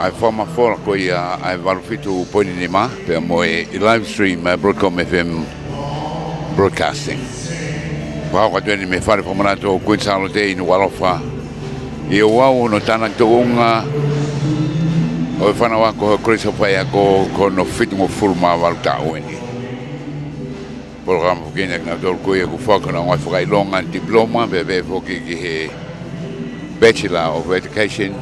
Ai forma fora ko ia ai valfitu poini ni ma pe mo e live stream Broadcom FM broadcasting. Wa ka tuni me fare ko mana to ku SALOTE in walofa. I wa no tana to unga o fana wa ko Chris fa ko no fit mo furma valta weni. Program ko na do ko ia ko fa ko na wa fa longa diploma be fo ki he Bachelor of Education.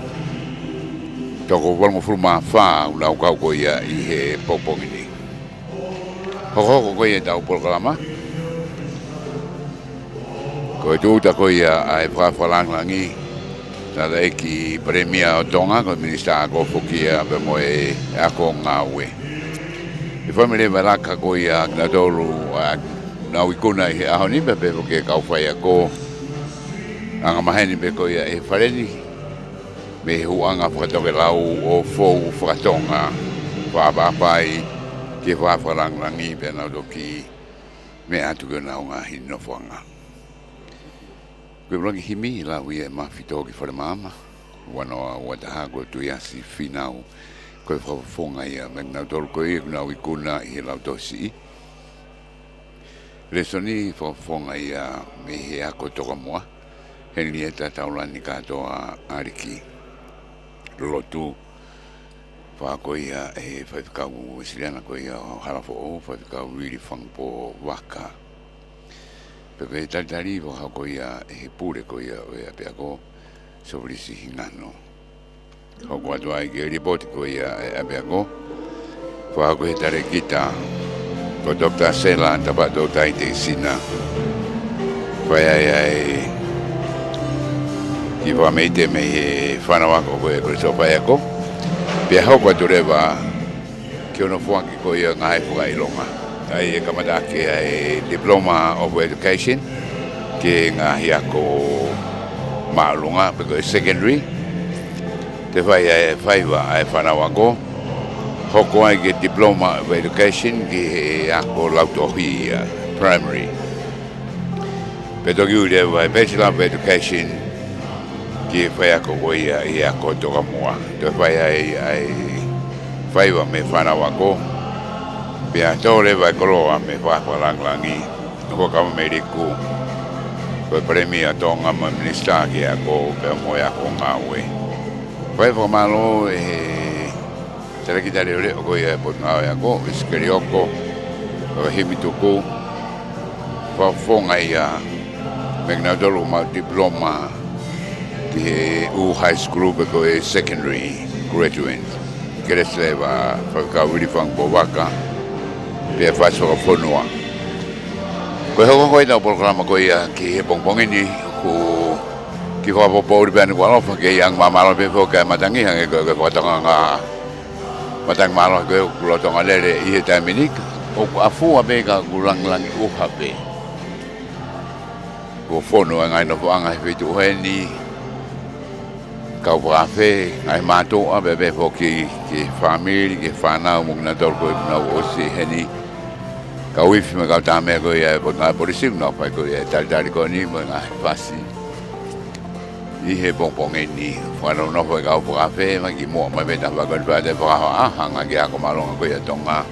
Toko walmo furma fa ula ka ko ia I he popongini. Ho ko ia tau programa. Ko tu ta ko ia ai fa langi. Ta dai ki premia o Tonga ko minista ko fokia be mo e ako ngawe. I family malaka ko ia na dolu na wikuna I ahoni be be ke ka fa ia ko anga maheni be ko ia e fareni. Me huanga whakatoke lau o fōu whakatonga whaapapai ke whaaparangi pēnā toki me atu ke nao ngā hino whanga. Koe mrangi himi lau I e mawhito ki wharamama wanoa wataha koe tuiasi whinau koe whawhafonga ia me ngā tolu koe nau I kuna I lau tosi. Resoni whawhafonga ia me he ako toka mua heni e taulani katoa ariki. Lotu ko ia e whaikau siliana ko ia harafo o whaikau really whangpo waka. Pepe tatari ko ia e pure ko ia o ia peako sobrisi hingano. Hoko atu ai ke ripoti ko ia e peako ko he tare kita ko Dr. Sela tapa do taite sina. Whai ai I wa meite me e whanawa ko e kore sopa e ko. Pia haupa turewa ki ono fuangi ko ia ngai fuga I longa. Ai e kamata ke e Diploma of Education ke ngahi ako maalunga peko e secondary. Te whai e whaiwa ai whanawa ko. Hoko ai ke Diploma of Education ki ako lautohi primary. Peto ki ure wai Bachelor of Education ki whai ako ko ia I ako toka mua. Te whai ai whaiwa me whanawa ko. Pia tōre vai koroa me whakwaranglangi. Ko kama me riku. Ko premia Tonga ma minista ki ako pia moe ako ngawe. Whai whakamalo e tarakitari ore o ko ia e pot ngawe ako. Iskeri oko. Ko himi tuku. Whafonga ia. Megna dolu ma diploma. Ki u high school ko e secondary graduate kere va ka wili fang po waka pe fa so fonua ko ho da programa ko ia ki pongpong ini ku ki fa po por ben ko lo ke yang mama lo pe fo ka matangi hang ko ko tanga matang malo ko lo tanga le I ta minik o afu abe ka gulang lang u habe ko fonua ngai no anga fe tu ni kau wafe ai mato a bebe foki ki family ki fana mo na dor ko na osi heni kau if me kau tame ko ia po na polisi no pa ko ia tal ko ni mo na fasi I he pong ni fano no ko kau wafe ma ki mo ma beta ba ko ba de ba hanga ki ako malonga ko ia Tonga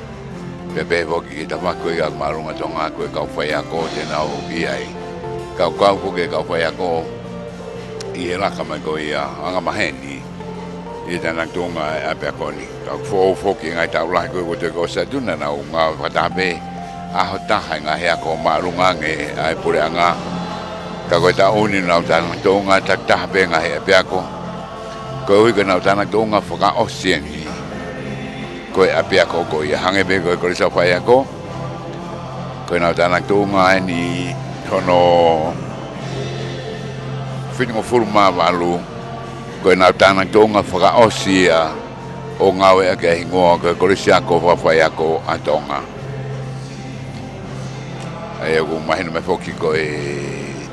bebe foki ki ta ma ko ia malonga Tonga ko kau fa ia ko te na o ki ai kau ko ke kau fa ia ko I e laka mai ko ia anga maheni I tana tunga e apea koni. Ka foki ngai tau lahi koe te ko sa tuna na o ngā whatape aho taha ngā hea ko marunga nge ai pure anga. Ka koe ta uni nau tana tunga tak taha pe ngā hea apea ko. Koe hui ka nau tana tunga whaka osieni. Koe apea ko ko ia hange pe koe kore sa whai ako. Koe nau tana tunga ni hono Whitingo furuma walu ko na tana tonga whaka osia o ngawe ake hingoa ko korisi ako whawhai ako a Tonga. Ai aku mahina me whoki ko e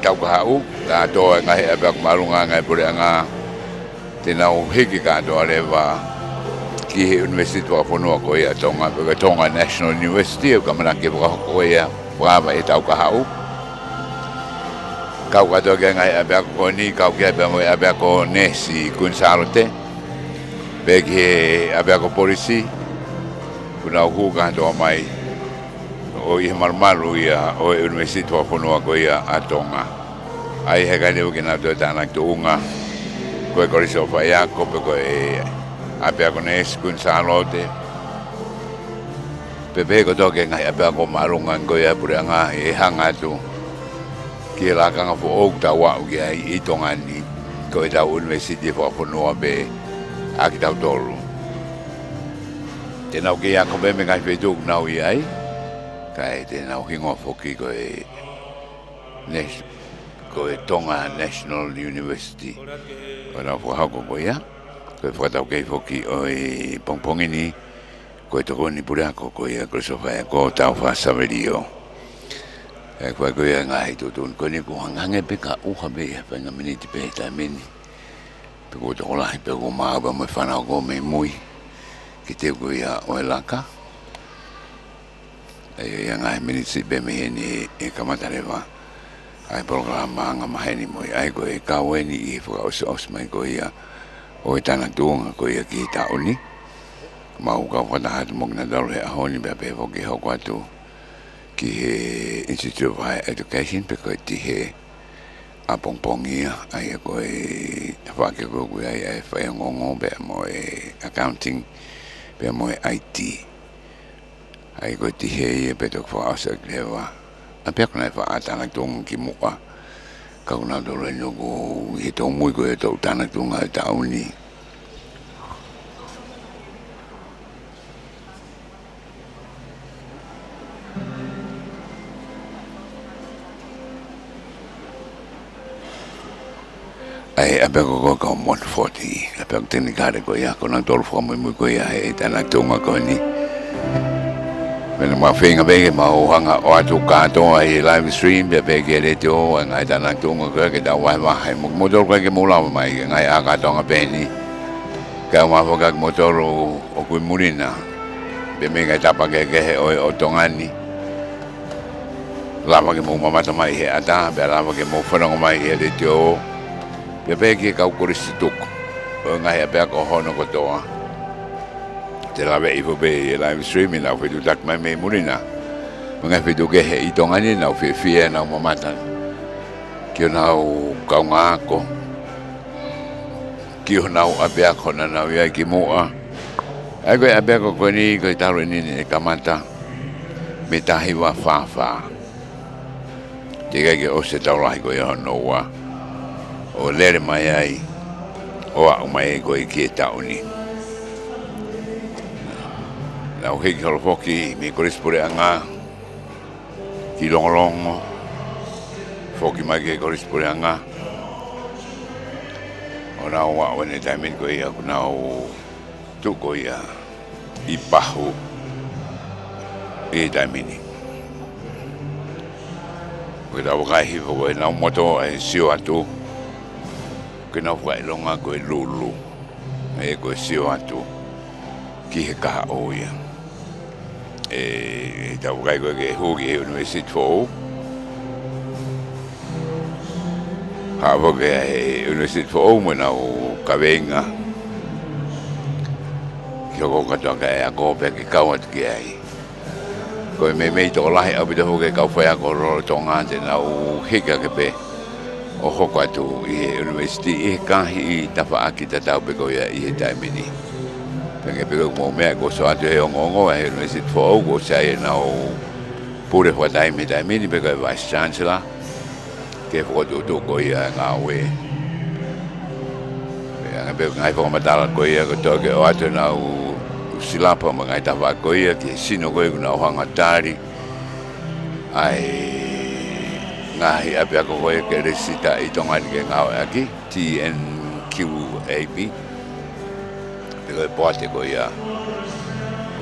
tauka hau, ta toa ngahe abe ako marunga ngai pure anga tena o hiki ka toa rewa ki he university waka whanua ko e a Tonga, peka Tonga National University o kamanaki waka ko e a whawa e tauka hau. Kau katoa ke ngai abe ako ko ni, kau ke abe mo abe ako nesi kun SALOTE. Begi abe ako polisi. Kuna huka to mai o I marmaru ia o university wa fonua ko ia a Tonga. Ai he gani o kina to tana tunga. Ko ko riso fa ia ko pe ko abe ako nes kun SALOTE. Pepe ko to ke ngai abe ako marunga ko ia puranga hanga tu. Ki la kanga fo o ta wa o I Tonga ni ko da university wa fonua be aki tau tolu. Tēnau ke ako me ngai whetuk nau I ai. Kai tēnau hingo foki ko Tonga National University. Ko nau fuhako ko ia. Ko whakatau kei foki o pongpongi ni. Ko toko ni pure ako ko ia ko sofa ko tau whasaverio. Ko ia ngai tutun ko ni ko hangange peka uha be whanga miniti pe ta mini. Peko toko lahi peko maaba me whanau ko me mui. Ki te ko ia o laka. Ia ngai miniti be me ni kamatarewa. Ai programa nga maheni mo ai ko kaweni I os mai ko ia o tana tunga ko ia ki tauni mau ka whana mo na dole a honi be be ko ki ho kwatu ki Institute of Higher Education pe ko ti he a pongpongia ai ko fa ke ko ai fa ngongo be mo accounting be mo IT ai ko ti he pe to fa asa lewa a pek na fa atana tung ki mua ka una do le no go I to muy go to tana tung a tauni ai a pek ko 140 a pek tini kare ko ya ko na tol fo muy ko ya tana tung ko ni When my finger big ma o hanga o atu kato ai live stream be be ke re to ngai tana tunga ko ke da wa hai motor ko ke mula mai ngai a ka tonga be ni ka ma fo ka motor o ku murina be me ngai tapa ke o tonga ni lava ke mo mama mai he ata be lava ke mo fona mai he re to be ke ka ko risituk ngai be ko hono ko toa te la vei fo be live streaming na fe du tak mai me murina mga fe du ke I Tonga ni na fe fie na mamata ki na o kaunga ko ki na o abia ko na ia ki moa ai ko abia ko ni ko taro ni kamata me tahi wa fa te ke o se tau lai ko ia no wa o lere mai ai o mai ko ki tau ni na o hei kalo foki mi koris pure anga ki longolongo foki mai ke koris pure anga o na o wa ne taimen ko ia na o tu ko ia I pahu taimeni ko da o kai fo ko na moto sio atu ke na fo longa ko lulu ko sio atu ki he ka o ia da ugai ko ke hoki university fo ha vo ke university fo mo na o kavenga ki ko ka to ka ko pe ki ka wat ki ai ko me to lai abi do ke ka fa ko ro Tonga te na o hika ke pe o hoko atu I university ka I tafa aki ta tau pe ko ia I taimini Penge pego mo me ko so ate o ngongo e no sit fo go sai na o pure fo dai me ni pego vice chancellor ke fo do ko ia nga we ya be ngai fo matala ko ia ko to ke o ate na o silapa mo ngai ta va ko ia ke sino ko na o hanga tari ai ngai ape ko ke resita I Tonga ke nga aki TNQAB Pego poate ko ia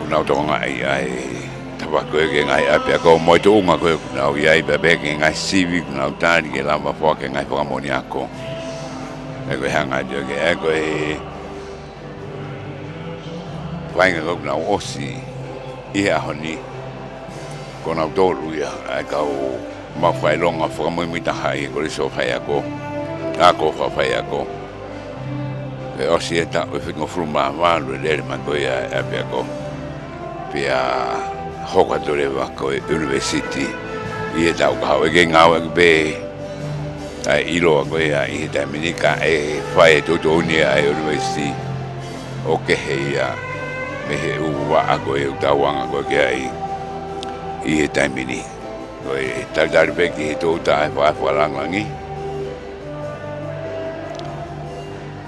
una tonga ai tava ko ke ngai ape ko mo to unga ko na ia be ke ngai civic na tani ke lava fo ke ngai fo moniako e ko hanga de ke e ko vai nga ko na osi ia honi ko na do ia ka o ma fai longa fo mo mi ta hai ko so fai ako ako fa fai ako o si e ta o fingo fruma malu le ma ko ia e pe ko pia hoka tole wa ko university i e tau ka o ge ngau be ai ilo ko ia i ta minika e fai to ni ai university o ke ia me he u wa ko e tawanga ko ke ai i e ta mini ko e tal dar be ki to ta fa langi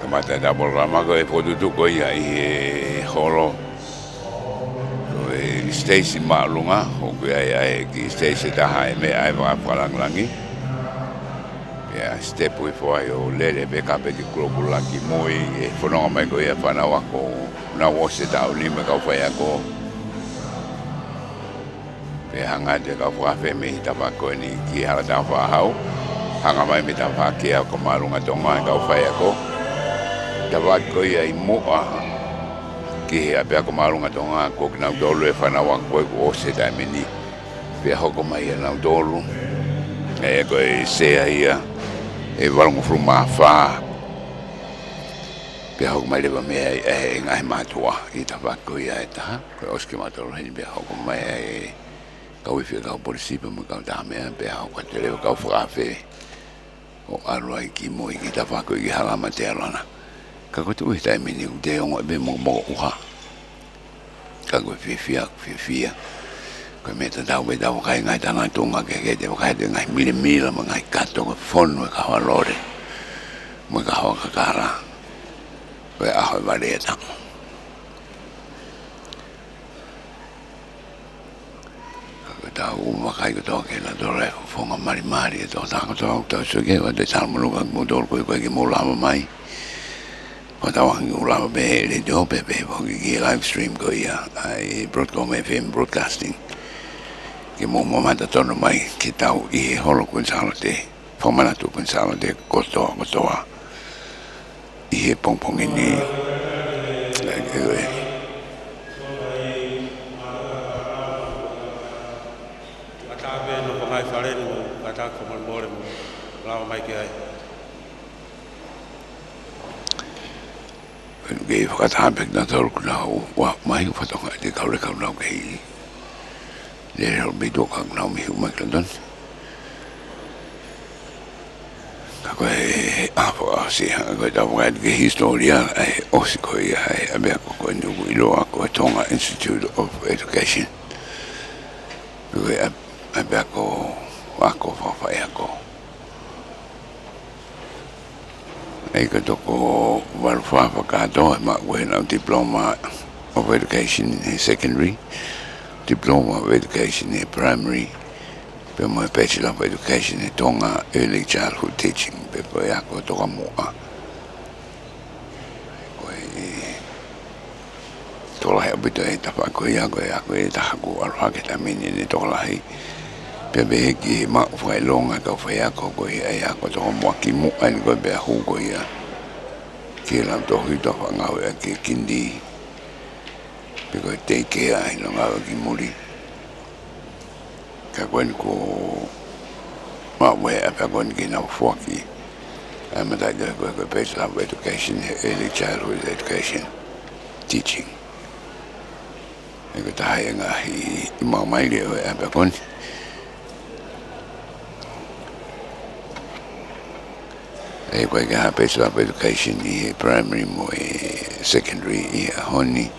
mata da borama ko e podu tu ko ia i holo ko e station malunga o ko ai ki station da hai me ai va palangi ya step we for yo lele be ka be ko langi moi e fono mai ko ia pana wa ko na wo se da uli me ka fa ya ko pe hanga de ka fa fe me ta ba ko ni ki hala da fa hau hanga mai me ta fa ki ko malunga tonga ka fa ya ko tawa ko ia i moa ki a pe ko malunga tonga ko na dolo e fana wa ko o se da mini pe ho ko mai na dolo e ko e se ia e valongo fruma fa pe ho mai le me e ngai matua i tawa ko ia ta ko oski matoro hen pe ho ko mai e ka wi fe ka polisi mo ka da me pe ho ko te le ka fra fe o aloi ki mo i tawa ko i hala materana ka ko tu ita mini de on be mo uha ka ko fifia ko me ta da we da ka ngai ta na Tonga ke de ka de ngai mila ma ngai ka to ko fon ka wa lore mo ka ho ka kara ko a ho va de ta ka ta u ma ka to ke na do re fo ma mari to ta ko to so ke wa de ta mo mo do ko ke mo la mai o tawangi ula be le do be ko ki live stream ko ia ai Broadcom FM broadcasting ke mo mata tono mai ki tau i holo kun SALOTE fomana tu kun SALOTE ko i pong ini kata be no ngai fare no kata ko mo more mo la mai ke ai ke whakatahapek na tolu kuna wa mai whatonga te kaure kaunau ke hili. Le reo me doka kaunau mi hu Maiklandon. Ka koe apo si hanga koe tau whakai ke historia ai osi koe ai abea koe nuku iloa koe Tonga Institute of Education. Koe abea ko wako whawhai ako. Ai ka toko walwhawa katoa ma wena diploma of education in secondary, diploma of education in primary, pe mo bachelor of education in Tonga early childhood teaching pe po ako toka mua. Koe tola he abito e tapa koe ako e tahaku alwha ke tamini ni tola hei. Pe be ki ma fai longa ka fai ako ko ai ako to mo ki mo ai ko be hu ko ia ki la to hi to nga wa ki kindi pe ko te ke ai no nga ki muri ka kwen ko ma we a kwen ki na fo ki am da ga ko bachelor of education early childhood education teaching e ko ta ai nga hi ma mai le a kwen e koe ka bachelor of education i primary mo e secondary i honi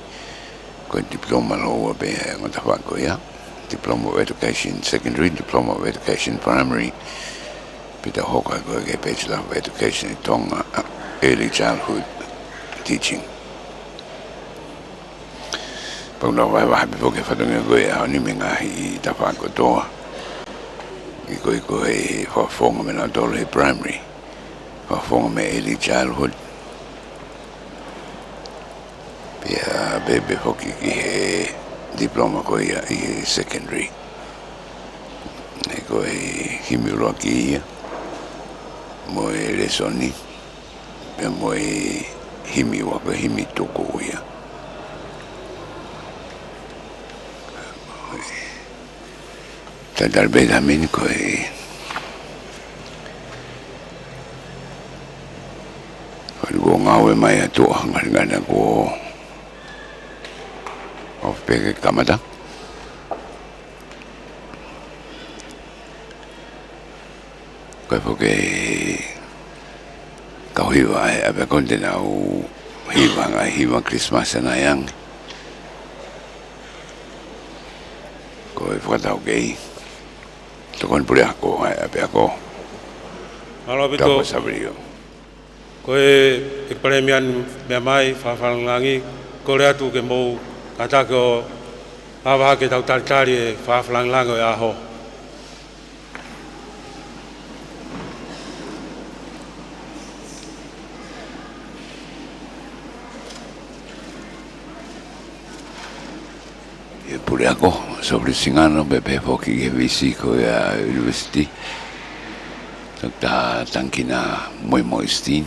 ko diploma lo be ngota wako ya diploma of education secondary diploma of education primary pita hoka ko ke bachelor of education in Tonga early childhood teaching pa no vai po ke fatonga ko ya ni menga i ta wako toa i ko e fonga me na dole primary for me early childhood pia bebe hoki ki diploma ko ia i secondary e ko e himiologi mo e lesoni pe mo e himi wa ko himi toko ia tadal beda min ko e Ko ngawe mai atu ngana ko of pege kamada. Ko porque kau hiwa abe konte na u hiwa Christmas na yang. Ko e whakatau kei. Tokon puri ako abe ako. Malo bito. Ko e premian me mai whawhalangi ko rea tu ke mou kata ko hawa ke tau taritari e whawhalangango e aho. E puri ako sobre singano bebe foki ke visi ko ya university. Ta tankina moi stin.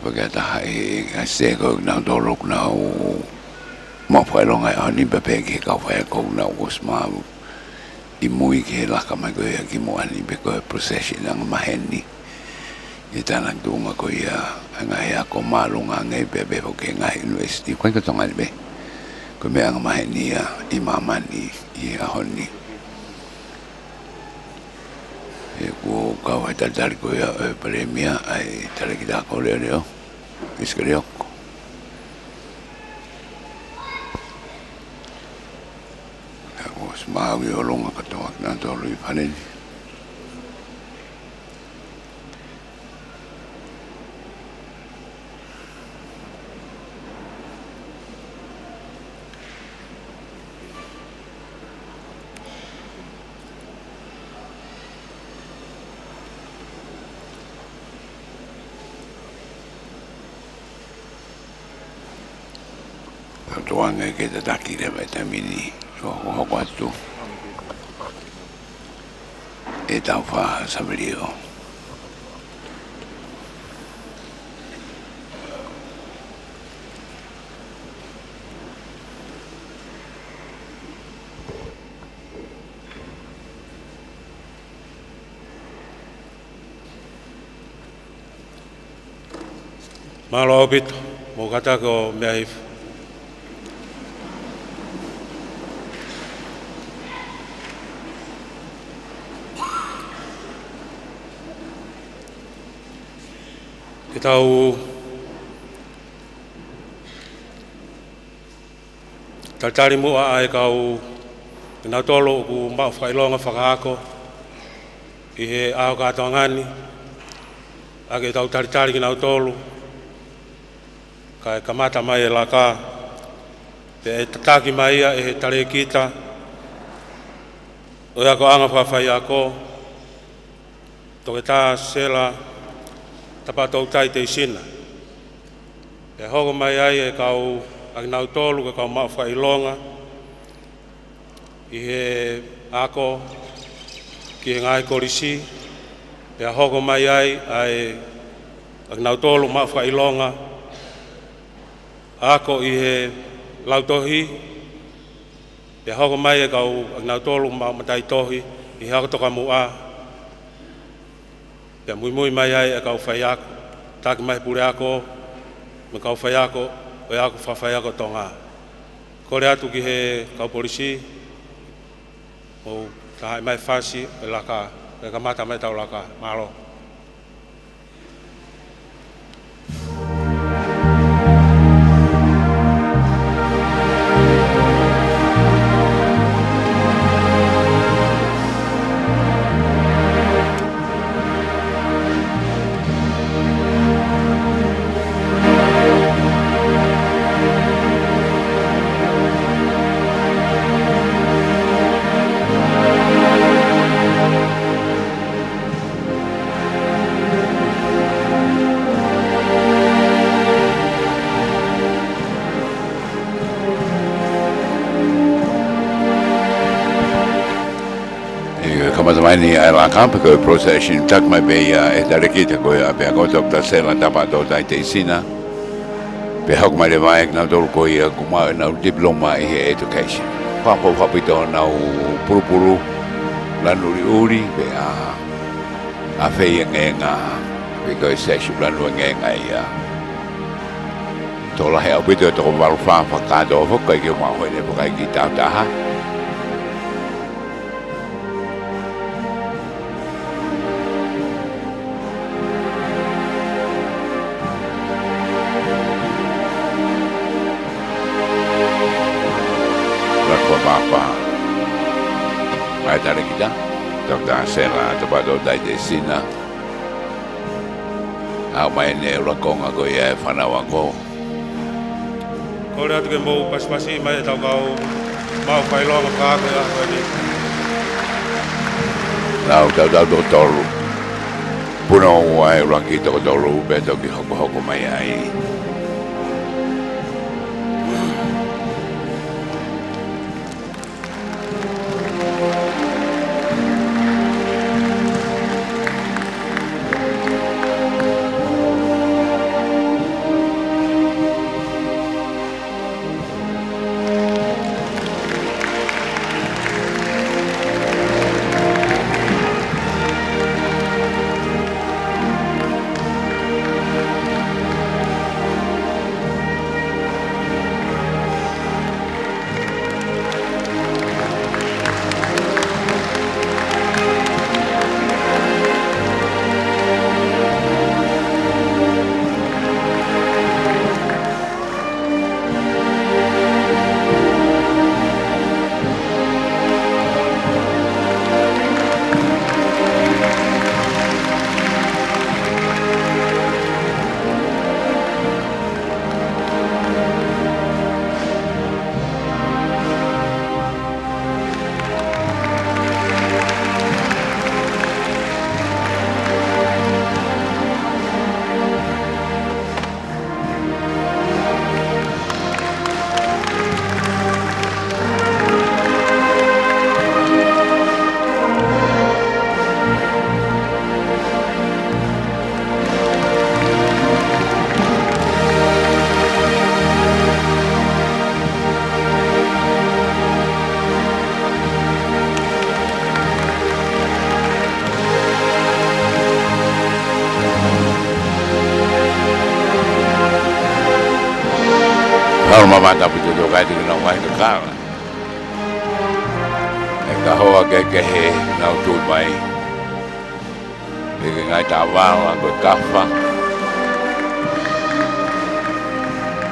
Pagkata hai sego na dolok na mo foi longa ani bebe ke ka foi ko na osma I mui ke la ka mai ko ya ki mo ani be ko procession ang maheni ita na dunga ko ya nga ya ko malunga ngai bebe ko ke ngai university ko ka tonga be ko me ang maheni ya imamani I ahoni e ko ka wa ta dar ko ya premia ai tale ki da ko le leo iskreo was ma wi longa ka to na to lu panen tuanga ke ta taki le vitamini so ho kwatu e tau fa saberio Malo bito mo kata ko me tau taritari mua ai kau na tolo ku ma whailonga whakaako I he ao kato ngani ake tau taritari ki nau tolu ka kamata mai e laka pe e tataki mai e he tare kita o ako anga whawhai ako toke tā sela tapatou tai te sina. E hogo mai ai e kau ak nau tolu ka kau mau whailonga I he ako ki he ngai korisi. E hogo mai ai ak nau tolu mau whailonga ako I he lautohi. E hogo mai e kau ak nau tolu mau matai tohi I he ako toka mua. Pea mui mai ai e kau whai ako, taki mai pure ako, me kau whai ako, o e ako whawhai ako Tonga. Kore atu ki he kau polisi, o tahai mai whasi e laka, e kamata mai tau laka, malo. Ni la campo che procession tak mai be e da rekita ko ya be ko tok ta sela ta pa do ta te sina Pe hok mai le mai na tolu ko ia kuma na diploma in education. Papo papito na puru lanu uri pe a fe nga pe ko se su lanu nga ia. Tola he apito to mal fa ka do fo ko ke ma ho ne ko ki ta ha. Mai tare kita, dokter sela tempat dai desina. Mai ne rakong ako ia whanau ako. Ko rea tuke mou pasipasi mai tau kau mau whailoa kāko ia koe ni. Nau tau toru. Puno ai rangi tau toru pe toki hoko mai ai. Mama tapi tu juga itu nak main dekat. Eka hoa ke he nak tu mai. Dengan ngai tawal aku kafa.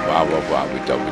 Wah betul.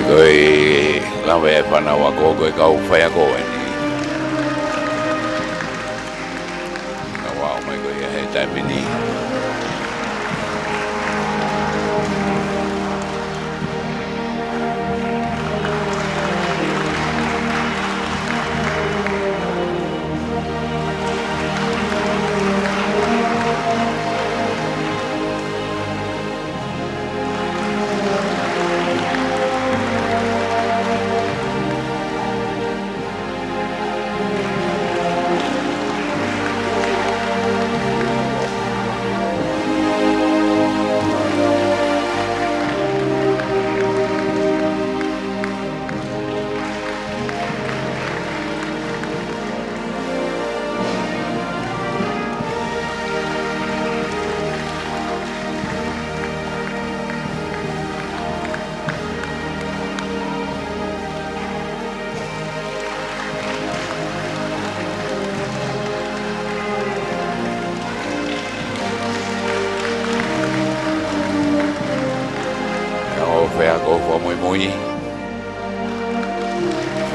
Koi lawe whanau ako koi kau whai ako ni. Ka wao mai koi he taimini.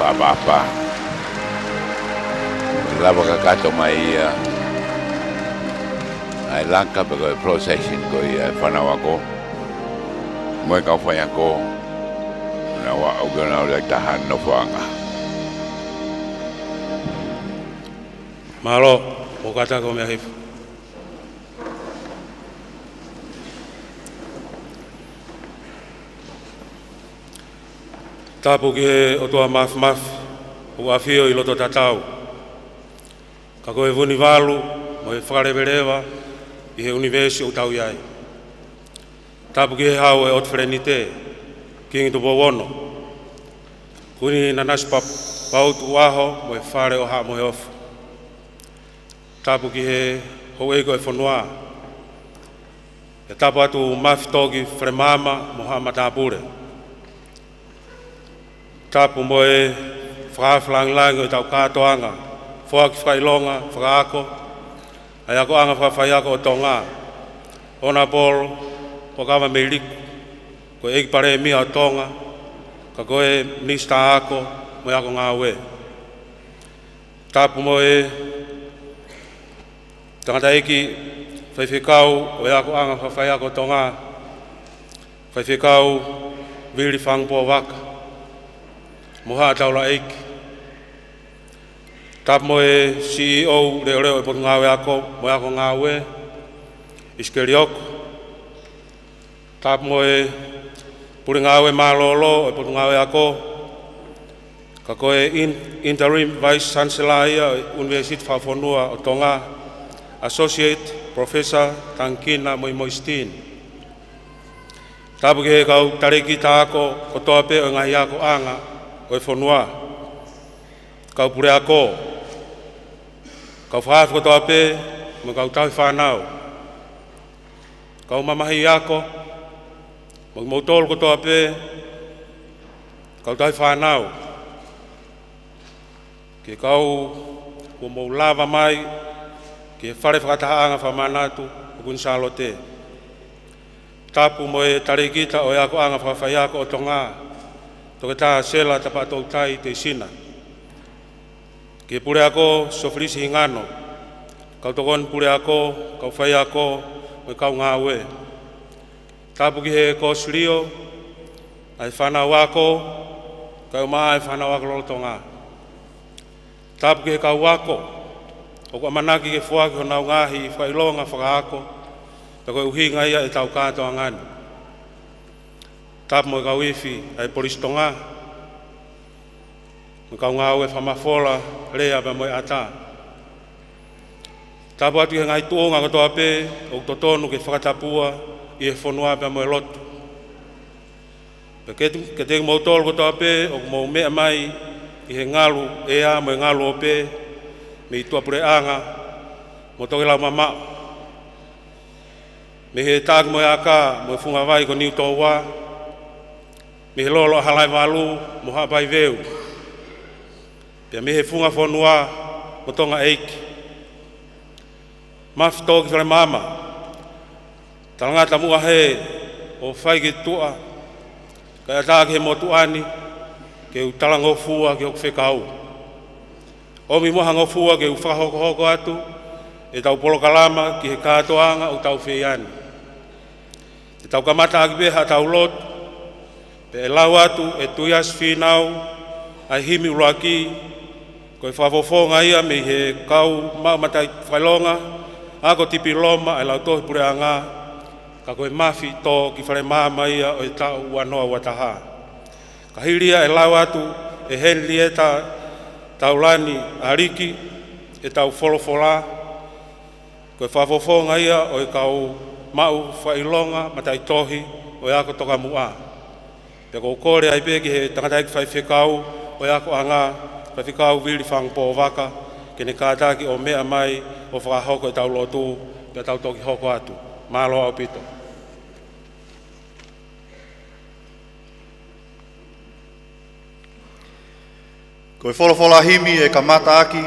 whaapapa. Lava kakato mai ai lanka pe koe procession koe whanawa ko. Moe kau whai ako na wa au gana o lai tahan no whanga. Mahalo, o kata ko mea hifu. Tapu ki he o toa maf o awhio i loto tatau. Ka koe vuni walu mo he whakarewerewa i he universi o tau iai. Tapu ki he hau e otwherenite ki ngi tupo wono. Kuni na nasi pautu waho mo he whare o haa mo he ofu. Tapu ki he hou eiko e whanua. E tapu atu mafi toki whremama mo haa matapure. Tapu mo e whakawhilangilangi o tau kātoanga, whaki whailonga, whakaako, ai ako anga whawhaiako o Tonga. Ona polo, o kawa me liku, ko eki pare mia o Tonga, ka koe nista ako, mo ako ngā ue. Tapu mo e tangata eki whaiwhikau o ako anga whawhaiako o Tonga, whaiwhikau vili whangpo waka. Moha taula eiki. Tapu mo e CEO reo e potu ngāwe ako, mo ako ngāwe, iskerioko. Tapu mo e puri ngāwe mālolo e potu ngāwe ako, ka koe interim vice chancellor ia University Whawhonua o Tonga, associate professor Tankina Moimoistin. Tapu ke kau tareki tā ako, ko toa pe o ngahi ako anga, o e whanua, kau pure ako, kau whaafu kotoa pe, mo kau tau whanau. Kau mamahi ako, mo mautolu kotoa pe, kau tau whanau. Ke kau, ko mou lava mai, ke whare whakatahaanga whamanatu, o kun SALOTE. Tapu mo e tarikita o e ako anga whawhai ako o Tonga, toke tā sela tapatou tai te sina. Ke pure ako sofrisi hingano. Kau tokon pure ako, kau whai ako, me kau ngā ue. Tapu ki he kōsrio, ai whanau ako, kau maa ai whanau ako lolo Tonga. Tapu ki he kau ako, o kua manaki ke whuaki ho nau ngahi i whailonga whakaako, ta koe uhinga ia e tau kātoa ngani. Tapu mo kau iwi ai polisi Tonga. Mo kau ngā ue whamafola rea pa mo e ata. Tapu atu he ngai tuonga katoa pe o totonu ke whakatapua i e whanua pa mo e lotu. Ke te mautolo katoa pe o mo mea mai i he ngalu ea mo e ngalu o pe me i tuapure anga mo toke lau mamao. Me he tāki mo e aka mo e whunga vai ko niu tōua. Me he lolo halai walu mo hapai veu. Pia me he funga whanua mo tonga eiki. Mafi tōki whare mama. Talangata mua he o whai ki tua. Kai ataki he motu ani ke u talango fua ke o whekau. Omi moha ngofua ke u whakahoko hoko atu e tau polokalama ki he kātoanga o tau wheiani. Te tau kamata akibeha tau lotu. Pe e lau atu e tuias whinau ai himi uruaki koe whafofonga ia me he kau maumatai whailonga ako tipi loma ai lau tohi pure anga ka koe mafi tō ki whare mama ia o e tau wanoa wataha. Ka hiria e lau atu e henli e tau lani ariki e tau wholofola koe whafofonga ia o e kau mau whailonga matai tohi o e ako toka mua. Te ko kore ai pe ki he tangata ki whai whekau o ako anga whai whekau vili whangpo waka ke ne kātaki o mea mai o whakahoko e tau lotu pe tau toki hoko atu. Mālo au pito. Koe wholofola himi e ka mata aki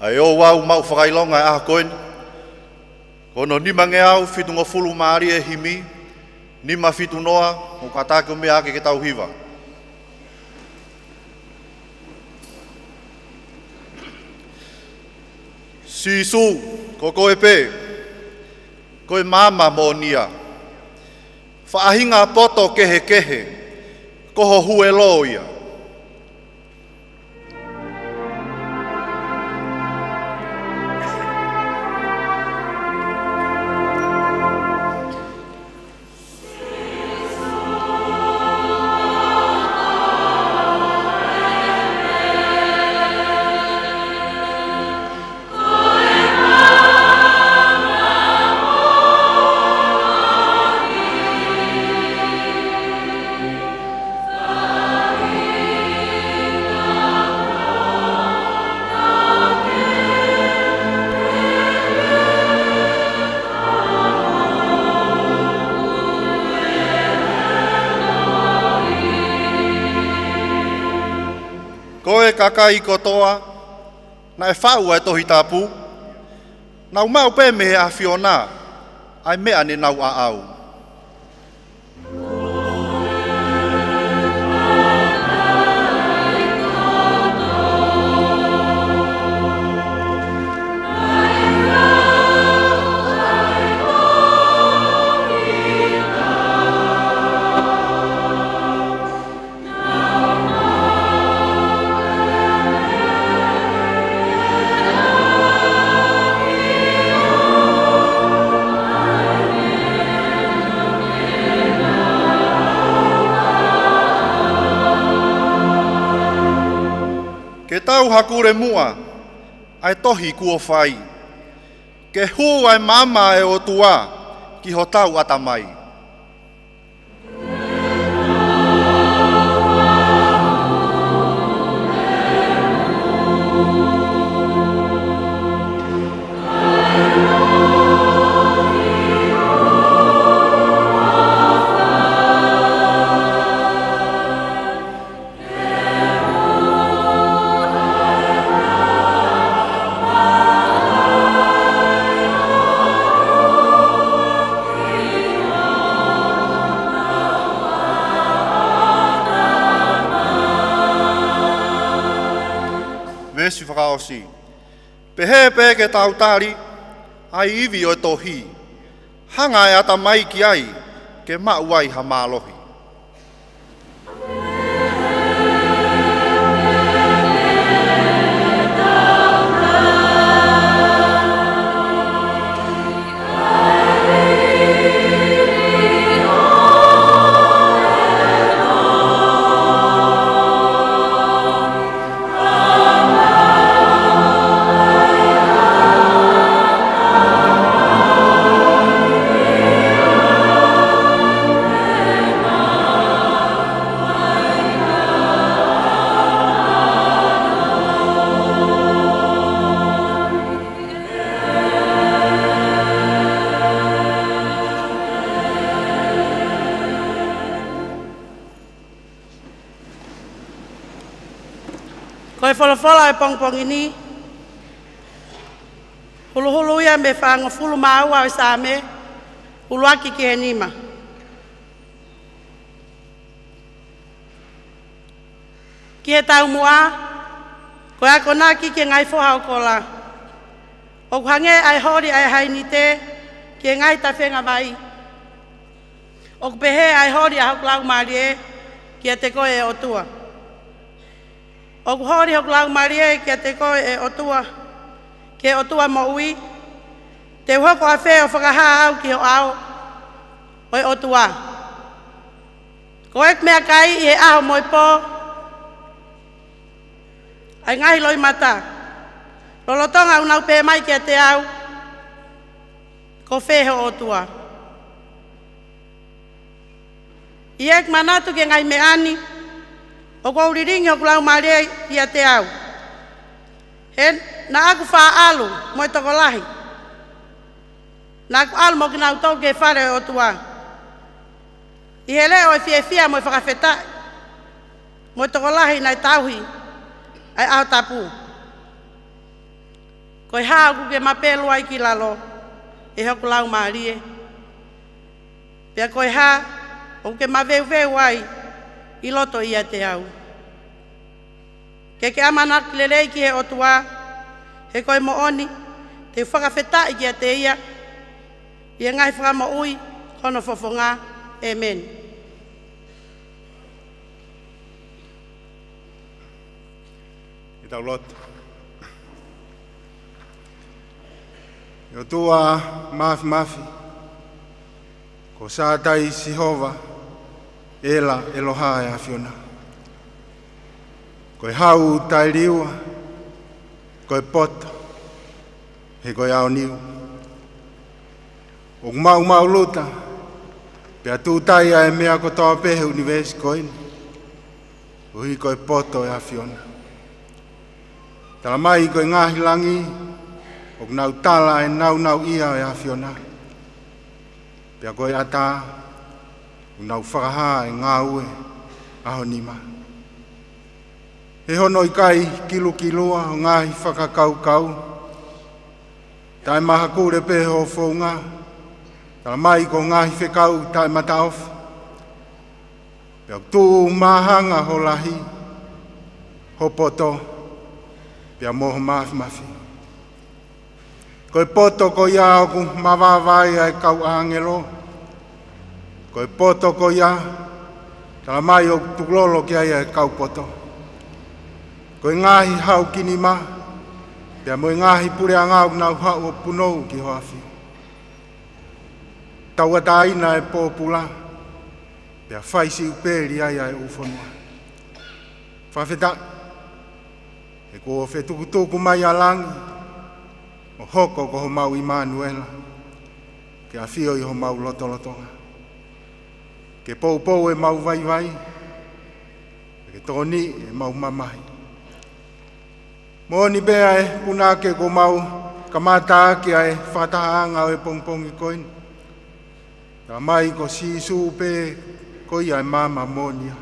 ai o wau mau whakailonga e aha koen. Kono nimange au whitungo fulu maari e himi Nima fitu noa, o katake o mea ake ke tau hiwa. Sisu, ko koe pe, koe mama mo nia. Whaahinga poto kehe kehe, koho hue loia. Koe kakai kotoa, na e whau ai tohi tāpū, nau mau pē mehe a whiona, ai mea ne nau a au. Ke tau hakure mua, ai tohi kua whai. Ke hu ai mama e o tua, ki ho tau atamai. Vesi whakaosi. Pehe pe ke tau tari, ai iwi o tohi. Hanga e ata mai ki ai, ke mauai ha mālohi. Koe whalafola e pongpong ini, hulu ia me whaanga fulu maua o sāme, hulu aki ki he nima. Ki he tau mua, koe ako nā ki ke ngai whoha o kola. O kuhange ai hori ai haini te, ki he ngai ta whenga mai. O kupehe ai hori a hoklau marie, ki a te koe e o tua. O kuhori hok lau marie kia te koe e otua, ke otua mo ui, te hoko a whea o whakaha au ki ho ao, o e otua. Ko ek mea kai i he aho moi po, ai ngahi loi mata, lolotonga unau pē mai kia te au, ko whea ho otua. I ek manatu ke ngai me ani, o ko uriringi o kulau maria ia te au. He, na aku wha alu, moi toko lahi. Na aku alu mo kina utau ke whare o tua. I he leo e fia moi whakawhetai. Moi toko lahi nai tauhi, ai au tapu. Ko i haa ku ke mapelu ai ki lalo, e ho kulau maria. Pea ko i haa, o ke maweu ai, i loto ia te au. Ke amanak lelei ki he otua, he koe mo oni, te whakawheta i kia te ia, i ngai whakama ui, kono whafonga, amen. I tau lotu. Io tua mafi, ko sātai Sihova, ela eloha e awhiona. Koe hau tai riua, koe poto, he koe ao niu. O mau luta, pia tūtai e mea ko toa pehe universi koini. Uhi koe poto e awhiona. Tala mai koe ngahi langi, o nau tala e nau ia e awhiona. Pia koe ata, o nau whakaha e ngā ue aho nima. He hono i kai kilua o ngahi whakakau. Tai maha kure pehe o whaunga. Tala mai ko ngahi whekau tai mataof. Pia tū mahanga ho lahi, ho poto, pia moho mafi. Koe poto ko ia o ku mawawai ai kau angelo. Koe poto ko ia, tala mai o tuklolo ki ai ai kau poto. Koe ngahi hau kini ma, pia moe ngahi pure angau nau hau o punou ki hoafi. Tauata ina e pōpula, pia whaisi uperi ai ai ufonua. Whawheta, e ko whetukutuku mai alangi, o hoko ko ho mau Immanuela, ke a whio i ho mau lotolotonga. Ke pou e mau vai, ke tōni e mau mamahi. Mōni bea e punake ko mau kamata ki ai whataanga o e pongpongi koini. Tā mai ko sisu pe ko ia e mama monia.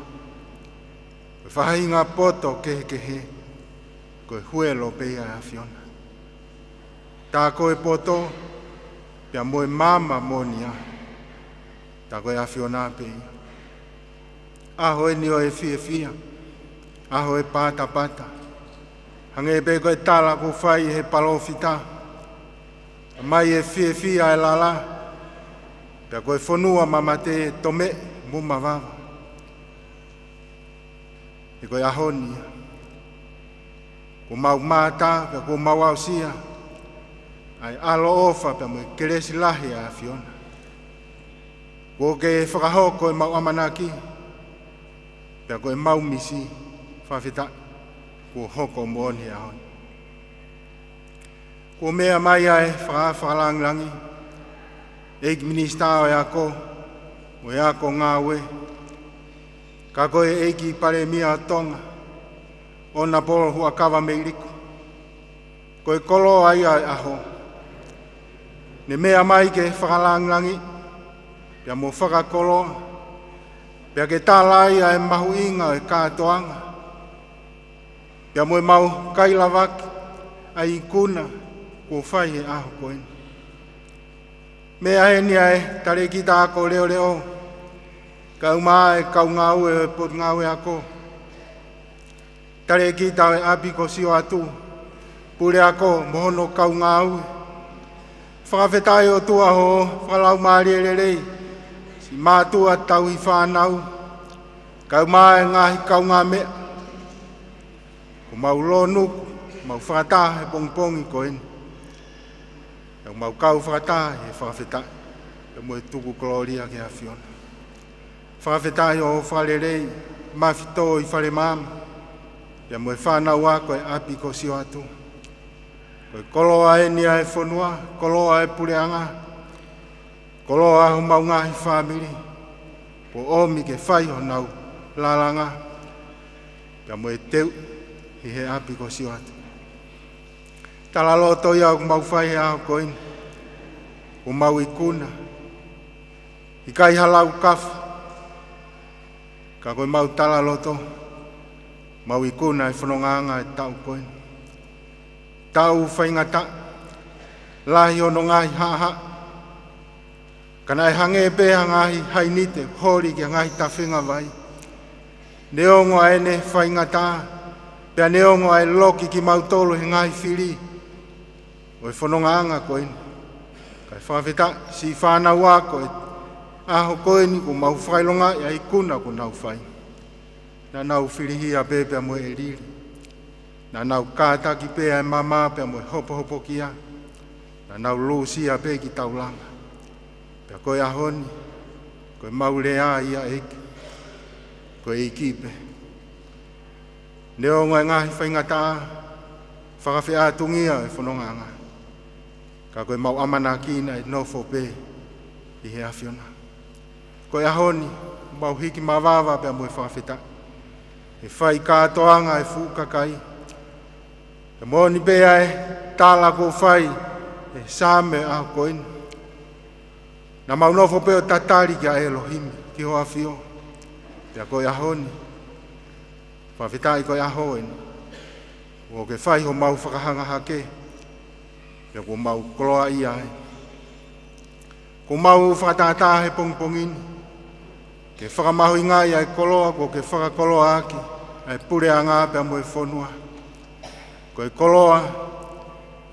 Ko whahinga poto kehe, ko e huelo pe ia e awhiona. Tā ko e poto, pia mo e mama monia. Tā ko e awhiona pe ia. Aho e ni o e fia, aho e pata. Hange pe ko e tala ko whai he palofita. Mai e fia e lala. Pea koe whanua mamate tome muma wawa. E koe ahonia. Ko mau mata, pea ko mau ausia. Ai alo ofa pea moe keresi lahi a Fiona. Ko ke whakahoko e mau amanaki. Pea koe mau misi whawhita. Ko hoko mooni a honi. Ko mea mai ai whakalangi. Eik ministao e ako, o e ako ngā ue. Ka koe eiki pare mia Tonga, o na polo hua kawa meiriku. Koe kolo ai ai aho. Ne mea mai ke whakalangi, pia mo whakakoloa, pia ke tālai ai mahu inga e kātoanga. Pia mo e mau kailawaki, ai kuna, ko whai e aho koeni. Mea he ni ai, tare ki tā ako leo. Kau maa e kau ngau e pot ngau e ako. Tare ki tā e api ko sio atu. Pure ako, mohono kau ngau e. Whakawhetai o tua ho, whalau maari e rerei. Si mātua tau i whanau. Kau maa e ngahi kau ngā mea. Ko mau lo nuku, mau whakata e pongpongi ko eni. Yang mau kau whakata e whakawhetai. E mo e tuku gloria ki a Fiona. Whakawhetai o whalerei, mawhito i whare mama. Ia mo e whanau ako e api ko sio atu. Ko e koloa e nia e whanua, koloa e pureanga. Koloa ho mau ngahi whamiri. Po omi ke whai ho nau lalanga. Ia mo e teu i he api ko sio atu. Tala loto ia o mau whai he aho koini. O mau i kuna. I kai halau kafu. Ka koe mau tala loto. Mau i kuna e whanonganga e tau koini. Tau whaingata. Lahi o no ngahi haha. Kana e hange e peha ngahi hainite. Hori ki ngahi tawhinga vai. Neongo a ene whaingata. Pea neongo a e loki ki mautolo he ngahi whiri. o e whanongaanga koe. Kai whawheta si whanau a koe. Aho koe ni ko mau whailonga ia ikuna ko nau whai. Na nau whirihi a pēpea mo e riri. Na nau kātaki pēa e mama pēa mo e hopo hopo kia. Na nau lūsi a pē ki taulanga. Pēa koe ahoni, koe maurea ia eke. Koe i kipe. Neo ngoe ngahi whaingata whakawhi ātungia e whanonganga. Ka koe mau amana kina e nofo pē i he awhiona. Koe ahoni, mau hiki mawawa pēa mo e whakawhita. E whai kātoanga e whukakai. E moni pēa e tāla ko whai e sāme aho koini. Na mau nofo pēo tatari ki a Elohim ki hoa whio. Pea koe ahoni. Whawhitai koe ahoen. O ke whai ho mau whakahanga hake. Pea ko mau koloa ia e. Ko mau whakatata he pongpongini. Ke whakamahu inga ia e koloa ko ke whakakoloa aki. Ai pure a ngā pea mo e whonua. Koe koloa.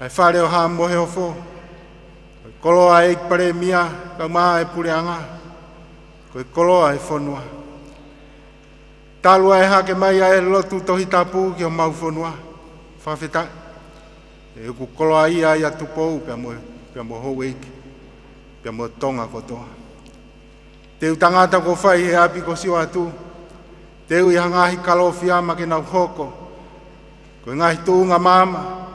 Ai whare o haa mohe o fo. Koe koloa e pare mia. Kau maa e pure a ngā. Koe koloa e whonua. Talua e hake mai a e lotu tohi tapu ki o mau whonua. Whawheta. E ku koloa ia ia tupou pea mo hou eiki. Pea mo tonga kotoa. Teu tangata ko whai he api ko siwa atu. Teu i hangahi kalofia ke nau hoko. Ko ngahi tuunga mama.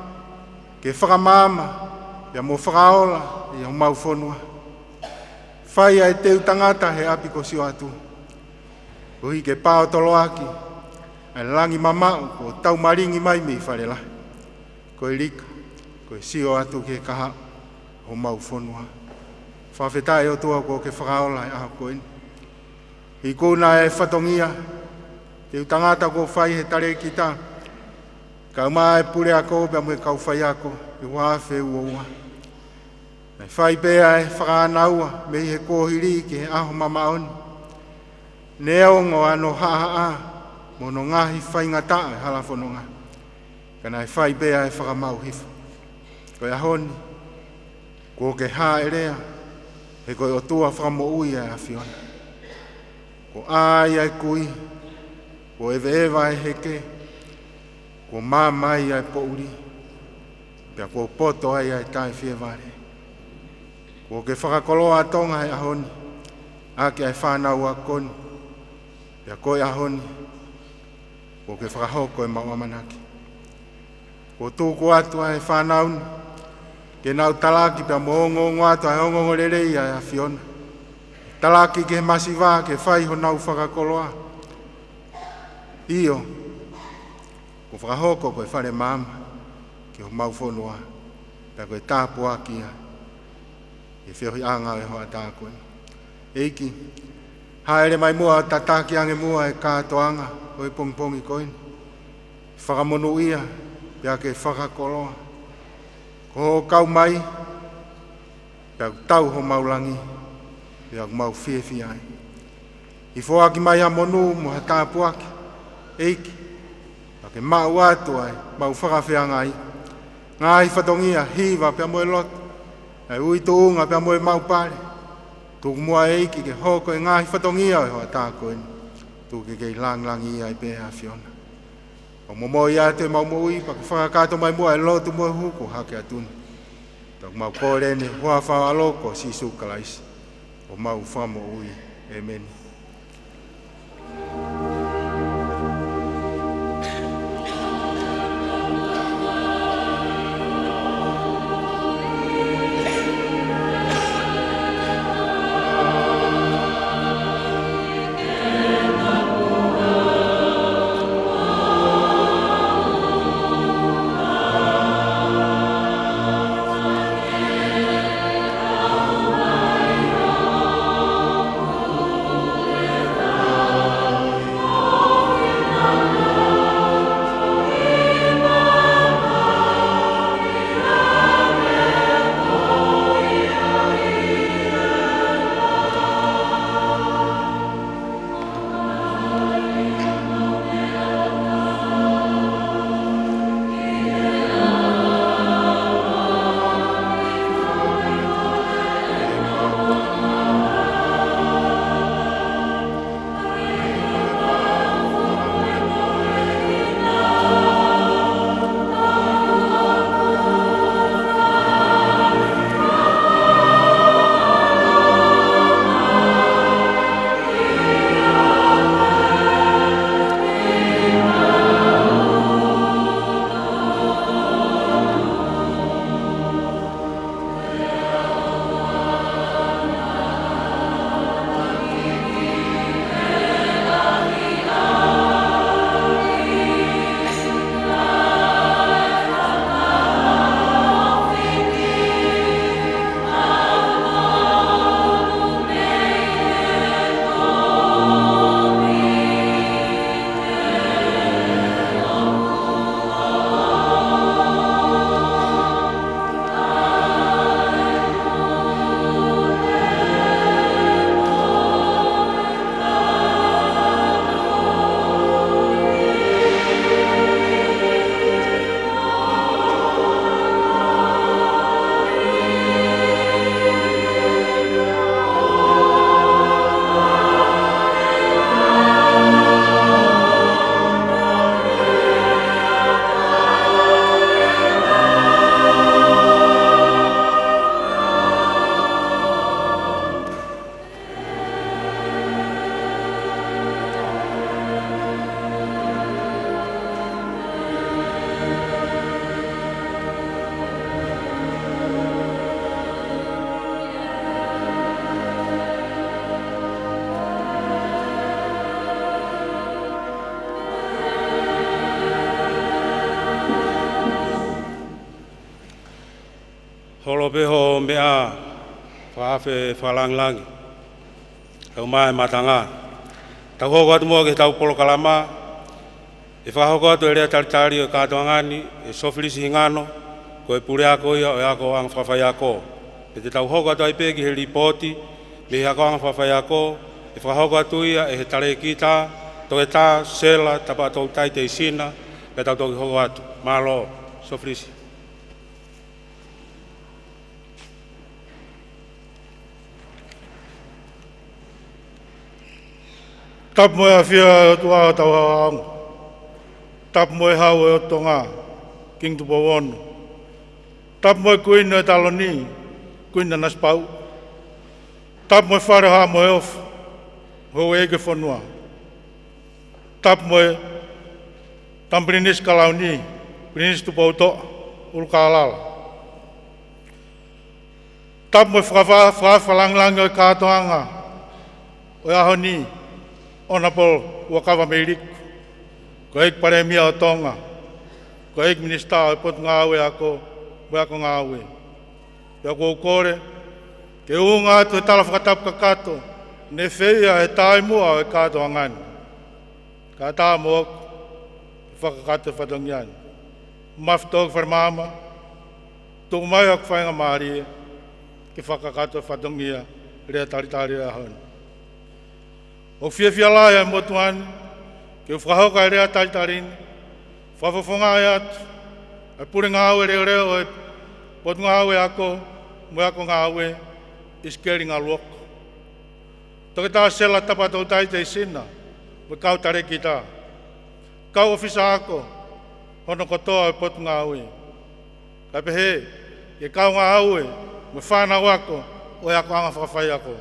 Ke whakamama. Pea mo whakaola i o mau whonua. Whai ai teu tangata he api ko siwa atu. Ko hi ke pāo toloaki. Ai langi mamau ko tau maringi mai mi wharela. Ko i rika. Ko i sio atu ke kaha o mau whonua. Whawhetai o tua ko ke whakaola e aho koini. I kūna e whatongia. Te utangata ko whai he tare ki tā. Kau maa e pure ako pia mui kau whai ako. I wāwhe uoua. Nei whai pēa e whakanaua. Me he kōhiri ki he aho mamaoni. Neongo ano haa a. Mono ngahi whai ngata e hala whanonga. Kana e whai pēa e whakamau hifu. Koe ahoni. Ko ke haa e rea. He koe o tua whamo ui e a whiona. Ko ai ai kui. Ko ewe ewa e heke. Ko mamai ai po uri. Pea ko poto ai ai tai whieware. Ko ke whakakoloa tonga he ahoni. Ake ai whanau a koni. Pea koe ahoni. Ko ke whakahoko e mauamanaki. Ko tūku atu ai whanauni. Ke nau talaki pia moongo atu ai ongongo rerei ai a whiona. Talaki ke masiva ke whai ho nau whakakoloa. Io. Ko whakahoko koe whare mama. Ke ho mau whonua. Pea koe tāpu aki ai. E whiohi anga e hoa tā koe. Eiki. Haere mai mua tataki ange mua e kātoanga. Koe pongpongi koe. Whakamonu ia. Pea ke whakakoloa. Ko kau mai, pia tau ho maulangi, pia mau whiewhi ai. I whoaki mai a monu mo ha tāpuaki, eiki, pia ke mau atu ai, mau whakawhianga ai. Ngāhi whatongia, hiwa pia moe lotu, ai ui tuunga pia moe mau pare. Tuku mua eiki ke hoko e ngāhi whatongia ai hoa tākoeni, tuku ke langlangi ai pēha whiona. O momo ia te mau mui, pa ke whakakato mai mua e lotu mua huku hake atuni. Tak mau kōrene, hua whao aloko si sukalaisi. O mau whamo ui. Amen. holo peho mea whaafe whalanglangi. Hau mai matanga. Tau hoko atu mua ke tau polo kalama. E whahoko atu e rea taritari o kātoangani, e sofilisi hingano, ko e pure ako ia o e ako ang whawhai ako. E te tau hoko atu aipeki he ripoti, me he ako ang whawhai ako, e whahoko atu ia e he tare kita, toke tā, sela, tapa tau tai te isina, e tau toki hoko atu. Malo, sofilisi. Tap moe a whia o tua o tau haang. Tap moe hau o Tonga, King Tupo Wonu. Tap moe kuina e taloni, kuina nas pau. Tap moe whare haa moe of, ho ege whanua. Tap moe tamprinis kalauni, prinis Tupo Uto, ulka alala. Tap moe whawhalanglangi o kātoanga, o ahoni, Honorable Wakawa Meirik, ko ek paremia o Tonga, ko ek minista o pot ngawe ako, mo ako ngawe. Pea ko ukore, ke unga atu e tala whakatap kakato, ne whea e tae mua o e kato angani. Ka tā mo ako, whakakato whatongiani. Maftok wharmama, tuku mai ako whainga maarie, ke whakakato whatongia, rea taritari a honu. O whiawhia lai ai motuani, ke u whahoka e rea taitarini, whawhawhonga e atu, e pure ngāwe reo reo e pot ngāwe ako, mo ako ngāwe, iskeri ngā luoko. Toke tā sela tapatou tai te isina, mo kau tare ki tā. Kau ofisa ako, hono kotoa e pot ngāwe. Kai pehe, e kau ngāwe, mo whanau ako, o e ako anga whakawhai ako.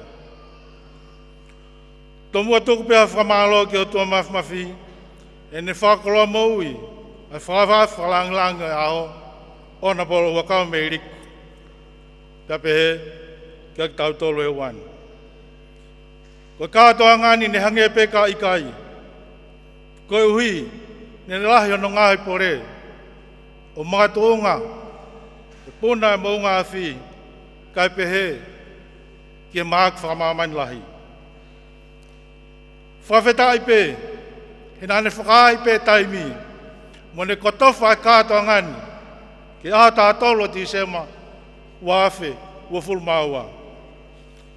Tomua tuku pia whamalo ki o tua mafi, e ne whakoloa maui, ai whawhalanglangi ao, Honorable Wakawa Meirik, pia pehe, kia ki tau tolu e wan. Ko kātoa ngani ne hange peka ikai, ko e hui, ne lahi ono ngāi pore, o mga tuunga, e puna e maunga afi, kai pehe, ki e maak whamamain lahi. Whawheta ipe, he nane whakai pe taimi, mo ne kotofa e kātoa ngani, ki aha tā tolo ti sema, wāwhe, ua fulmaua.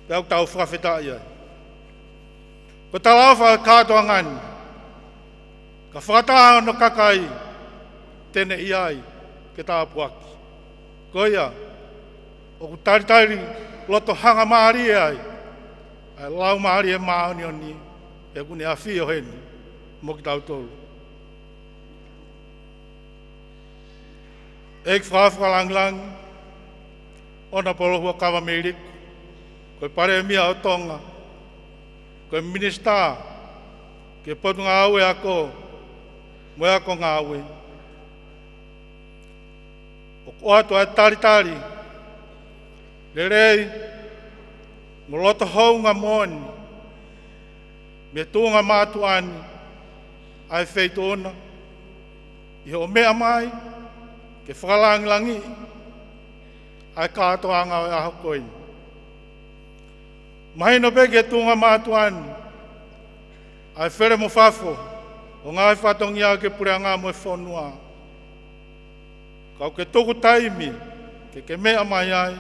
Pea tau whawheta ia. Ko talawha e kātoa ngani, ka whakataha no kakai, tene iai, ke tā puaki. Ko ia, o ku taritari, loto hanga maari ai, ai lau maari e maoni o ni, e kune a whio heni, mo ki tau tolu. Ek whawhalanglang, ona polo Wakawa Meirik, koe paremia o Tonga, koe minista, ke potu ngā aue ako, mo ako ngā aue. O koato ai taritari, le rei, mo loto hounga moni, me tūnga mātuani, ai wheitu ona, i ho mea mai, ke whakalanglangi, ai kātoanga o aho koini. Mahino pe ke tūnga mātuani, ai where mo whafo, o ngai whatongi au ke pureanga mo e whonua. Kau ke tuku taimi, ke mea mai ai,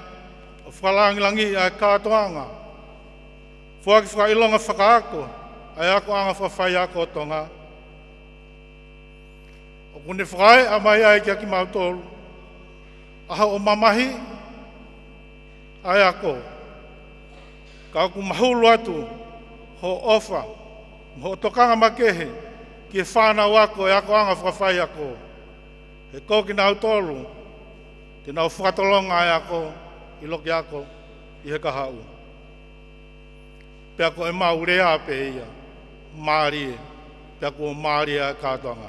o whakalanglangi ai kātoanga. Fuaki whakailonga whakaako, ai ako anga whawhai ako o Tonga. O kune whakai a mai ai ki aki mautolu. Aha o mamahi, ai ako. Ka aku mahulu atu, ho ofa, ho tokanga makehe, ki e whanau ako e ako anga whawhai ako. He koki nau tolu, te nau whakatolonga ai ako, i loki ako, i he kahau. Pea ko e maurea pe ia. Mārie, pia kua mārie kātoanga.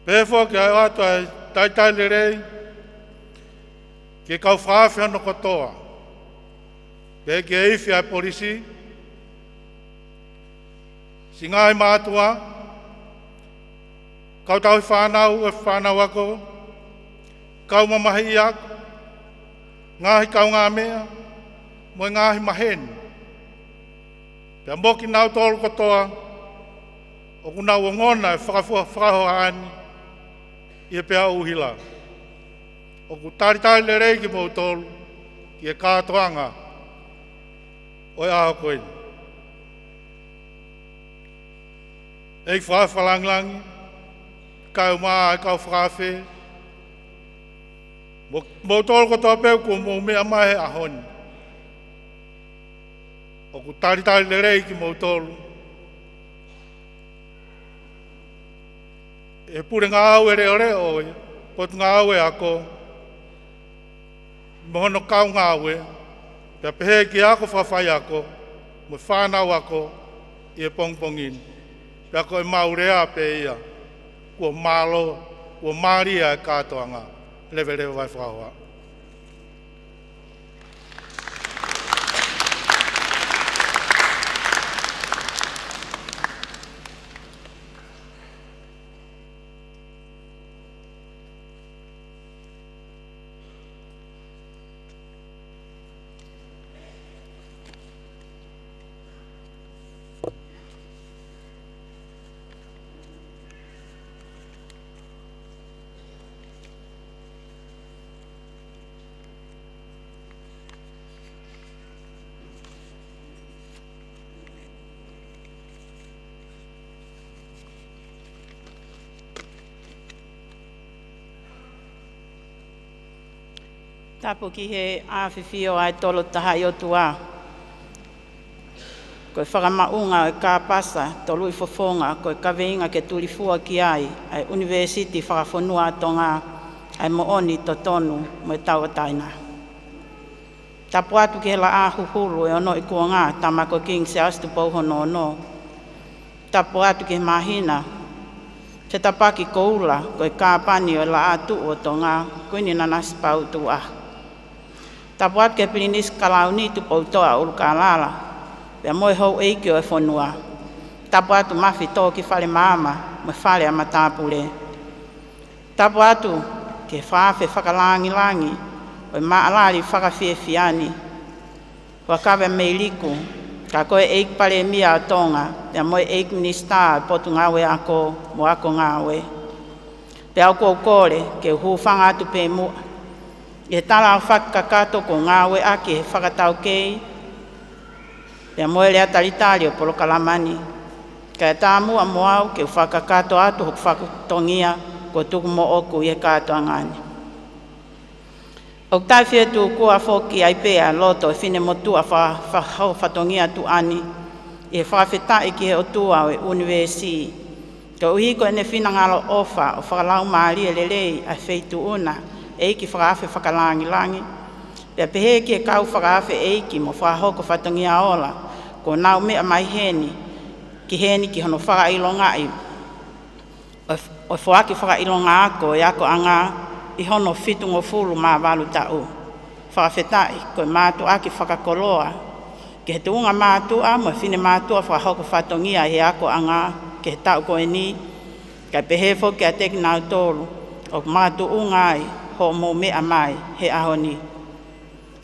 Pēwha ki ai ato ai taitai le rei, ki kau whawhi ano kotoa. Pē ki e iwhi ai polisi, si ngai mātua, kau tau whanau e whanau ako, kau mamahi aku, ngahi kau ngā mea, mo ngahi maheni. Pea moki nau tolu kotoa, o kuna wangona e whakahoaani, i e pea uhila. O ku tari le reiki mo tolu, ki e kātoanga, o e aho koeni. Ei whakawhalangilangi, kau maa e kau whakawhe, mo tolu kotoa peu ko mo mea mai ahoni. O ku tari le reiki mo tolu, e pure ngā au e reo e, potu ngā au e ako, mohono kau ngā au e, pia pehe ki ako whawhai ako, mo whanau ako, i e pongpongini. Pia ko e maurea pe ia, kua malo, kua maria e kātoanga, lewe vai whaua. Tapu ki he āwhiwhio ai tolo taha i o tua. Koe whakamaunga o ka pasa, tolu i fofonga, koe kaweinga ke tulifua ki ai University whakafonua Tonga, ai mooni to tonu mo e tau taina. Tapu atu ki he la āhuhulu e ono i kua ngā, tamako king se astu pauhono ono. Tapu atu ki he mahina, se tapaki koula, koe kāpani o la atu o Tonga, koini nanas pau tua. Tapu atu ke pilinis kalauni tu pautoa ulu ka lala, pia moe hou eiki o e whanua. Tapu atu mafi tō ki whale maama, mo whale ama tāpule. Tapu atu ke whawhe whakalangi, o maalari whakawhiawhiani. Wakawe mei liku, ka koe eik pale mia o Tonga, pia moe eik minista potu ngawe ako, mo ako ngawe. Pia o kore, ke hūwhanga atu pe mua. E tala o whakakato ko ngawe ake he whakatau kei. Pia moe lea taritari o polokalamani. Ka e tāmua moau ke whakakato atu hoku whakatongia ko tuku mo oku i e kātoa ngani. O tai whietu kua whoki ai pēa loto e whine motua whahau whatongia tu ani. E whawhetai ki he o tua o e University. Ka uhiko e ne whina ngalo ofa o whakalau maari e lelei a wheitu una. Eiki whakawhe whakalangi. Pea pehe ki e kau whakawhe eiki mo whahoko whatongia ola. Ko nau mea mai heni. Ki heni ki hono whakailongai. O whaki whakailonga ako e ako anga i hono whitungo fulu mā walu tau. Whakawhetai koe mātu aki whakakoloa. Ke he tuunga mātua mo whine mātua whahoko whatongia he ako anga ke he tau koe ni. Kai pehe whoki a teki nau tolu. O mātu ungai. Ho mo mea mai, he ahoni.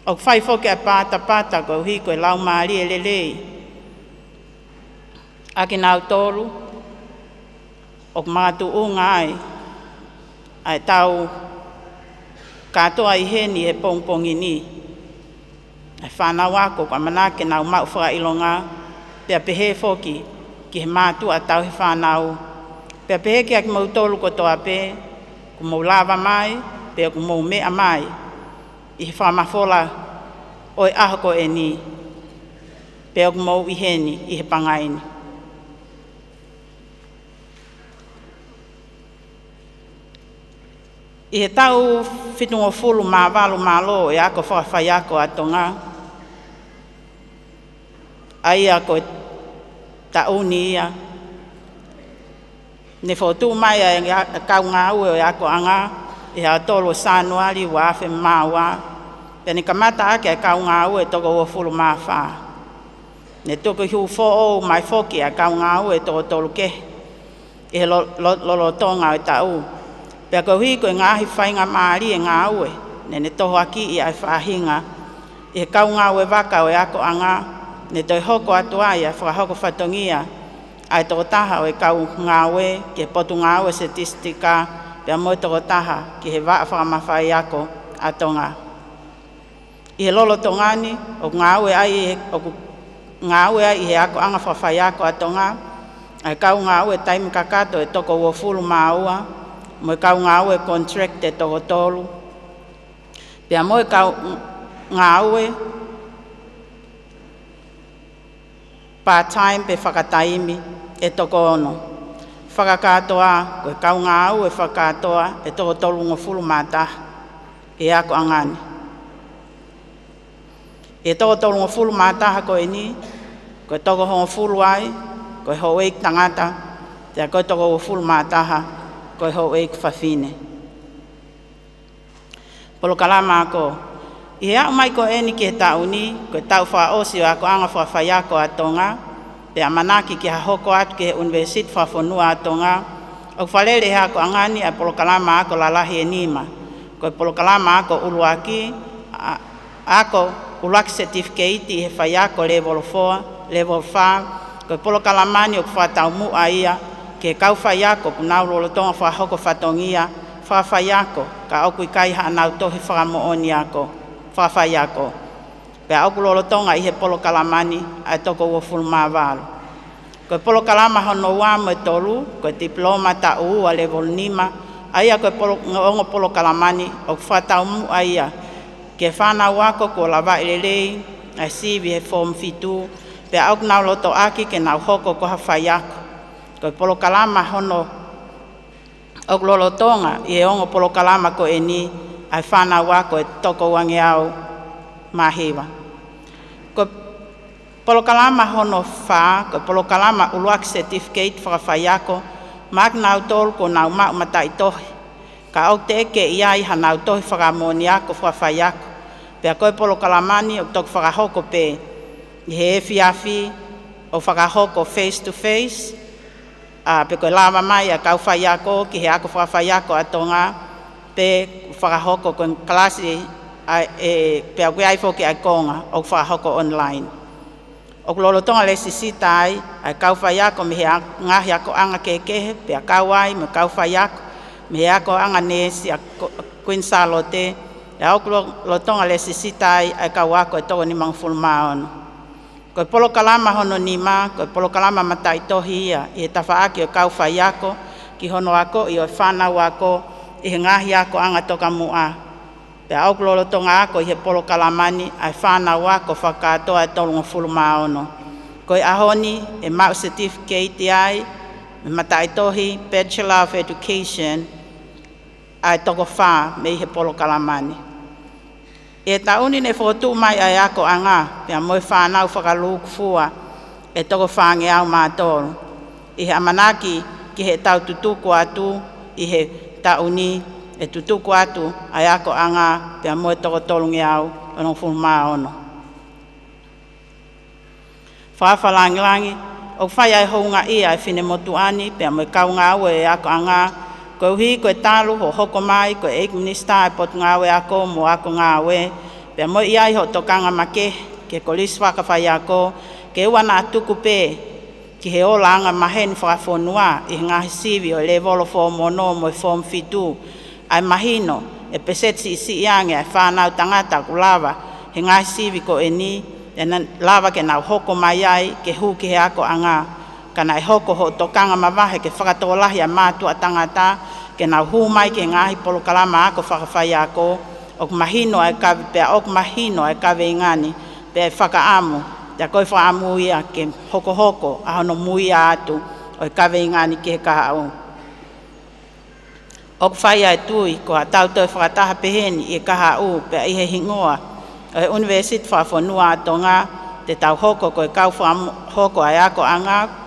O whai whoke a pāta ko hi koe lau maari e lelei. Aki nau tolu, o mātu o ngai, ai tau katoa i heni he pongpongi ni. Ai whanau ako kwa manake nau mau whakailonga, pia pehe whoki ki he mātu a tau he whanau. Pia pehe ki aki mau tolu kotoa pe, ku mau lava mai, pea ku mou mea mai, i he whamafola o e ahako e ni, pea ku mou i heni i he pangaini. I he tau whitungo fulu mā walu mā lo e ako whakawhai ako a Tonga, ai ako e tauni ia, ne whautu mai a kau ngā ue o e ako anga, e ha tolo sanuari wa fe mawa pe ni kamata ake a kau ngā ue toko o fulu mā whā. Ne toko hiu fo o mai foki a kau ngā ue toko tolu ke. E he lolo tonga o tau. Pea ko hui koe ngahi whainga maari e ngā ue, ne toho aki i ai whaahinga, i kau ngā ue waka o e ako anga, ne toi hoko atu ai a whakahoko whatongia, ai toko taha o e kau ngā ue, ke potu ngā ue statistika, pea moi toko taha, ki he waa whakamawhai ako atonga. I he lolo tongani, o ngā ue ai i he ako anga whawhai ako atonga, ai kau ngā ue taimi kakato e toko ua fulu māua, mo kau ngā ue contract e toko tolu. Pea mo kau ngā ue part-time pe whakataimi e toko ono. Whakakatoa, koe kau ngā ue whakatoa e toko tolu ngā fulu mātaha, e ako angani. E toko tolu ngā fulu mātaha koe ni, koe toko hongo fulu ai, koe ho eik tangata, te koe toko fulu mātaha, koe ho eik whawhine. Polo kalama ako, i he au mai ko eni ki he tau ni, koe tau wha osi o ako anga whawhai ako atonga, pe amanaki ki ha hoko atu ki he universit whawhonua atonga, o whalere he ako angani a polo kalama ako lalahi e nima. Koe polo kalama ako uluaki, ako uluaki certificate i he whai ako level 4, level 5, koe polo kalamani o whatau mua ia, ke kau whai ako punau lolotonga whahoko whatongia, whawhai ako, ka oku i kai hanau tohi whakamooni ako, whawhai ako. Pea oku lolotonga i he polo kalamani, ai toko ua fulma walo. Koe polo kalama hono uamo e tolu, koe diploma ta ua level 5, aia koe ongo polo kalamani, o whatau mua ia, ke whanau ako ko lawa ilelei, ai sivi he form fitu, pea au nau loto aki ke nau hoko ko hawhai ako. Koe polo kalama hono o lolotonga i e ongo polo kalama ko e ni ai whanau ako e toko wangi au mahiwa. Koe polo kalama hono wha, koe polo kalama uluaki certificate whakawhai ako, maak nau tolu ko nau mau matai tohi. Ka au te eke i ai ha nau tohi whakamoni ako whakawhai ako. Pea koe polo kalamani o toko whakahoko pe i he efi o whakahoko face to face, pe koe lava mai a kau whai ako ki he ako whakawhai ako atonga, pe whakahoko koe klasi pe au koe aifo ki ai konga o whakahoko online. O lolotonga le sisitai, ai kau whai ako me he ngahi ako anga kekehe, pe a kau ai me kau whai ako, me he ako anga nesi a Queen SALOTE, e au lolotonga le sisitai, ai kau ako e toko ni mangfulu maono. Koe polo kalama hono nima, koe polo kalama matai tohi ia, i he tawhaaki o kau whai ako, ki hono ako, i o whanau ako, i he ngahi ako anga toka mua. Pe au lolotonga ako i he polo kalamani, ai whanau ako whakatoa e tolunga fulu maono. Koe ahoni, e mau certificate ai, me matai tohi, Bachelor of Education, ai toko wha me i he polo kalamani. E tauni ne whotu mai ai ako anga, pia moi whanau whakaluku fua, e toko whange au mātoro. I he amanaki ki he tau tutuku atu, i he tauni e tutuku atu ai ako anga, pia moi toko tolungi au, anong fulma ono. Whawhalangilangi, o whai ai hounga ia e whine motuani, pia moi kaunga au e ako anga, koe uhi, koe talu, ho hoko mai, koe eik minista e potu ngāwe ako, mo ako ngāwe. Pea mo iai ho tokanga make, ke kolisi whakawhai ako, ke uana atuku pē, ki he ola anga maheni whakawhonua, i ngahi sivi o level 4 mono mo i form fitu, ai mahino, e pesetsi isi iange, ai whanau tangata ku lava, he ngahi sivi ko e ni, e lava ke nau hoko mai ai, ke hu ki he ako anga, kana e hoko ho tokanga mawahe ke whakatolahi a mātua tangata, ke nau hu mai ke ngahi polo kalama ako whakawhai ako, ok mahino ai kawe, pea ok mahino ai kawe ingani, pea whakaamu, te koe whaamu ia ke hoko hoko, ahono muia atu, o kawe ingani ke kahau. Ok whai ai tui, ko ha tau toi whakataha peheni i kahau, pea i he hingoa, o he universit whawhonua atonga, te tau hoko koe kau hoko ai ako anga,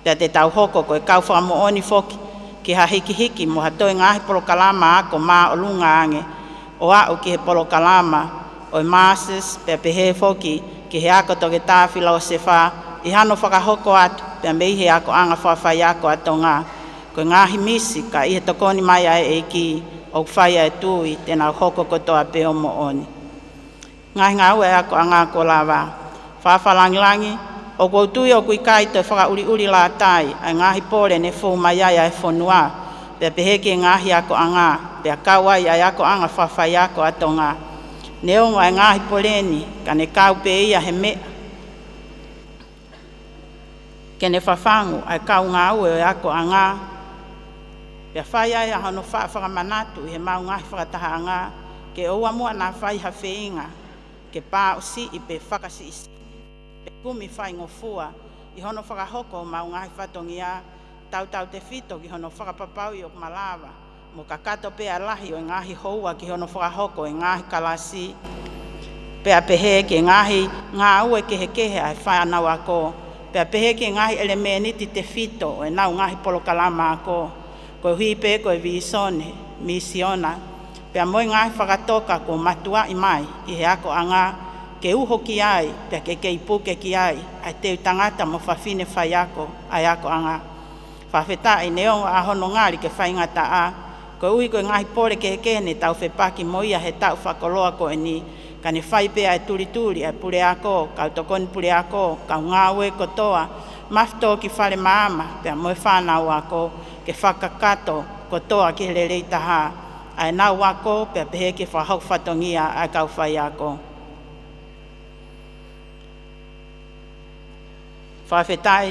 te tau hoko koe kau whakamooni foki, ki ha hiki hiki mo ha toi ngahi polo kalama ako maa o lunga ange, o au ki he polo kalama, o masters, pea pehe foki, ki he ako toke tāwhila o se wha, i hano whakahoko atu, pea mei he ako anga whawhai ako atonga. ko ngahi misi ka i he tokoni mai ai e ki o whai ai tui tēnā hoko kotoa pe o mo oni. Ngahi ngā ue ako a ngā ko lawa. Whawhalangilangi, o kou tui o kui kai te whakauri uri la tai, ai ngahi pōre ne fō mai ai ai whonua, pia peheke ngahi ako a ngā, pia kawai ai ako anga whawhai ako a Tonga. Neongo ai ngahi poleni, ka ne kau pe ia he mea. Ke ne whawhangu ai kau ngā ue ako a ngā, pia whai ai a hono whakamanatu he mau ngahi whakataha a ngā, ke oua mua nā whai hawheinga, ke pā o si i pe whakasi isi. Pe kumi whai ngofua, i hono whakahoko mau ngahi whatongia, tau te whito ki hono whakapapau i o malawa, mo ka kato pea lahi o ngahi houa ki hono whakahoko e ngahi kalasi, pea pehe ke ngahi ngā ue kehe ai whanau ako, pea pehe ke ngahi elemeniti te whito e nau ngahi polokalama ako, ko hui pe ko e visone, misiona, pea moi ngahi whakatoka ko matua i mai, i he ako anga, ke uho ki ai, pea ke ipuke ki ai, ai teu tangata mo whawhine whai ako, ai ako anga. Whawheta i neongo a hono ngāri ke whaingata a, ko ui ko ngahi pore ke kene tau whepaki moia he tau whakoloa ko e ni, ka ne whai pea e turi ai pure ako, kau tokoni pure ako, kau ngāwe kotoa, mafto ki whare maama, pea moe whanau ako, ke whakakato kotoa ki hele reitaha, ai nau ako, pea pehe ke whahau whatongia ai kau whai ako. Whawhetai,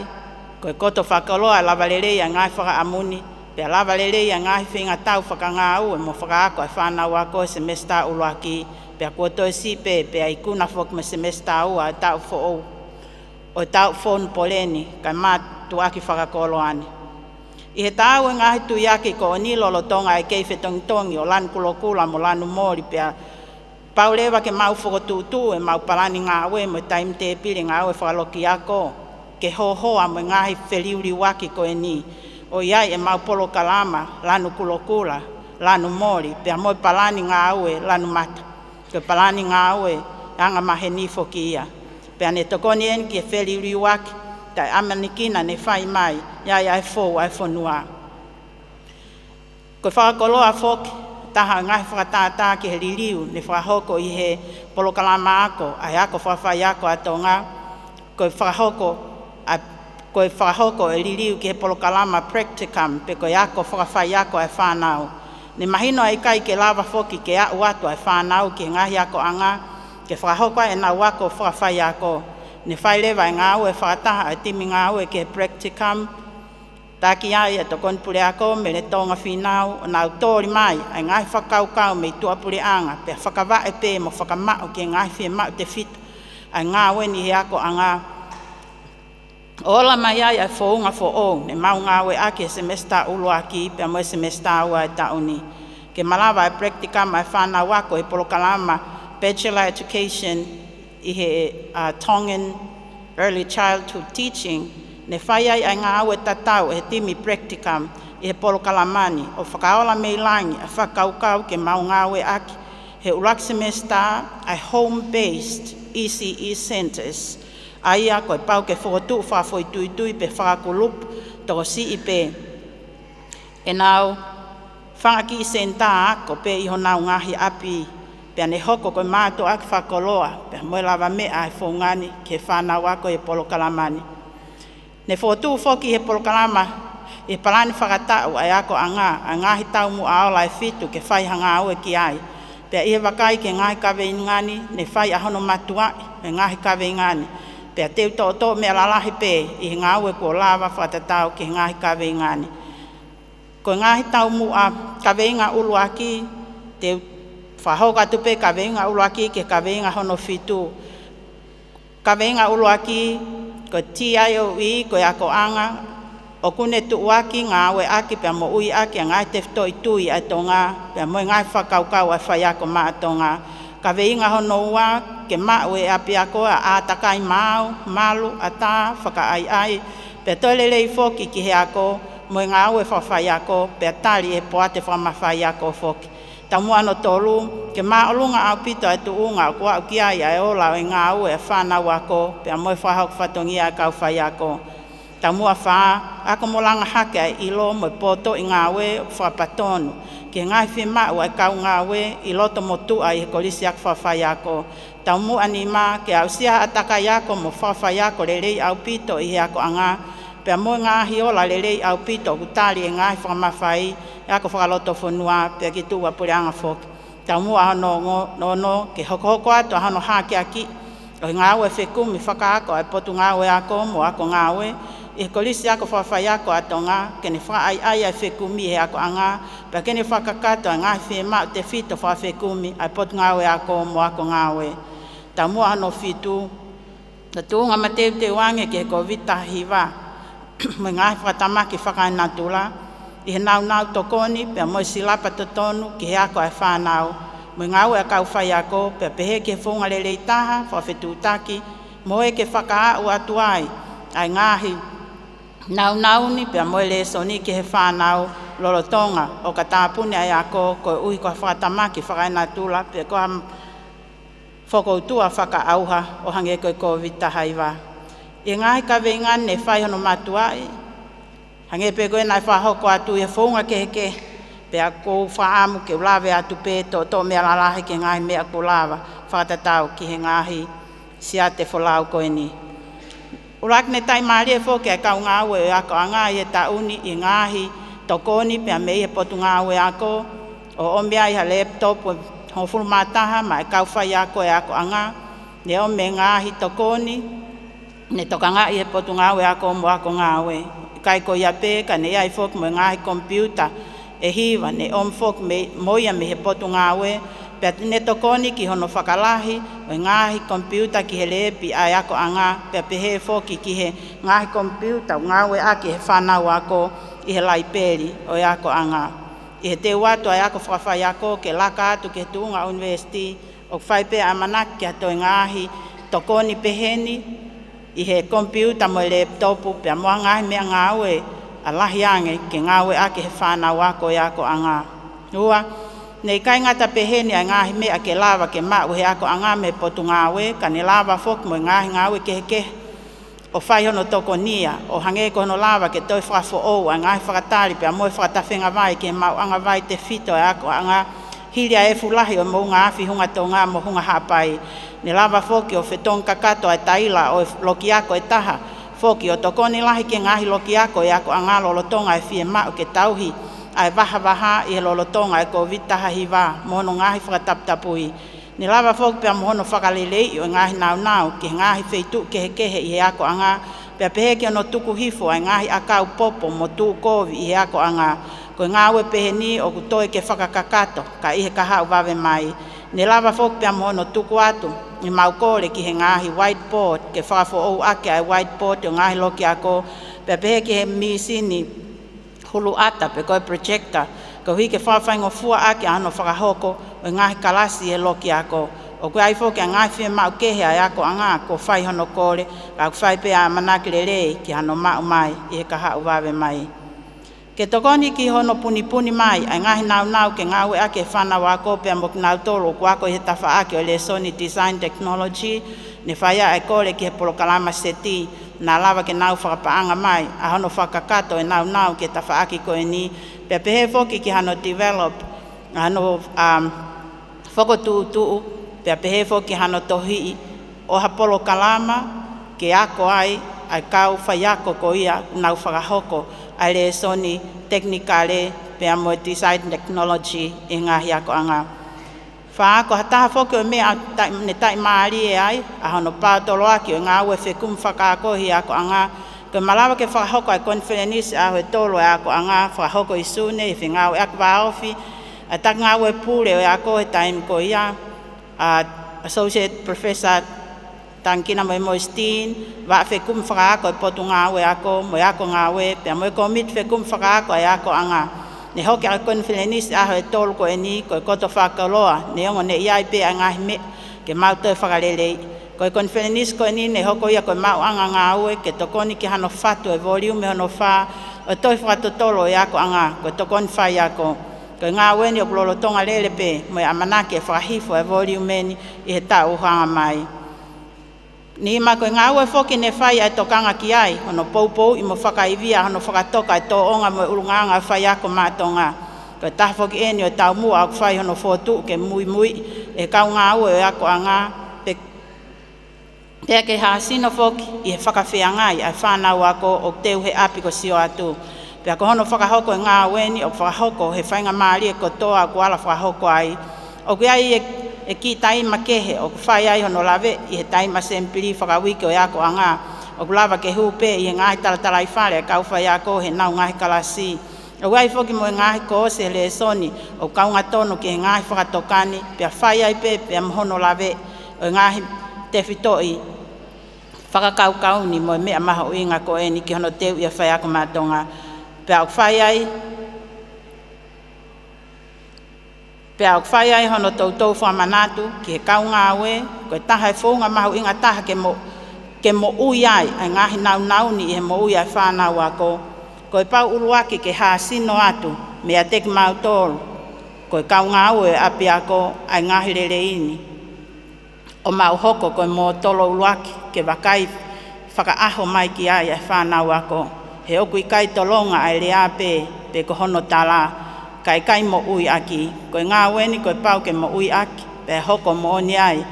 ko e koto whakaloa lawarelei a ngai whakaamuni, pea lawarelei a ngai whinga tau whakangā ue mo whakaako ai whanau ako e semesta uloaki, pea kua toi sipe, pea i kuna whok me semesta ua e tau who'ou, o e tau whonu poleni, kai mā tuaki whakakoloani. I he tau e ngahi tuiaki ko o nilolo tonga e kei whetongitongi o lanu kulokula mo lanu mori, pea paulewa ke mau whakotūtū e mau parani ngā ue mo taim te pili ngā ue whakaloki ako, ke hohoa mo ngahi wheliuri waki ko e ni, o iai e mau polo kalama, lanu kulokula, lanu mori, pea moi palani ngā ue, lanu mata, ke palani ngā ue, anga mahe nifo ki ia. Pea ne tokoni en ki e wheliuri waki, tai amanikina ne whai mai, iai ai fōu ai whonua. Ko whakakoloa whoki, taha ngahi whakatātā ki he ririu, ne whakahoko i he polo kalama ako, ai ako whawhai ako a Tonga, ko whakahoko e ririu ki he polokalama practicum, pe koe ako whakawhai ako e whanau. Ne mahino ai kai ke lava whoki ke au atu e whanau ki ngahi ako anga, ke whakahoko e nau ako whakawhai ako. Ne whai lewa e ngā ue whakataha e timi ngā ue ki he practicum, taki ai e tokon pule ako me le tonga whinau, o nau tōri mai, ai ngahi whakaukau me i tua pule anga, pe whakawa e pe mo whakamau ki ngahi whi mau te whitu, ai ngā ue ni he ako anga. Ola mai ai ai whounga who'ou, ne mau ngā ue ake semesta uloaki, pia moe semesta ua e tauni. Ke malawa e practicum ai whanau ako e polokalama Bachelor Education i he Tongan Early Childhood Teaching, ne whai ai ngā ue tatau e timi practicum i he polokalamani, o whakaola mei langi a whakaukau ke mau ngā ue ake, he ulak semesta ai home-based ECE centers, aia koe pau ke whotu whawhoi tui pe whakakulup toko si i pe. E nau, whangaki i senta ako pe iho nau ngahi api, pea ne hoko koe mātou aki whakoloa, pea moe lava mea ai whongani ke whanau ako e polokalamani. Ne whotu whoki he polokalama, e palani whakatau ai ako anga, a ngahi tau mu aola e whitu ke whai hanga au e ki ai. Pea ihe wakai ke ngahi kawe ingani, ne whai ahono matua e ngahi kawe ingani. Pea teu tō mea lalahi pē, i ngā ue ko lava whatatau ki ngahi kawe ingani. Ko ngahi tau mu a kawe inga uluaki, teu whahoka tupe kawe inga uluaki ke kawe inga hono whitu. Kawe inga uluaki, ko TIOE, ko ako anga, o kune tuuaki ngā ue aki pea mo ui aki a ngai te whto i tui a Tonga, pea mo ngai whakaukau a whai ako maa Tonga. Kawe inga hono ua, ke mau e api ako a takai mau, malu, a tā, whakaai ai. Pea toilelei whoki ki he ako, mo ngā ue whawhai ako, pea tali e poate whamawhai ako whoki. Ta mua no tolu, ke maa olunga au pito e tuunga, kua au ki ai e ola e ngā ue e whanau ako, pea mo e whahau whatongia kau whai ako. Tamua wha, ako molanga hake ai ilo mo poto I ngā we whapatonu. Ke ngai whima ua kau ngā we I loto motu ai he kolisi ak whawhai ako. Tamu anima ke au sia ataka yako mo whawhai ako lelei au pito I he ako anga. Pea mo ngā hiola lelei au pito kutali e ngai whamawhai ako whakaloto whanua pea ki tua pureanga whoki. Tamu ahono no ke hoko ato ahono hake aki. O ngā we whekumi whakaako ai potu ngā we ako mo ako ngā we. I kolisi ako whawhai ako atonga, kene whaai ai whekumi he ako anga, pea kene whakakato ai ngai whema te whito whawhekumi ai potu ngā we ako mo ako ngā we. Ta mua ano whitu, ta tūnga ma te wange ke ko vita hiwa, mo ngai whatamaki whakainatula, I he nau tokoni, pea mo silapa totonu ki he ako ai whanau, mo ngā we akau whai ako, pea pehe ke whunga lelei taha, whawhetutaki, mo e ke whakaau atu ai ngahi, nau ni pea moe le soni ke he whanau lolo Tonga o ka tāpune ai ako ko ui ko whakatamaki whakainatula pea ko ham whakoutua whakaauha o hange ko vita haiwa. I ngahi ka veingan ne whai hono matuai, hange pe koe nai whahoko atu he whaunga ke pea ko whaamu ke ulawe atu pe to mea lalahe ke ngahi mea ko lawa whakatatau ki he ngahi sia te wholau koe ni. Urak ne tai maari e whoke a kau ngā ue ako a ngā i e tauni I ngāhi tokoni pia mei e potu ngā ue ako o omea I ha laptop o hofuru mātaha ma e kau whai ako e ako a ngā ne o me ngāhi tokoni ne toka ngā I e potu ngā ue ako mo ako ngā ue kai ko ia pe ka ne ai whoke mo ngāhi kompiuta e hiwa ne om whoke moia me he potu ngā ue pea ne tokoni ki hono whakalahi o ngāhi kompiuta ki he lepi ai ako a ngā pea pehe whoki ki he ngāhi kompiuta o ngāwe aki he whanau ako I he laiperi o ako a ngā. I he te watu ai ako whawhai ako ke laka atu ke Tunga University o whaipe a manaki ato ngāhi tokoni peheni I he kompiuta mo laptopu pea moa ngāhi mea ngāwe a lahi ange ke ngāwe aki he whanau ako a ngā. Ua, nei kai ngata peheni ai ngahi mea ke lava ke mau he ako anga me potu ngawe ka ne lava fok mo ngahi ngawe ke o whai hono toko nia o hange ko hono lava ke toi whafo o ai ngahi whakatari pea moe whakatawhenga vai ke mau anga vai te whito e ako anga hiria e fulahi o mo ngā awhi hunga tō ngā mo hunga hapai ne lava foki o whetong kakato ai taila o loki ako e taha foki o tokoni lahi ke ngahi loki ako e ako anga lolo tonga e fie mau ke tauhi ai waha I he lolotonga e ko vita hahiwa mohono ngahi whakataptapui. Ni lava whok pia mohono whakalelei o ngahi nau ke ngahi wheitu kehe I he ako anga pia pehe ke ono tuku hifo ai ngahi akau popo mo tu kovi I he ako anga ko ngawe pehe ni o kutoe ke whakakakato ka I he kahau wawe mai. Ni lava whok pia mohono tuku atu I maukore ki he ngahi whiteboard ke whafo o ake ai whiteboard o ngahi loki ako pia pehe ke he misini hulu ata pe koe projector ko hi ke whawhaingo fua ake ano whakahoko o ngahi kalasi e loki ako o koe aifo ke ngahi whia mau kehe ai ako anga ko whai hono kore ka whai pe a manaki lelei ki ano mau mai I he kaha uwawe mai ke tokoni ki hono puni mai ai ngahi nau ke ngawe ake whana wako pe amok nau tolo ko ako he tawha ake o le Sony Design Technology ne whaia ai kore ki he polokalama seti na lava ke nau whakapaanga mai, a hono whakakato e nau ke ta whaaki koe ni, pea pehe whoki ki hano develop, hano whakotuu, pea pehe whoki hano tohi, o hapolo kalama, ke ako ai kau whaiako ko ia nau whakahoko, ai le Sony Technicale, pea mo Design Technology, e ngahi ako anga. Whaako hataha whoki o mea ne tai maari e ai, a hono pātolo aki o ngā ue whekum whakaakohi ako anga, ko malawa ke whakahoko ai konferenisi a hoe tolo e ako anga, whakahoko I sune, I whinga ue aku waofi, a tak ngā ue pūre o ako he taim ko ia, Associate Professor Tankina mo Steen, wa whekum whakaako e potu ngā ue ako, mo ako ngā ue, pia mo komit whekum whakaako e ako anga, ne hoki a konferenisi a hoe tolu ko e ni, ko e koto whakaloa, ne ongo ne iai pe a ngahi me, ke mau toi whakalelei. Ko e konferenisi ko e ni, ne hoko ia ko e mau anga ngā ue, ke tokoni ki hano whatu e volume hono wha, o toi whakatotolo e ako anga, ko e tokoni whai ako. Ko e ngā ue ni o kulolo tonga lele pe, mo e amanake e whakahifo e volume ni, I he tau hanga mai. Ni ma koe ngā ue whoki ne whai ai tokanga ki ai, hono poupou i mo whakaivia, hono whakatoka i tō onga mo urunganga whai ako mātonga. Koe taha whoki eni o tau mua au whai hono whotu ke mui e kau ngā ue o ako a ngā. Pea ke hāsino whoki i he whakawhea ngai ai whānau ako o teu he api ko sio atu. Pea ko hono whakahoko e ngā ueni o whakahoko he whainga maari e kotoa ko ala whakahoko ai. O kui ai e ki taima kehe o ku whai ai hono lawe i he taima sempiri whakawike o ako a ngā. O ku lava ke hupe i he ngāhi talatala i whare kau whai ako he nau ngāhi kalasi. O kui ai whoki mo e ngāhi ko ose le soni o kaunga tono ki he ngāhi whakatokani. Pea whai ai pea mohono lawe o ngāhi te whitoi. Whakakaukau mo mea maha o inga ko e ni ki hono teu ia whai ako mātonga. Pea au whai ai hono tautou whamanatu ki he kau ngā ue, koe taha e whonga maha o inga taha ke mo ui ai ngahi nau ni i he mo ui ai whanau ako. Koe pau uruaki ke hāsino atu mea teki mautoro, koe kau ngā ue api ako ai ngahi rere ini. O mau hoko koe mo tolo uruaki ke wakai whakaaho mai ki ai whanau ako. He oku i kai tolonga ai rea pe ko hono tala, kai mo ui aki. Koe ngā weni koe pau ke mo ui aki, pe hoko mo oni ai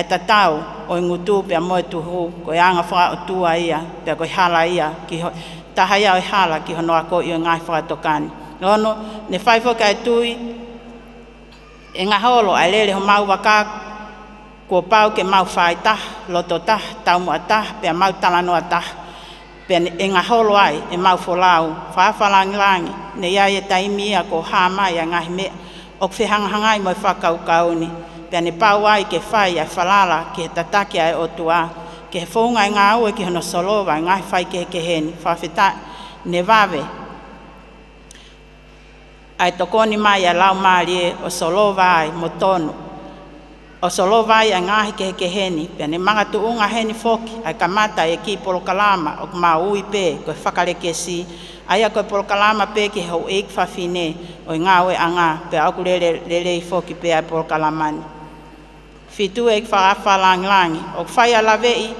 tatau o ngutu pe moe tuhu, koe anga wha o tua ia, pe koe hala ia, taha ia o hala ki hono ako i o ngai whakatokani. Hono, ne whaifoka e tui, e ngā holo ai lele ho mau wakaku, kua pau ke mau whai tah, loto tah, taumua tah, pea mau talanoa tah. Pea e ngā holo ai, e mau wholau, whaafalangilangi, ne iai e taimia ko hāmai a ngahi mea, o whehangahangai mo e whakaukauni. Pea ne pau ai ke whai ai whalala ki he tataki ai o tua, ke he whaunga i ngā ue ki hono solova, i ngahi whai ke heni, whawheta ne wawe. Ai tokoni mai a lau maari e o solova ai mo tonu. O solo vai a ngahi ke heni, pia ne manga tu unga heni foki, ai kamata e ki polo kalama, o kuma ui pe, koe whakareke si, ai a koe polo kalama pe ki hau eik whawhine, o i ngā ue a ngā, pia auku lele i foki pe ai polo kalamani. Fitu eik whaafalanglangi, o whai a lawei,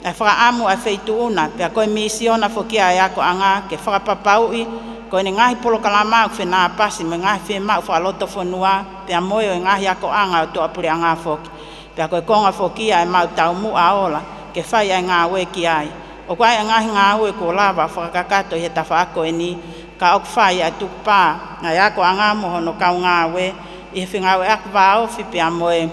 ai whaamu ai wheitu una, pia koe misiona foki ai ako a ngā, ke whakapapaui, koe ne ngahi polo kalama au whenā pasi, me ngahi whenā whaaloto whanua, pia moe o ngahi ako anga o toa puri a ngā whoki. Pia koe konga whoki ai mau tau mu a ola, ke whai ai ngā ue ki ai. O koe ai ngahi ngā ue ko lava whakakato he ta whaako e ni, ka ok whai ai tukupā, ngai ako a ngā mohono kau ngā ue, i he whinga ue aku whaofi pia moe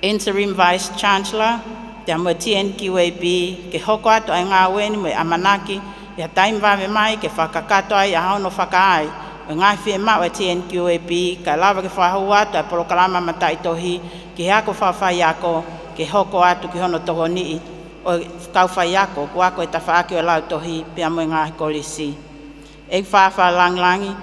Interim Vice Chancellor, pia moe TNQAB, ke hoko ato ai ngā ue ni moe Amanaki, ia taim wawe mai ke whakakato ai a hauno whakaai. O ngai whie mau e TNQAB, ka lawa ke whahau atu ai polo kalama matai tohi, ki he ako whawhai ako, ke hoko atu ki hono toho nii, o kau whai ako, ku ako e ta whaake o lau tohi, pia mo ngahi kolisi. E whawha langlangi,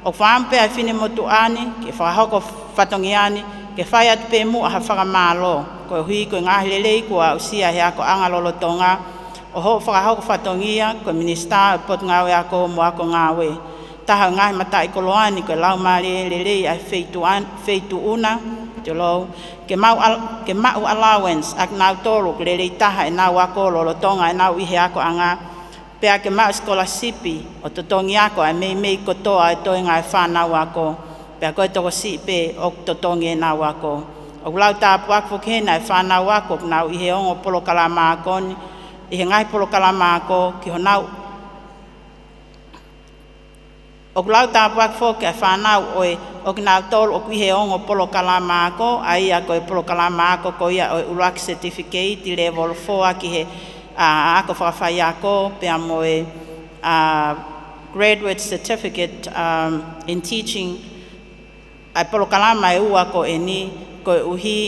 o whaampe ai whine motu ani, ke whahoko whatongi ani, ke whai atu pe mu aha whakamalo, ko hui ko ngahi lelei kua usia he ako angalolo tonga, o ho whakahoko whatongia, ko minista pot ngawe ako mo ako ngawe. Taha ngahi matai koloani ko lau maari lelei ai feitu una, tolo, ke mau allowance ak nau tolu, ke lelei taha e nau ako lolo tonga e nau ihe ako anga, pea ke mau scholarship o totongi ako ai mei kotoa e toi ngai whanau ako, pea koe toko si pe o totongi e nau ako. O lau tāpu ako kena e whanau ako, nau ihe ongo polo kalama ako ni, i he ngai polo kalama ako ki ho nau. O lau tāpu ako ke whanau oe o ki nau tolu o ki he ongo polo kalama ako, ai ako e polo kalama ako ko ia o uruaki certificate i level 4 ki he ako whawhai ako, pia moe graduate certificate in teaching, ai polo kalama e ua ko e ni, ko e uhi,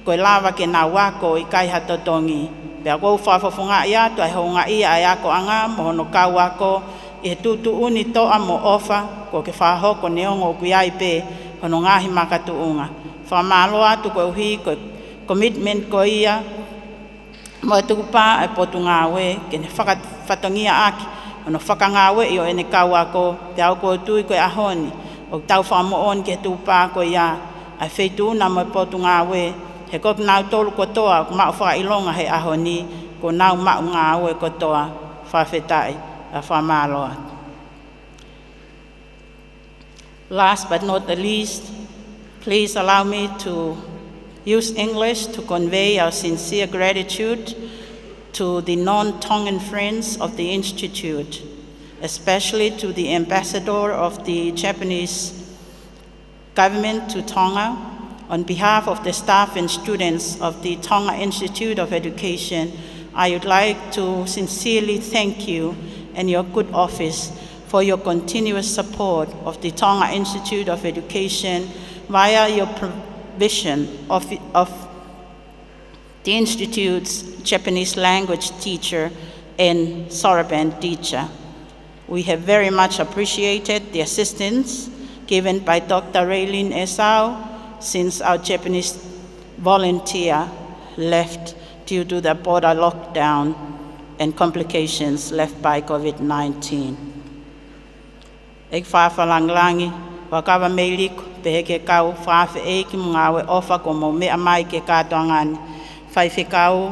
ko e lawa ke nau ako i kai hatotongi. Pea kou whawhawhunga ia, tu ai honga ia ai ako anga, mohono kau ako, i he tutu uni toa mo ofa, ko ke whahoko neongo ku iai pe, hono ngahi makatu unga. Whamalo atu ko uhi, ko commitment ko ia, mo e tukupā ai potu ngā we, ke ne whakatongia aki, hono whaka ngā we i o ene kau ako, te au ko tui ko e ahoni, o tau whamoon ke tukupā ko ia, ai wheitu una mo e potu ngā we, he kok nau tolu kotoa ma fa ilonga he ahoni ko nau ma nga o kotoa fa fetai a fa malo. Last but not the least, please allow me to use English to convey our sincere gratitude to the non-Tongan friends of the Institute, especially to the ambassador of the Japanese government to Tonga. On behalf of the staff and students of the Tonga Institute of Education, I would like to sincerely thank you and your good office for your continuous support of the Tonga Institute of Education via your provision of the Institute's Japanese language teacher and Soroban teacher. We have very much appreciated the assistance given by Dr. Raylene Esau since our Japanese volunteer left due to the border lockdown and complications left by COVID-19. Ek whawhalanglangi, wakawa meiliko, pehe ke kau whawhe e ki mga we ofa ko mo mea mai ke kātoangani. Whaiwhi kau,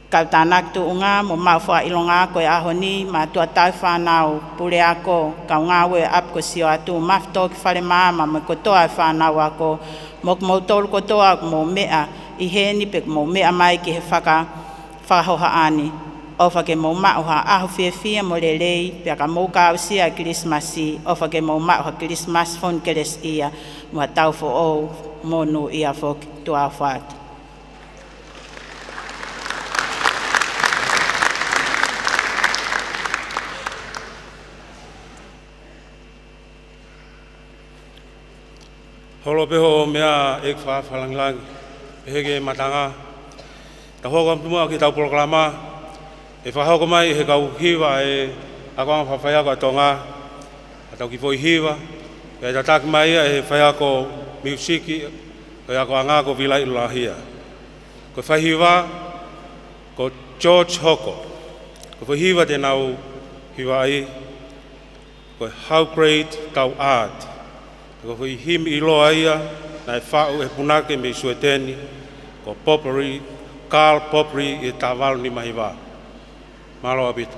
kau tānak tu unga, mo mau wha ilonga koe ahoni, ma tua tau whanau, pure ako, kau ngā we ap ko sio atu, mafto ki whare māma, me kotoa whanau ako, mok mo tolu kotoa mo mea, I heni pek mo mea mai ki he whakahoha ani. Ofa ke mo mauha ahu whiawhia mo lelei, pia ka mo kausia Christmasi, ofa ke mo mauha Christmas fon keres ia, mua tau fo o monu ia fok tua whaat. Holo peho mea ek whawhalanglangi, hege matanga, ta hoko tumua ki tau proklama, e whahoko mai he kau hiwa e akoang whawhaiako a Tonga, a tau ki fo hiwa, e ta taki mai e whaiako miusiki, e ako anga ko vilai ulahia. Ko whahiwa, ko George Hoko, ko whahiwa te nau hiwa ai, ko how great tau art, ko whahimi iloa ia, na e whau e punake me sueteni, ko Popuri, Karl Popuri e tawalu ni mahiwa. Malo abit.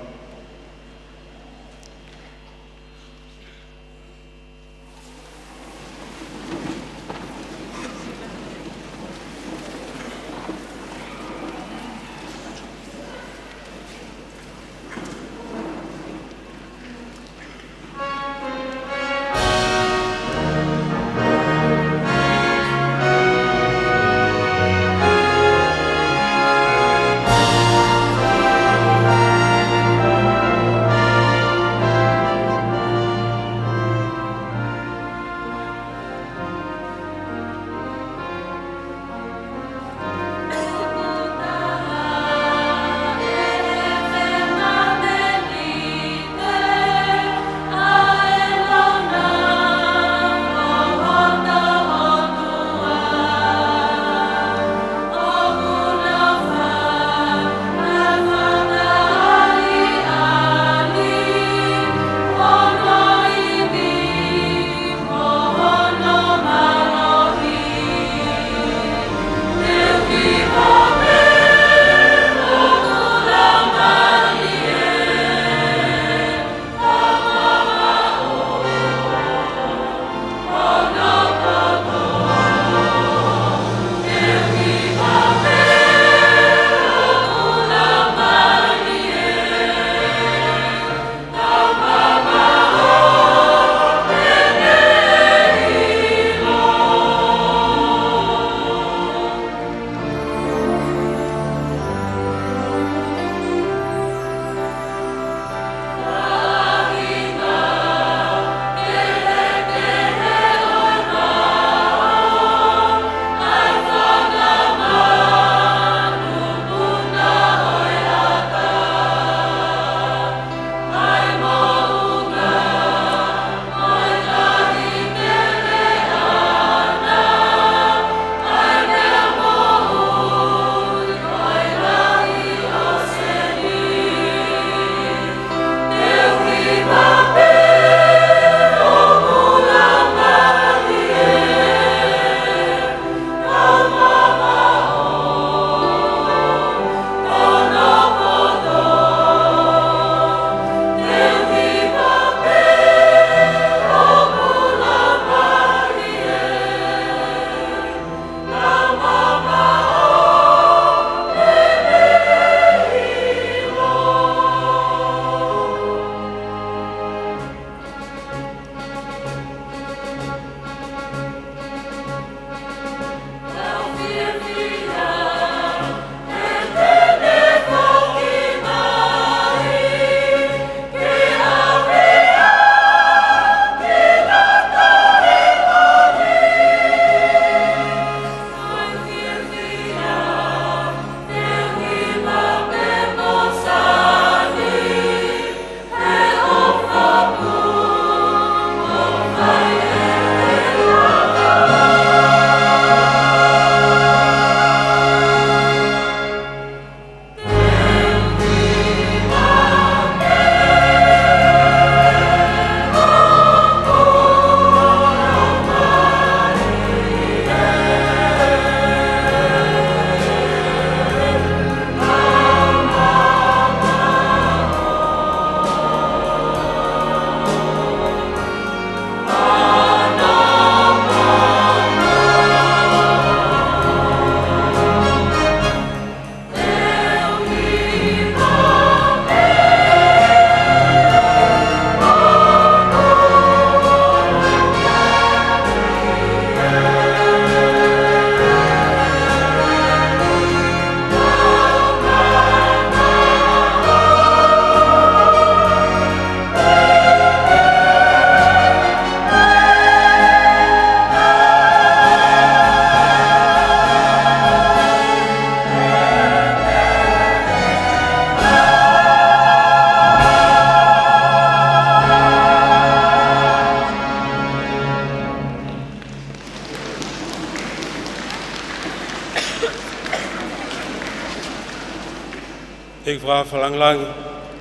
whawhalangilangi,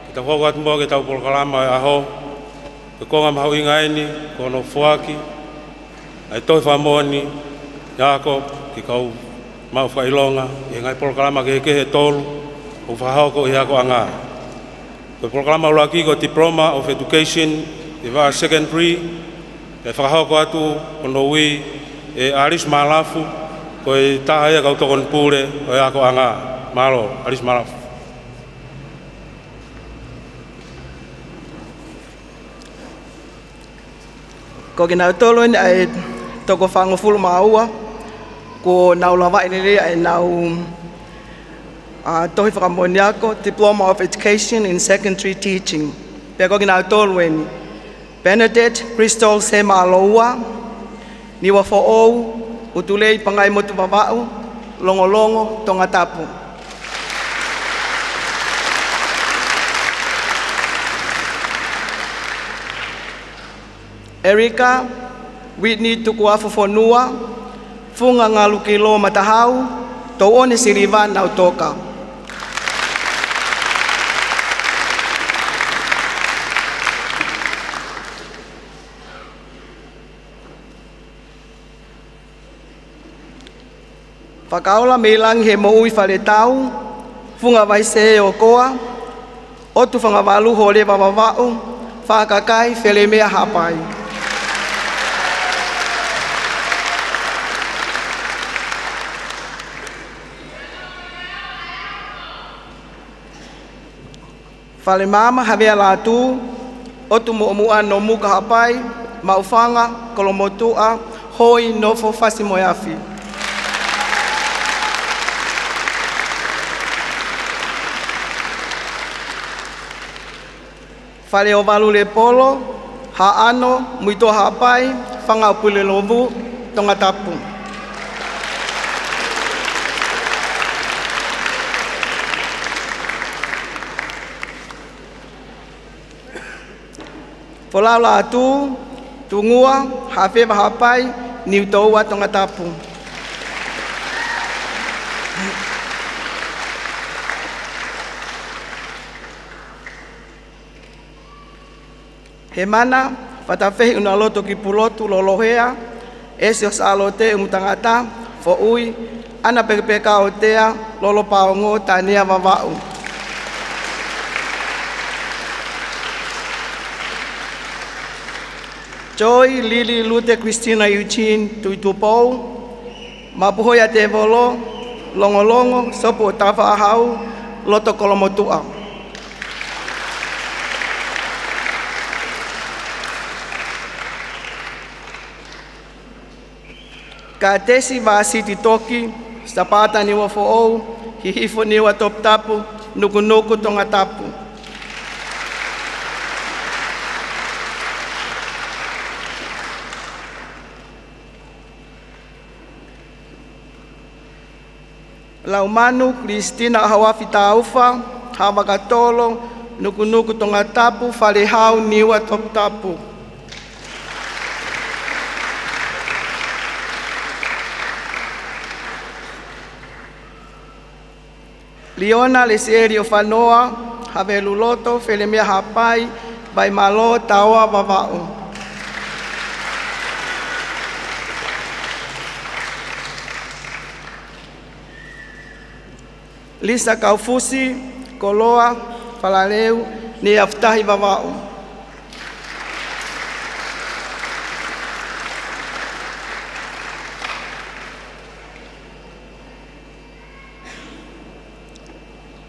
ki tau hoko atu mua ki tau polokalama e aho, ke konga mahau ingaini, kono fuaki, ai toi whamoni, Jacob, ki kau mau whailonga, i ngai polokalama ke he tolu, o whahoko i hako anga. Ko polokalama ulaki ko Diploma of Education, i wā secondary, e whahoko atu, kono ui, e Aris Malafu, ko i tahaya kau tokon pule, o i hako anga, malo, Aris Malafu. Ko ki nau tolo ni ai toko whangofulu maua, ko nau lawa inere ai nau tohi whakamoni ako, Diploma of Education in Secondary Teaching. Pea ko ki nau tolo ni Benedict Crystal Sema Aloua, niwa fo'ou, utulei pangai motu wawau, longo-longo, tonga tapu. Erika Whitney Tukuafu Fonua, funga ngalu kilo matahau, tau one siriva nau toka. Whakaola meilangi he moui whare tau, funga waise o koa, otu whangawalu hore wawawau, whakakai whele mea hapai. Whale mama hawea lātū, otu mo'omua no muka hapai, maufanga, kolomotua, hoi nofo fasi moiafi. Whale o walu le polo, ha ano, muito hapai, whanga pule lovu, tonga tapu. Polau la atu, tungua, hawhewa hapai, niu toua tonga tapu. He mana, whatawhehi una loto ki pulotu lolohea, esi o SALOTE umutangata, fo ui, ana pekepeka o tea, lolo paongo tania wawau. Joy, Lili, Lute, Christina, Eugene, Tuitupou, Mapuhoia te volo, Longolongo, Sopo o Tafa Ahau, Loto Kolomotua. Ka tesi Vasiti Toki, Sapata niwa fo'ou, Hihifo niwa top tapu, Nuku tonga tapu. Laumanu, Kristina Hawafi Taufa, Hawakatolo, Nuku tonga tapu, Falehau niwa top tapu. Liona Leserio Fanoa, Haveluloto, Felemia Hapai, Baimalo, Tawa Vavao. Lisa Kaufusi, Koloa, Falaleu, Niaftahi Vavao.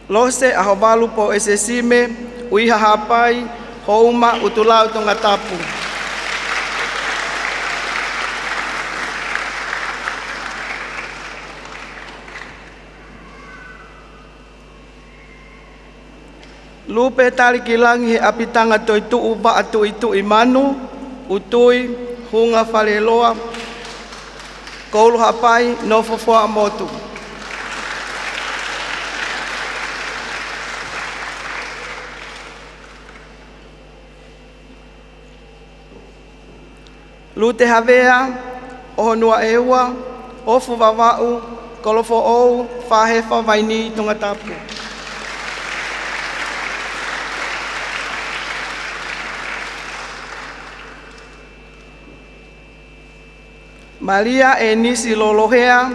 Lose ahovalu po esesime, uiha hapai, houma utulau tonga tapu. Lupe tali kilangi he apitanga toi tuu ba atu itu imanu, utui, hunga faleloa, koulu hapai, nofofoa motu. Lute havea, ohonua ewa, ofu vavau, kolofo ou, whahefa vaini tonga tapu. Maria e nisi lolohea,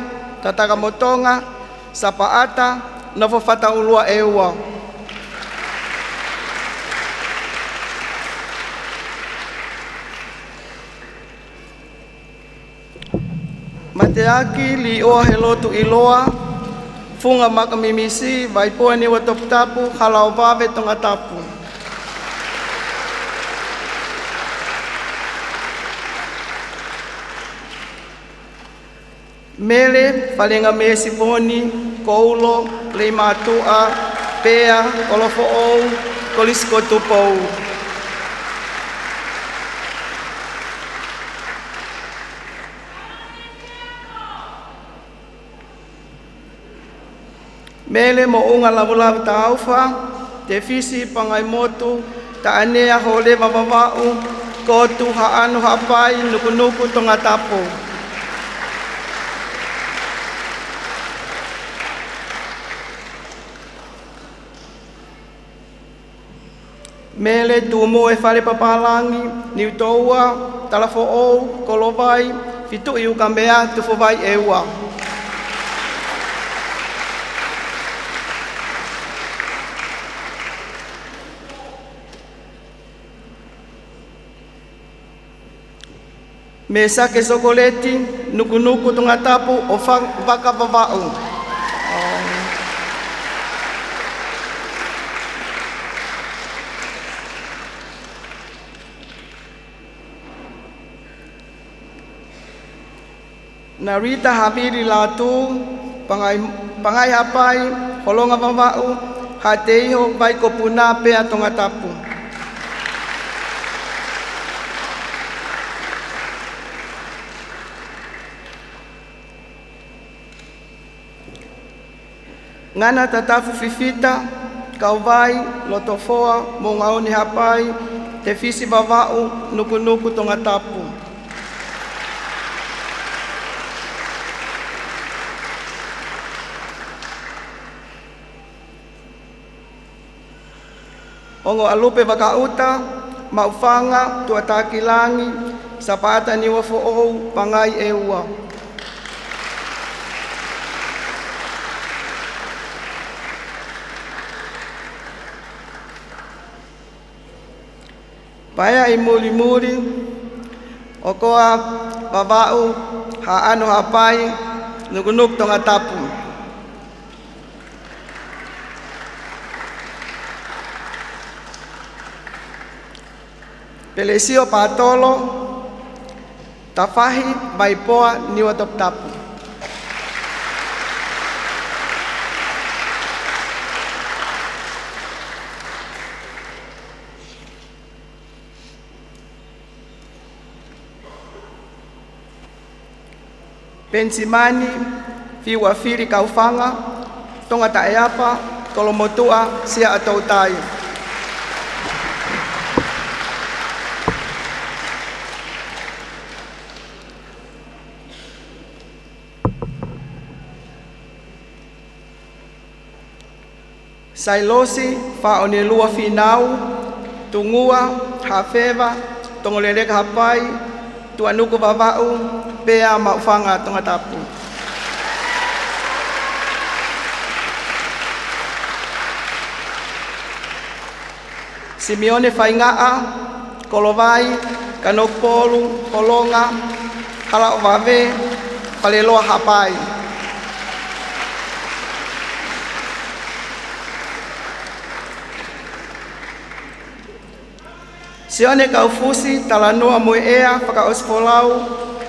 tataka motonga, sapaata, novo fata ulua eua. Mateaki li oa he lotu iloa, funga makamimisi, vaipoa ni watoptapu, halau vave tonga tapu. Mele, falenga mesi poni, koulo, lei matua, pea, kolofo ou, kolisko tupou. Mele mo unga lavu-lavu taufa, te fisi pangai motu, ta anea hole vavavau, kotu haanu hapai, nuku-nuku tonga tapu. Mele tumo e whare papalangi, niu toua, talafo ou, kolovai, fitu iu ka mea tufo vai eua. Me sake sokoleti, nuku-nuku tonga tapu o waka vavau. Narita habiri latu, pangai hapai, holonga vavau, hateiho vai kopuna pea tonga tapu. Ngana tatafu fifita, kauvai, lotofoa, mongaoni hapai, te fisi vavau, nuku-nuku tonga tapu. Ongo alupe wakauta, maufanga, tuataki langi, sapata ni wafo ou, pangai eua. Paya i muri-muri, okoa vavau, haano hapai, nuku-nuku tonga tapu. Pelesio patolo, tafahi, vaipoa, niwa top tapu. Pensimani, fiwafiri kaufanga, tonga taeapa, kolomotua, sia atau tai. Sailosi, faonelua finau, tungua, hafeva, tongoleleka hapai, tuanuku vavau, pea maufanga tonga tapu. Simeone faingaa, kolovai, kanokpolu, holonga, hala ovave, paleloa hapai. Sione kaufusi, talanoa moeea, whakaospolau,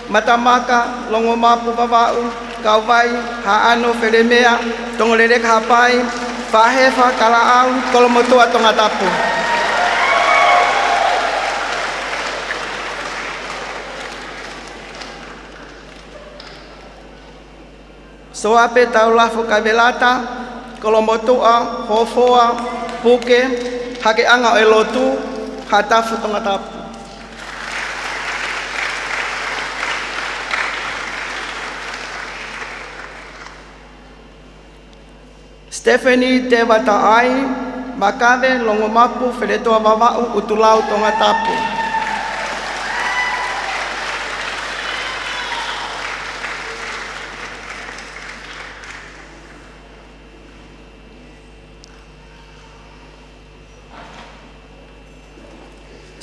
matamaka, longomapu vavau, kauvai, haano, felemea, tongoleleka hapai, fahefa, kalaau, kolomotua tonga tapu. Soape taulafu kavelata, kolomotua, hofoa, puke, hakeanga o elotu, hatafu tonga tapu. Stephanie te wataai, makave longomapu wheletoa vavau utulau tonga tapu.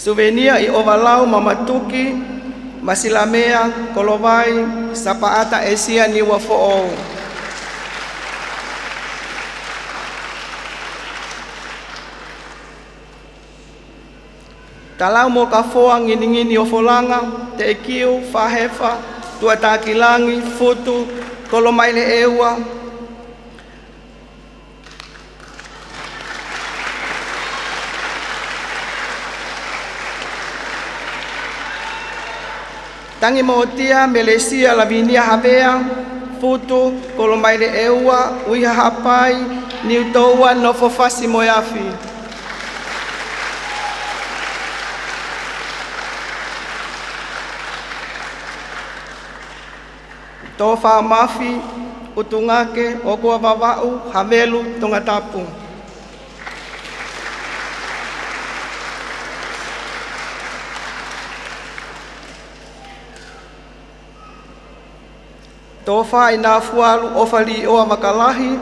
Souvenir I ovalau mamatuki, masilamea, kolovai, sapaata esia ni wafo'ou. Talau mo ka foa ngini-ngini o folanga, te ekiu, whahefa, tuatakilangi, futu, kolomaile eua. Tangi mootia, Melesia, Lavinia Havea, futu, kolomaile eua, uiha hapai, niutoua, nofofasi moyafi. Tō whaamafi, utungake, okua wawau, hamelu, tongatapu. Tō wha I nā fualu ofali oa makalahi,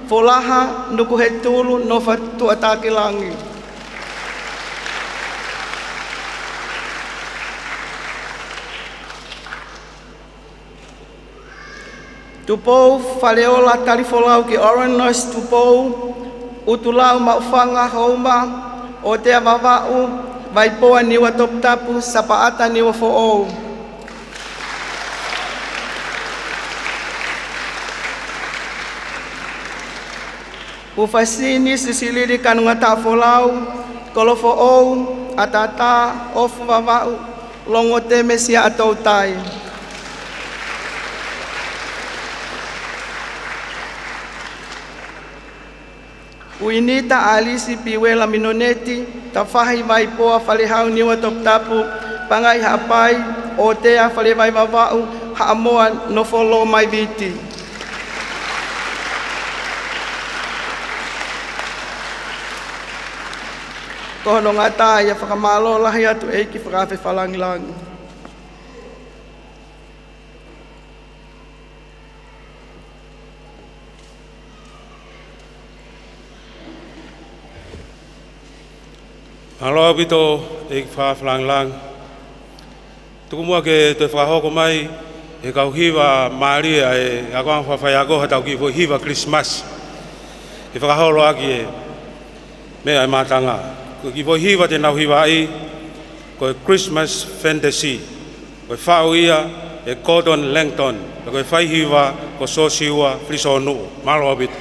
folaha, nuku he tulu, nofa tuatakilangi. Tupou, whaleola talifolau ki Oronos, tupou, utulau maufanga hauma, o te awawau, vaipoa niwa toptapu, sapaata niwa fo'ou. Ufasini sisiliri kanunga tafolau, kolo fo'ou, atata, ofu wawau, longo teme sia atoutai. Uinita alisi piwela minoneti, tafahi vaipoa falehau niwa toptapu, pangai hapai, o tea falevai wawau, haamoa no follow mai viti. Kohono ngata ia whakamalo lahi atu eiki whakawhi whalangilangi. Aloha bito e whawhalang. Tuku mua ke te whahoko mai e kau hiwa maari e akwang whawhaiako hatau ki fo hiwa Christmas. E whakaholo aki e mea e mātanga. Ko ki fo hiwa te nau hiwa ai ko e Christmas Fantasy. Ko e whao ia e Gordon Langton. Ko e whai hiwa ko Sosiua Frisonu. Aloha bito.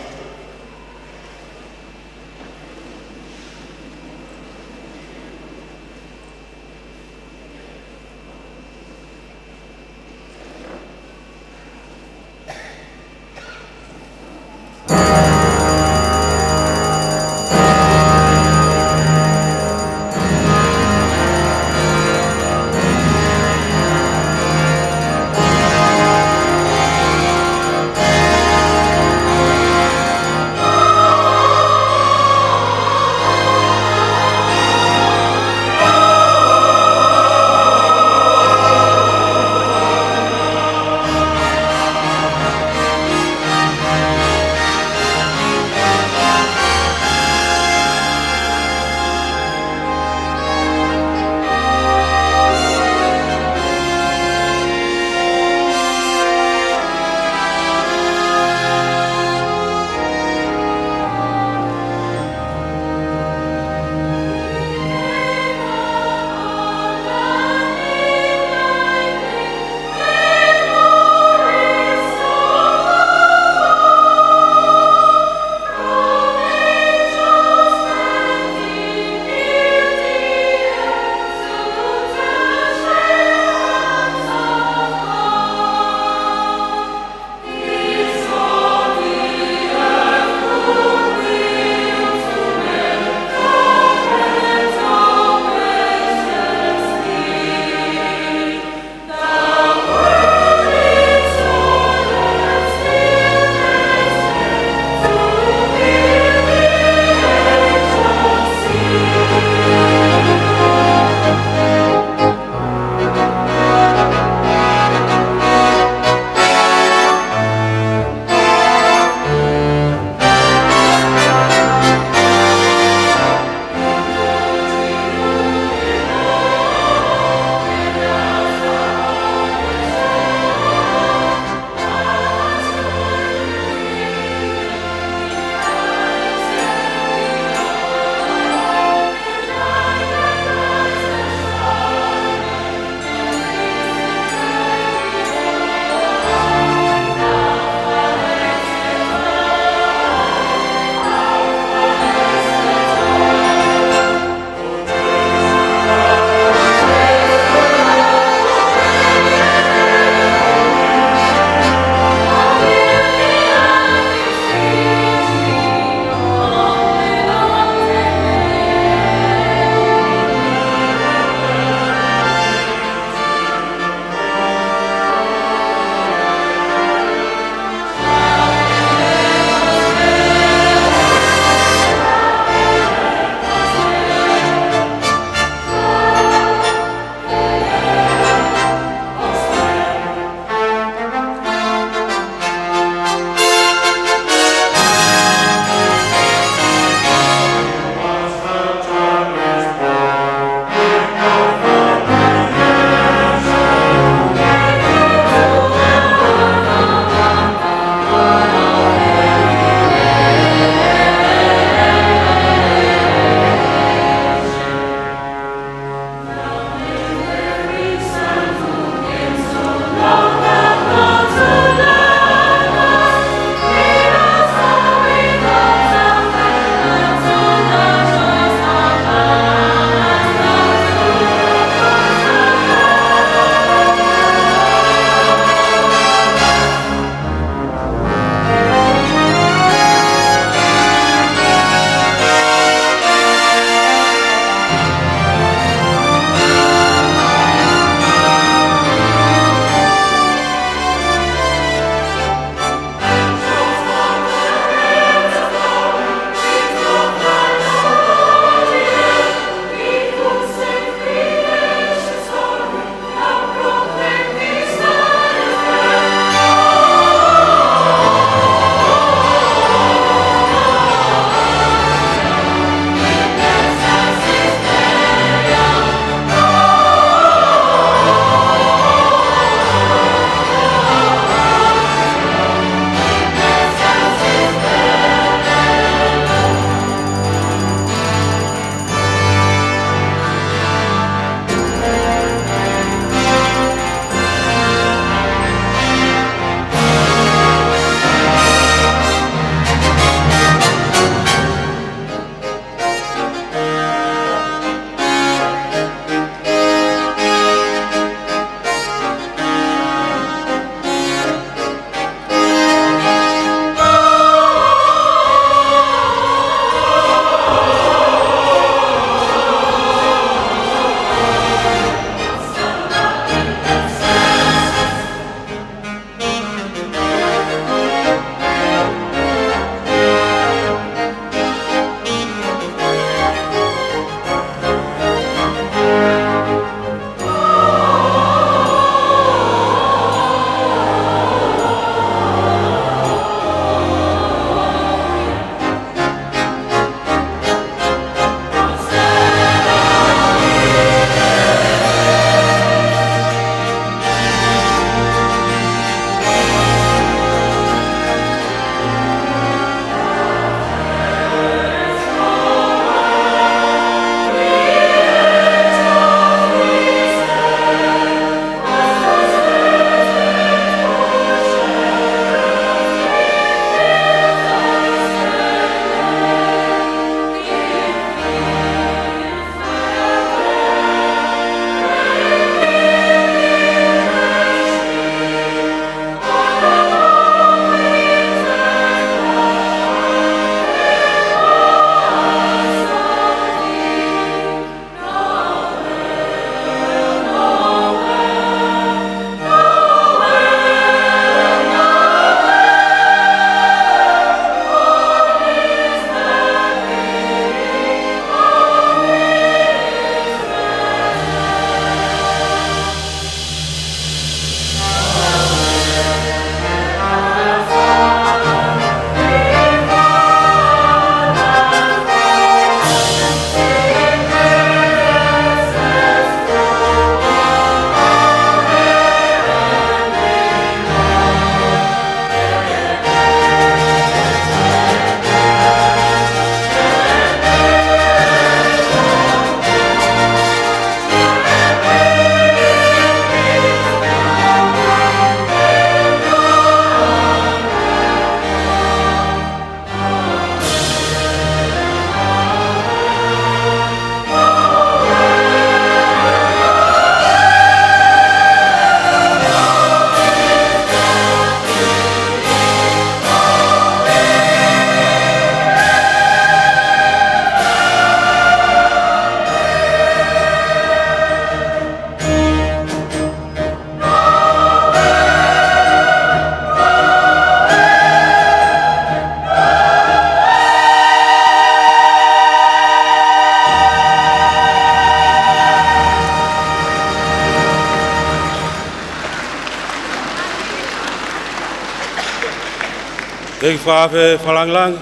Eki whaawe whalanglang.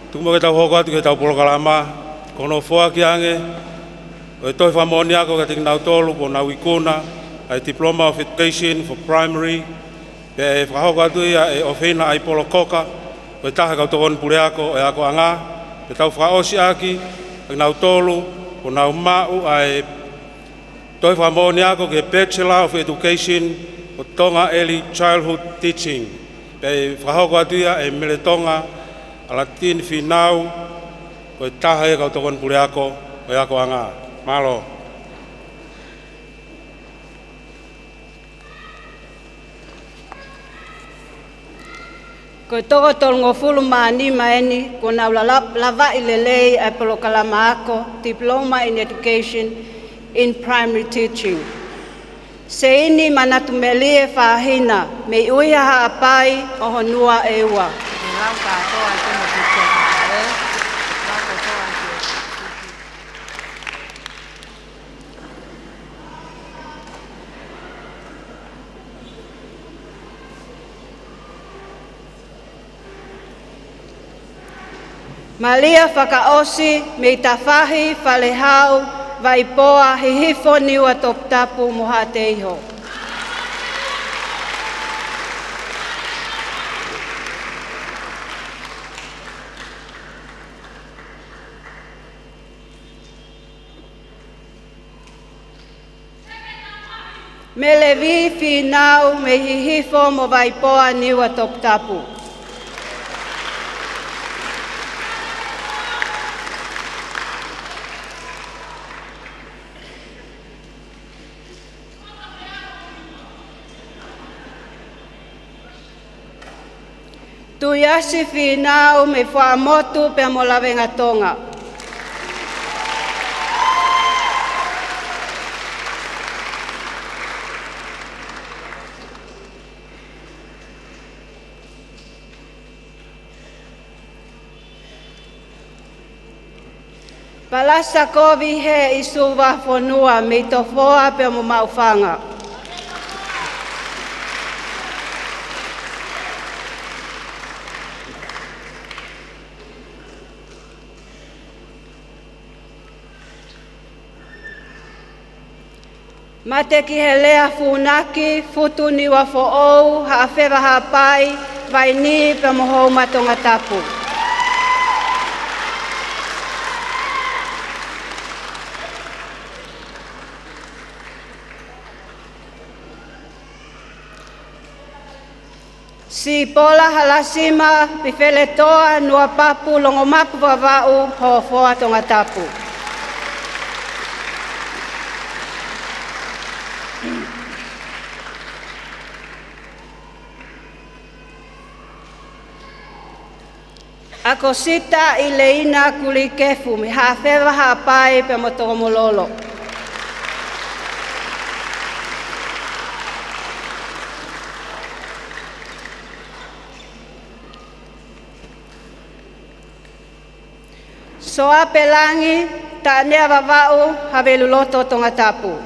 Tumo ke tau hoko atu ke tau polokalama. Kono whoa ki ange. O e toi whamoni ako ka tiki nau tolu ko nau ikuna. Ai Diploma of Education for Primary. Pe e whahoko atu ia e ofina ai polo koka. O e taha kau tokon pure ako e ako anga. Pe tau whaosi aki. Ki nau tolu ko nau mau ai toi whamoni ako ke Bachelor of Education o Tonga Early Childhood Teaching. Pe whahoko atu ia e mele Tonga ala tini whinau o e taha e kau tokon pure ako o e ako anga. Malo. Ko toko tolongo fulu maani maeni ko na lava ilelei e polokalama ako Diploma in Education in Primary Teaching. Se ini manatumelie whahina me uia haapai o honua e ua. Malia whakaosi me tawhahi whalehau waipoa hihifo niwa toptapu moha te iho. Me levi whinau me hihifo mo waipoa niwa toptapu. Tu yasi whinau me whaamotu pe mo lawenga Tonga. Palasa kovi he isuwa fonua me tofoa pe mo maufanga. Mate ki he lea funaki, futu ni wa fo'ou, haafewa haapai, vai ni pe mohou matonga tapu. Si pola halasima, pifele toa, nua papu, longo mapu wawau, ho foa tonga tapu. Ako sita i leina kuli kefu, mi haafewa haapai pe motoro mololo. Soa pelangi, ta nea wawau, havelu loto tonga tapu.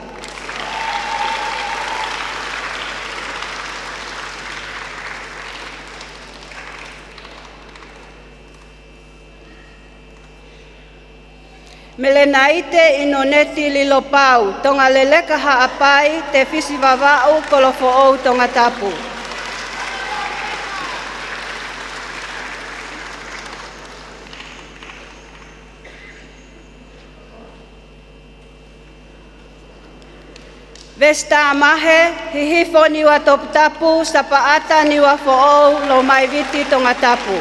Melena ite inoneti lilo pau, tonga leleka haapai, te fisi wawau kolofo ou tonga tapu. Vesta mahe, hihifo niwa top tapu, sapaata niwa fo ou, lo mai viti tonga tapu.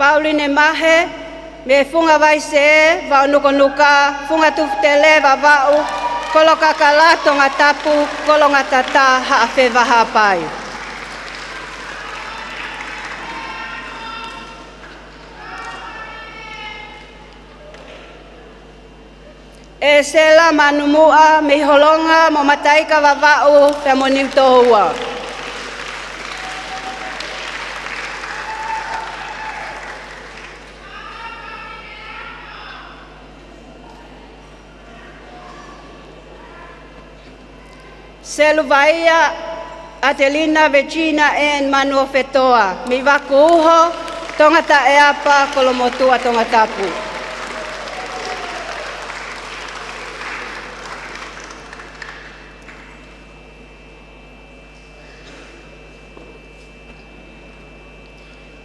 Pauline mahe, me funga vai se, va nuka nuka, funga tuftele va vau, koloka kala tonga tapu, kolonga tata haafewa haapai. E sela manumua me holonga mo mataika va vau pe mo niutohua. Seluvaia Atelina Vecina en Manuo Fetoa. Mi vakuho tongata eapa kolomotua tongatapu.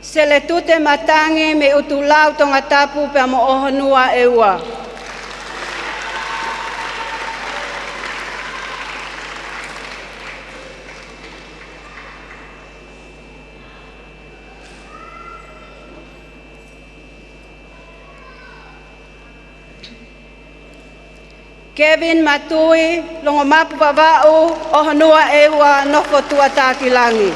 Se le tute matangi me utulau tongatapu pe mo ohonua eua. Kevin Matui, longo mapu vavau, ohonua eua nofo tuatakilangi.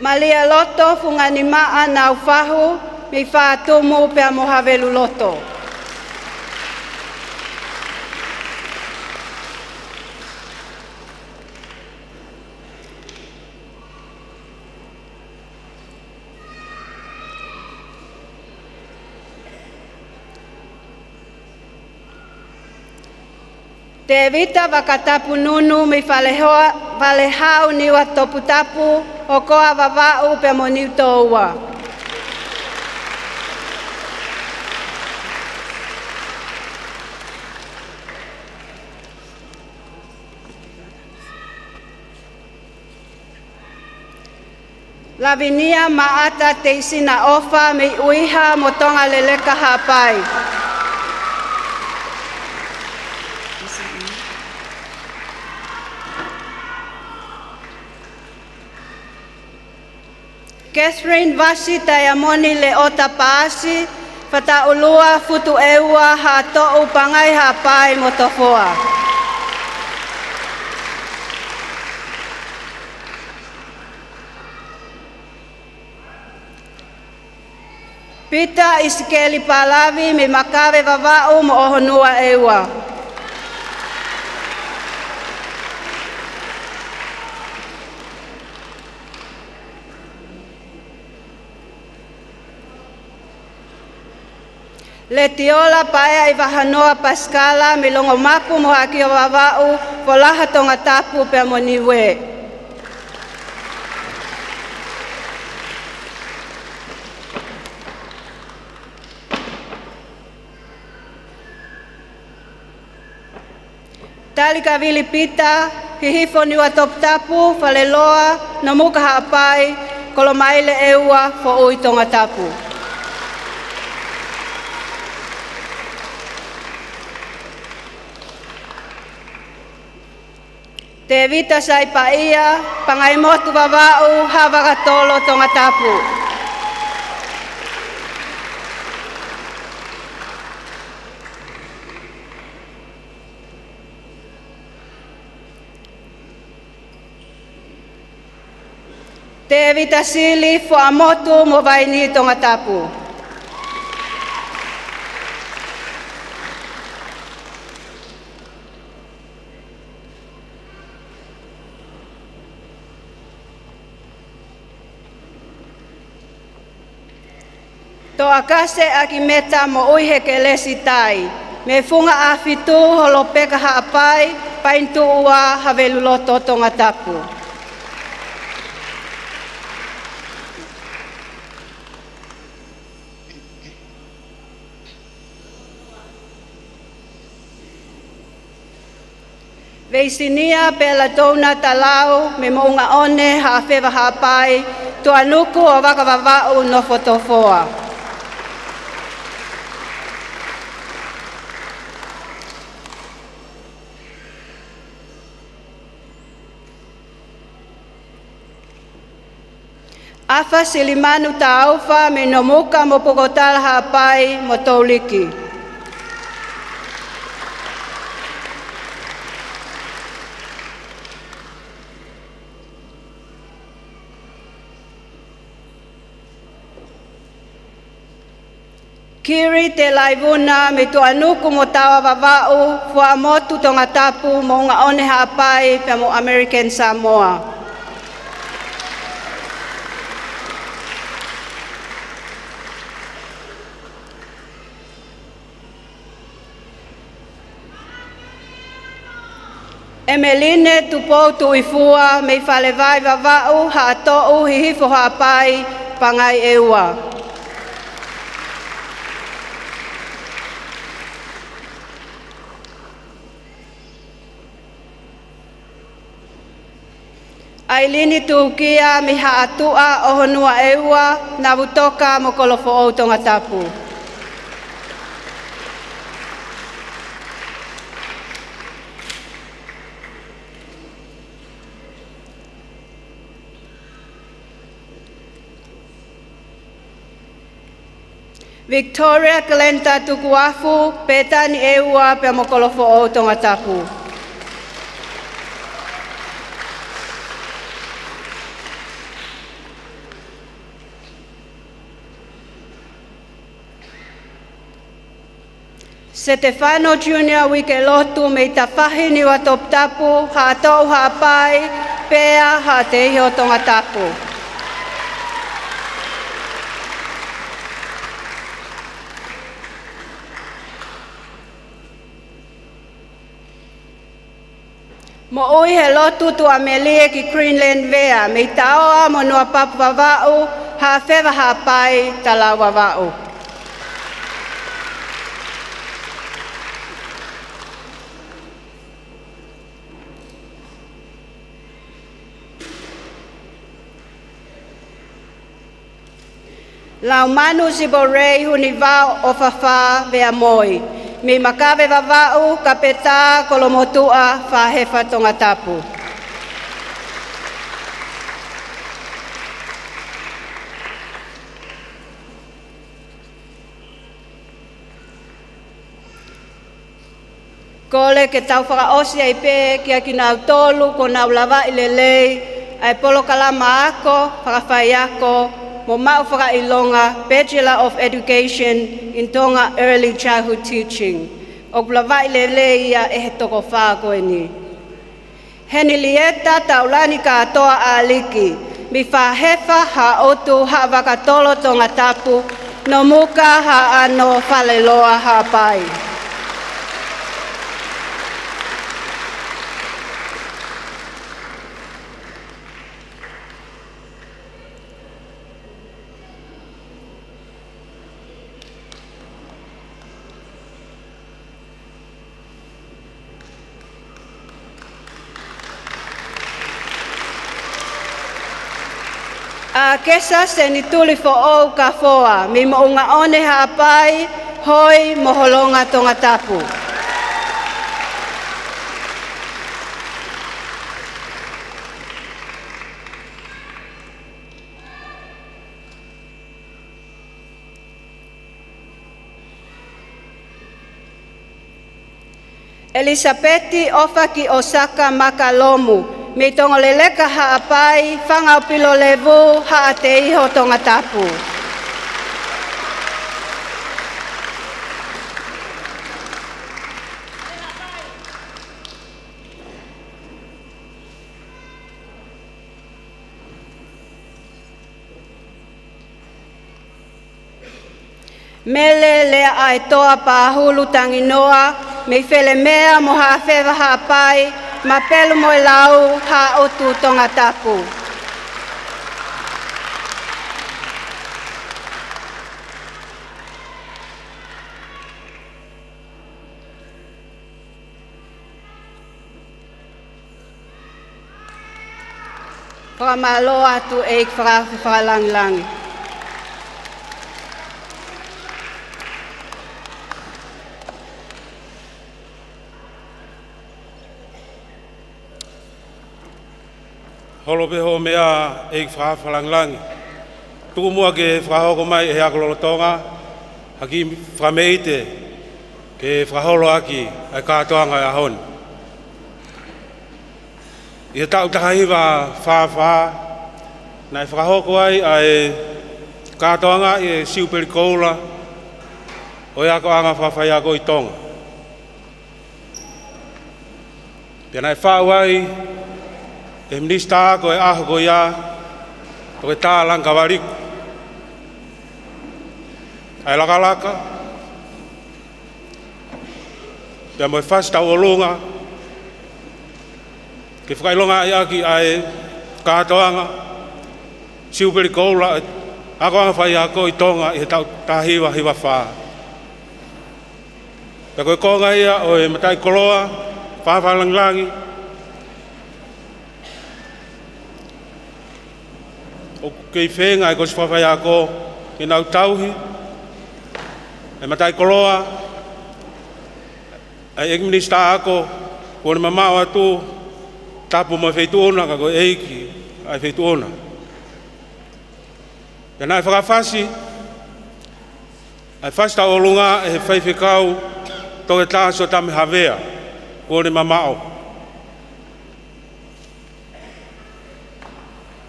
Malia loto funganimaa na ufahu, mi whaatumu pea mohavelu loto. Te vita wakatapu nunu mi walehau niwa toputapu o koa wawau pe moniu toua. Lavinia maata te isina ofa mi uiha motonga leleka hapai. Catherine Vasi Tayamoni le ota paasi, fata ulua futu eua ha to'u pangai hapai motofoa. Pita iskeli palavi mi makawe vavau mo ohonua eua. Le tiola paea i wahanoa Pascala mi longo mapu mo haki o wawau polaha tonga tapu pe moniwe. Talika vili pita, hihifo niwa top tapu, faleloa, namuka haapai, kolomaile eua fo ui tonga tapu. Te vita sai paia, pangai motu wawau, hawaka tolo tonga tapu. Te vita sili fo amotu mo vaini tonga tapu. To akase aki meta mo uihe ke lesi tai. Me funga a fitu holo peka haapai, paintu ua havelu loto tonga tapu. Veisinia pela tona talau, me mounga one haafewa haapai, tuanuku o wakawawau no fotofoa. Afa silimanu taufa me nomuka mo pokotala haapai mo tauliki. Kiri te laivuna me tu anuku mo tawa vavau fua motu tonga tapu mo ngā one haapai pia mo American Samoa. E me line tu pou tu ifua me whale vai vavau ha atou hihifo haapai pangai e ua. Ai lini tukia mi haatua o honua eua na vutoka mo kolofo o tonga tapu. Victoria Kalenta tukuafu petani eua pe mo kolofo o tonga tapu. Stefano Junior wike lotu me tafahi ni wa top tapu ha atou haapai pea ha te iho tonga tapu. Mo ui he lotu tu amelie ki Greenland vea me taoa mo nua papu wavau ha whewa haapai tala wavau. Lau manu si borei huni vau o whawha vea moi. Mi makawe vavau ka peta kolomotua whahefa tonga tapu. Kole ke tau whakaosi ai pe kia ki nau tolu ko nau lawa i lelei ai polo kalama ako, whakawhai ako, mo mau whakailonga Bachelor of Education in Tonga Early Childhood Teaching. O lawai lele ia e he toko whaa koe ni. Heni lieta taulani ka atoa a liki. Mi whahefa ha otu ha wakatolo tonga tapu. No muka ha ano whaleloa ha pai. A kesa se ni tuli fo o ka foa, mi mo unga one haapai, hoi moholonga tonga tapu. Elisabeti ofa ki Osaka Makalomu. Me tonga leleka haapai, whangau pilo levu haa te iho tonga tapu. Mele lea ai toa pāhulu tangi noa, me whele mea mo haa whewa haapai, ma pelu mo lau ha otu tonga tapu. Whakamalo atu eik whakalangilangi. Holo peho mea e whawhalanglangi. Tuku mua ke whahoko mai e hakololo tonga, haki whameite ke whaholo aki ai kātoanga e ahon. I tau tahiwa whawha, nai whahoko ai ai kātoanga i siuperi koula, O ia ko anga whawhai ako I Tonga. Pena e whauai, e minista ako e aho ko ia, o e tā langa wariku. Ai laka, pia mo e whasta o lunga, ke whakailonga I aki ai kātoanga, siuperi koula, ako anga whai ako I Tonga I he tau tahiwa hiwa whaa. Pia koe konga ia o e matai koloa, whawhalangilangi, o kei whenga e kosi whawhai ako I nau tauhi, e matai koloa, ai eki minista ako, kone mamao atu, tapu mo wheituona, ka koe eiki, ai wheituona. E nai whakawhasi, ai whasta o lunga e whaiwhikau, toke tāso tame hawea, kone mamao.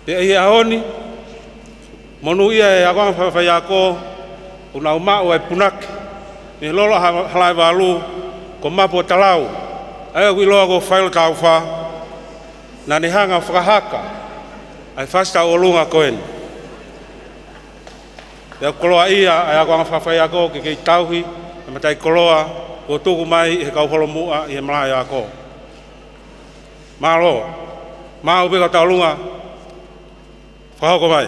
Pe ei ahoni, monu ia e akwanga whawhai ako, una umao e punake, ni lolo halai walu, ko mapo talau, ai kui loa ko whailo tau wha, na ni hanga whakahaka, ai whasta o lunga koen. Pea koloa ia, ai akwanga whawhai ako, ke kei tauhi, e matai koloa, ko tuku mai he kauholo mua I he malai ako. Malo, maa upeka tau lunga, whahoko mai.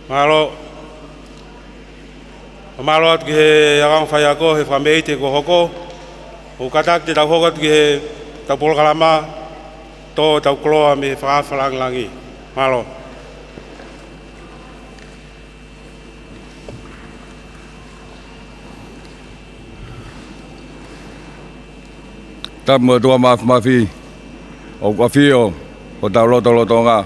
Malo. Malo at ke yang faya ko he famete ko hoko. O katak te tau hoko ke tau polkalama to tau kloa me falang langi. Malo. Tamu tua mafi o kafio o tau loto nga.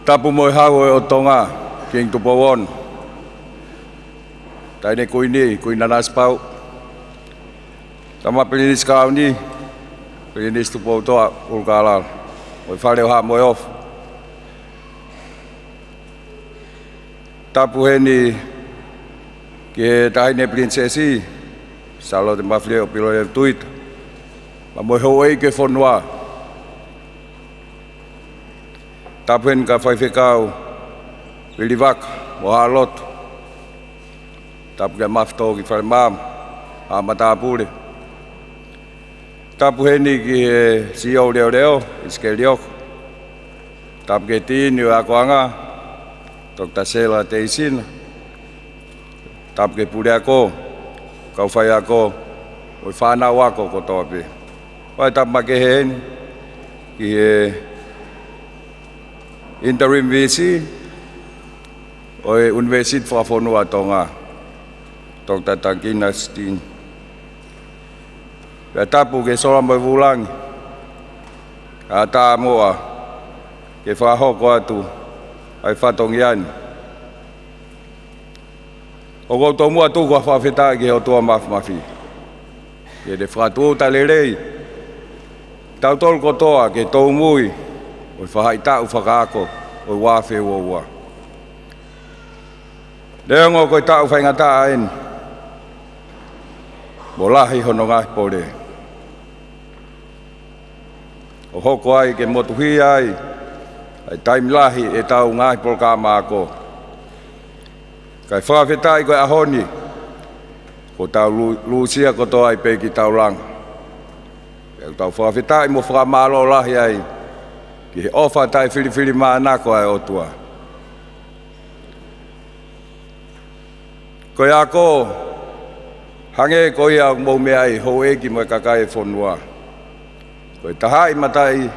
Tapu moi hau o Tonga king tupawon. Taine kui nanas pau. Tama pilinis kau ni pilinis tupaw toa ulkalal. Oi fale ha moi off. Tapu heni ke taine prinsesi SALOTE mafle o pilo el tuit. Ma moi hoei ke fonwa. Tapen ka fai fekau pilivak mo halot. Tap ke mafto ki fai mam a matapule. Tapu heni ki sio leo iskeliok. Tap ke tini ako anga tok tasela teisin. Tap ke pule ako kau fai ako oi fana wako ko tope. Pai tap makehen ki interim VC oi universit Fonua Tonga tok tatangkina stin. Ya tapu ke sola mai vulang. Ata moa ke fa hoko atu ai fatongian. O go to mua tu go fa feta ke o to mafi. Ye de fratu talelei. Tau tol ko toa ke to mui. O fa haita u fakako o wa fe wo wa. Le ngo ko ta u fa ngata en. Bolahi hono nga pole. O hoko ai ke motuhi ai. Ai time lahi e tau ngai polkama ko. Kai whawhetai koe ahoni, ko tau lusia ko toa i peki tau lang. Kau tau whawhetai mo whakamalo lahi ai, ki he ofa tai whiriwhiri maana ko ai otua. Koe ako, hange koe au mou mea ai hou eki mo e kakai whonua. Koe tahai matai,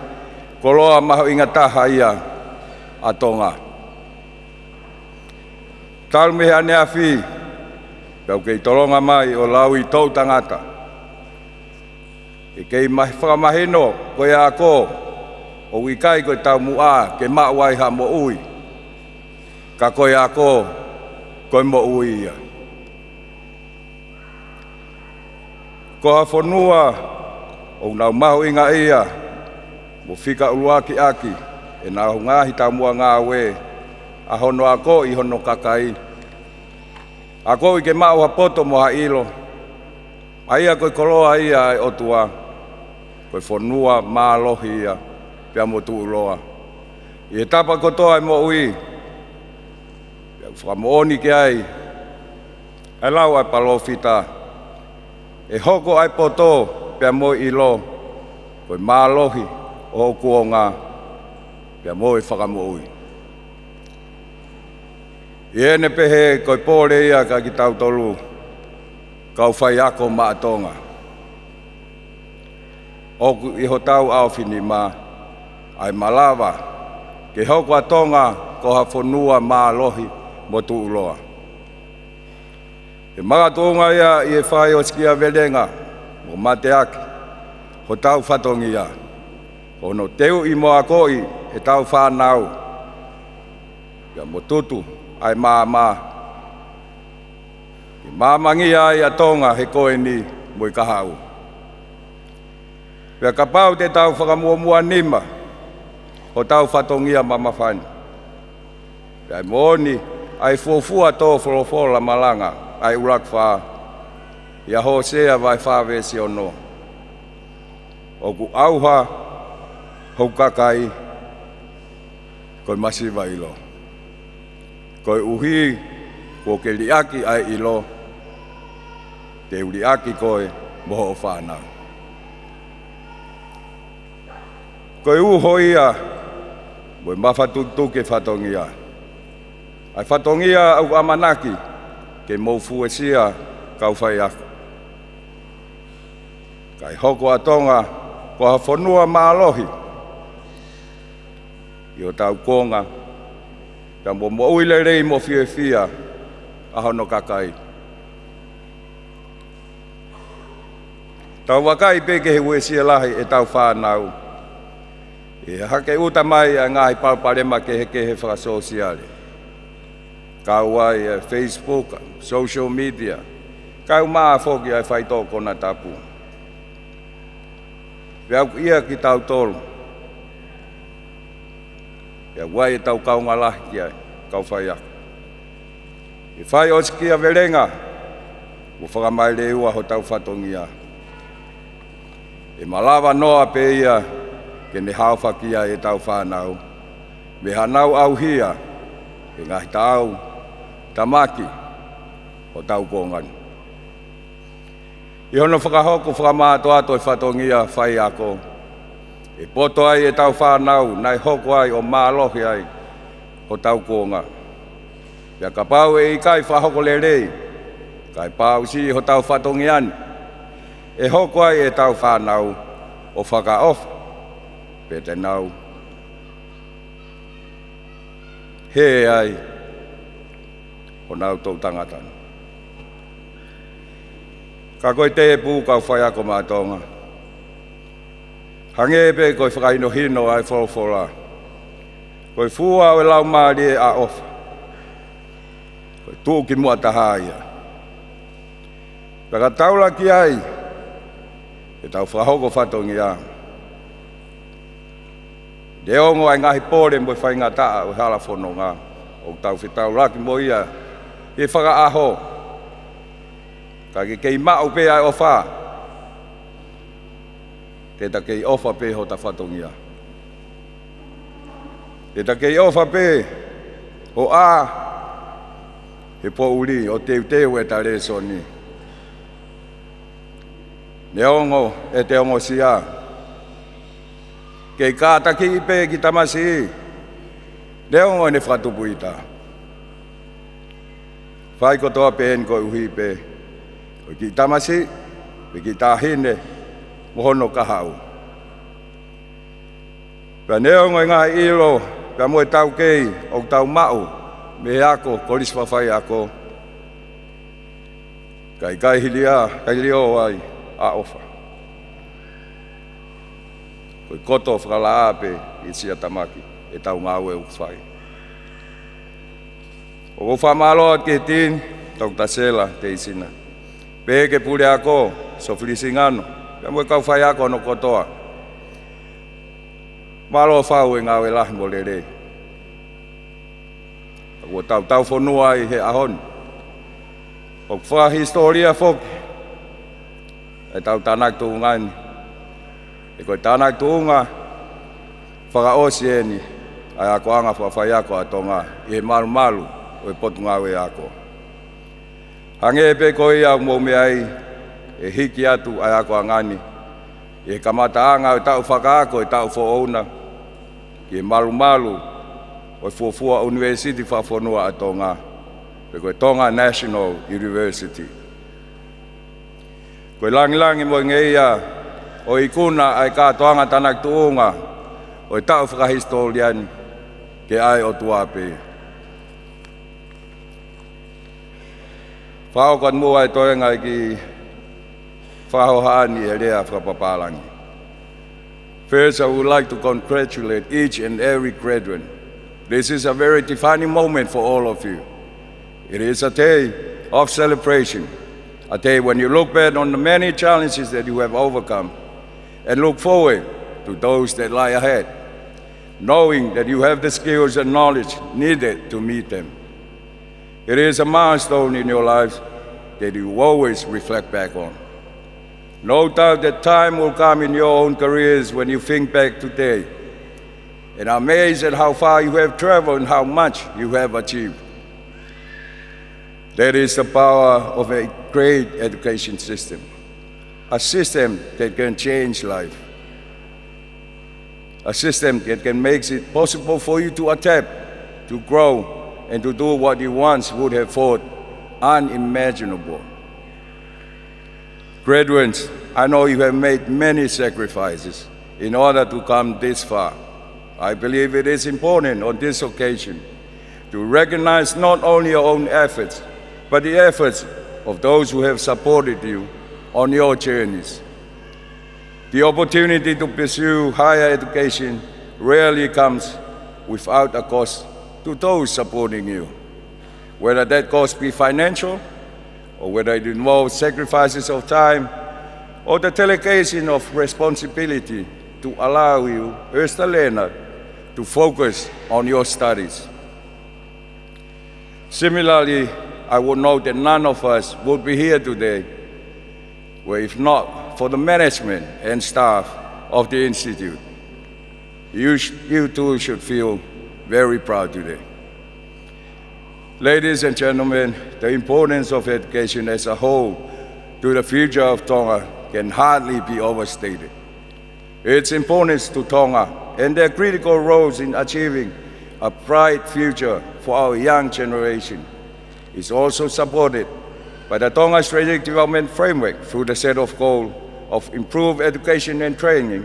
koloa maho inga taha ia a Tonga. Tal me ane afi, kau kei tolonga mai o lau i tau tangata. E kei whakamahino koe ako, o wikai koe tau mua ke mawai ha mo ui. Ka koe ako, koe mo ui ia. Ko ha whanua, o nau maho inga ia, mo whika uluaki aki, e nau ngahi tau mua ngā we, a hono ako i hono kakai. Ako i ke mau hapoto mo ha ilo. Aia koe koloa ia e otua. Koe whanua mālohi ia pia mo tu uloa. I he tapa kotoa e mo ui. Pia whakamooni ke ai. E lau ai palofita. E hoko ai poto pia mo ilo. Koe mālohi o kuonga. Pia mo i whakamo ui. Iene pehe koe pōre ia ka ki tau tolu, kau whai ako maa Tonga. Oku iho tau awhini ma, ai malawa, ke hoko a Tonga ko ha whanua maa lohi mo tu uloa. E mga tuonga ia i e whai o skia velenga, mo mate aki, ho tau whatongi ia. Ono teu i moa koi e tau whanau, ia mo tutu. Ai mama. Ki mamangi ai a Tonga he koe ni mui kahau. Pea ka pau te tau whakamua nima, ho tau whatongia mamawhani. Pea moni ai fuafua tō wholofola malanga, ai urak wha. Ia hosea vai whawesi ono. Oku auha, hou kakai, koe masiva ilo. Koe uhi, ko ke liaki ai ilo, te uliaki koe moho o whanau. Koe uho ia, Koe mawhatutu ke whatongia. Ai whatongia au amanaki ke moufu e sia kau whai aku. Kai hoko a Tonga ko ha whanua maalohi. I o tau konga, ka mo uile rei mo fia a hono kakai. Tau wakai pe ke he ue sia lahi e tau whanau. E hake uta mai a ngai palparema ke he whakasosiale. Kau ai Facebook, social media, kau maa whoki ai whaitō kona tapu. Weau ia ki tau tolu. Ia wai e tau kaunga lahi ki ai, kau whai aku. I whai o sikia verenga, mo whakamai le ua ho tau whatongia. E malawa noa pe ia, ke ne hao whakia e tau whanau. Me hanau au hia, e ngahi tau, tamaki, o tau kongani. I hono whakahoko whakamāto ato e whatongia whai ako. E poto ai e tau whanau, nai hoko ai o mālohi ai o tau konga. Pia ka pau e i kai whahoko le rei, kai pau si ho tau whatongiani. E hoko ai e tau whanau o whakaofa, pe te nau. He ai, o nau tau tangatana. Ka koe te e pū kau whai ako mātonga. Hange pe koe whakaino hino ai wholawhola. Koe fua o e lau maari e a ofa. Koe tūki mua tahaia. Paka taula ki ai, e tau whahoko whatongi a. De ongo ai ngahi pōre mo whai ngā taa o hala whono ngā. O tau whitau laki mo ia, e whaka aho. Ka ke kei mao pe ai ofa. Te ta kei ofa pe ho ta whatongia. Te ta kei ofa pe o a he po uri o teu e ta reso ni. Ne ongo e te ongo sia. Kei kāta ki pe ki tamasi. Ne ongo ne whatupuita. Whai kotoa pe en ko uhi pe. O ki tamasi, pe ki tāhine, mohono kahau. Pea neongo ngā ilo, pea moe tau kei, o tau mau, me ako, kolis whawhai ako. Kai hilia o ai, a ofa. Koi koto whakala ape, i sia tamaki, e tau ngāwe uwhai. O whamaloa ke tin, tau tasela, te isina. Peke pule ako, so filisingano, pia mwe kau whai ako no kotoa. Malo whau e ngawe lahi mo le re. Ako tau whonua i he ahon. O wha historia whoki. E tau tanak tuungani. E koe tanak tuunga, whaka osi eni, ai ako anga whawhai ako a Tonga, i he malu, o e potu ngawe ako. Hange pe koe au mo me ai, e hiki atu ai ako angani. E kamata anga o tau whakaako e tau whoona. Ki e malu, o e fuafua University whawhanua a Tonga. Pe koe Tonga National University. Koe langi mo ngeia, o i kuna ai kātoanga tanak tuunga, o e tau whakahistoriani, ke ai o tuape. Whaokat mua e toenga ki whahohaani e rea whapapalangi. First, I would like to congratulate each and every graduate. This is a very defining moment for all of you. It is a day of celebration, a day when you look back on the many challenges that you have overcome and look forward to those that lie ahead, knowing that you have the skills and knowledge needed to meet them. It is a milestone in your lives that you always reflect back on. No doubt that time will come in your own careers when you think back today and are amazed at how far you have traveled and how much you have achieved. That is the power of a great education system, a system that can change life. a system that can make it possible for you to adapt, to grow, and to do what you once would have thought unimaginable. Graduates, I know you have made many sacrifices in order to come this far. I believe it is important on this occasion to recognize not only your own efforts, but the efforts of those who have supported you on your journeys. The opportunity to pursue higher education rarely comes without a cost to those supporting you, whether that cost be financial, or whether it involves sacrifices of time, or the delegation of responsibility to allow you, as the learner, to focus on your studies. Similarly, I would note that none of us would be here today were if not for the management and staff of the Institute. You too should feel very proud today. Ladies and gentlemen, the importance of education as a whole to the future of Tonga can hardly be overstated. Its importance to Tonga and their critical roles in achieving a bright future for our young generation is also supported by the Tonga Strategic Development Framework through the set of goals of improved education and training,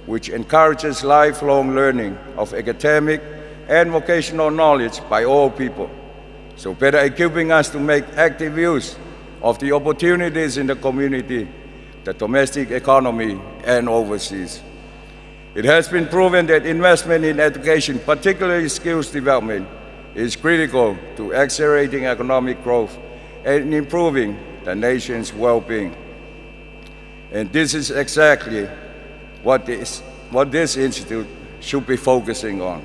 which encourages lifelong learning of academic and vocational knowledge by all people, so better equipping us to make active use of the opportunities in the community, the domestic economy, and overseas. It has been proven that investment in education, particularly skills development, is critical to accelerating economic growth and improving the nation's well-being. And this is exactly what this institute should be focusing on.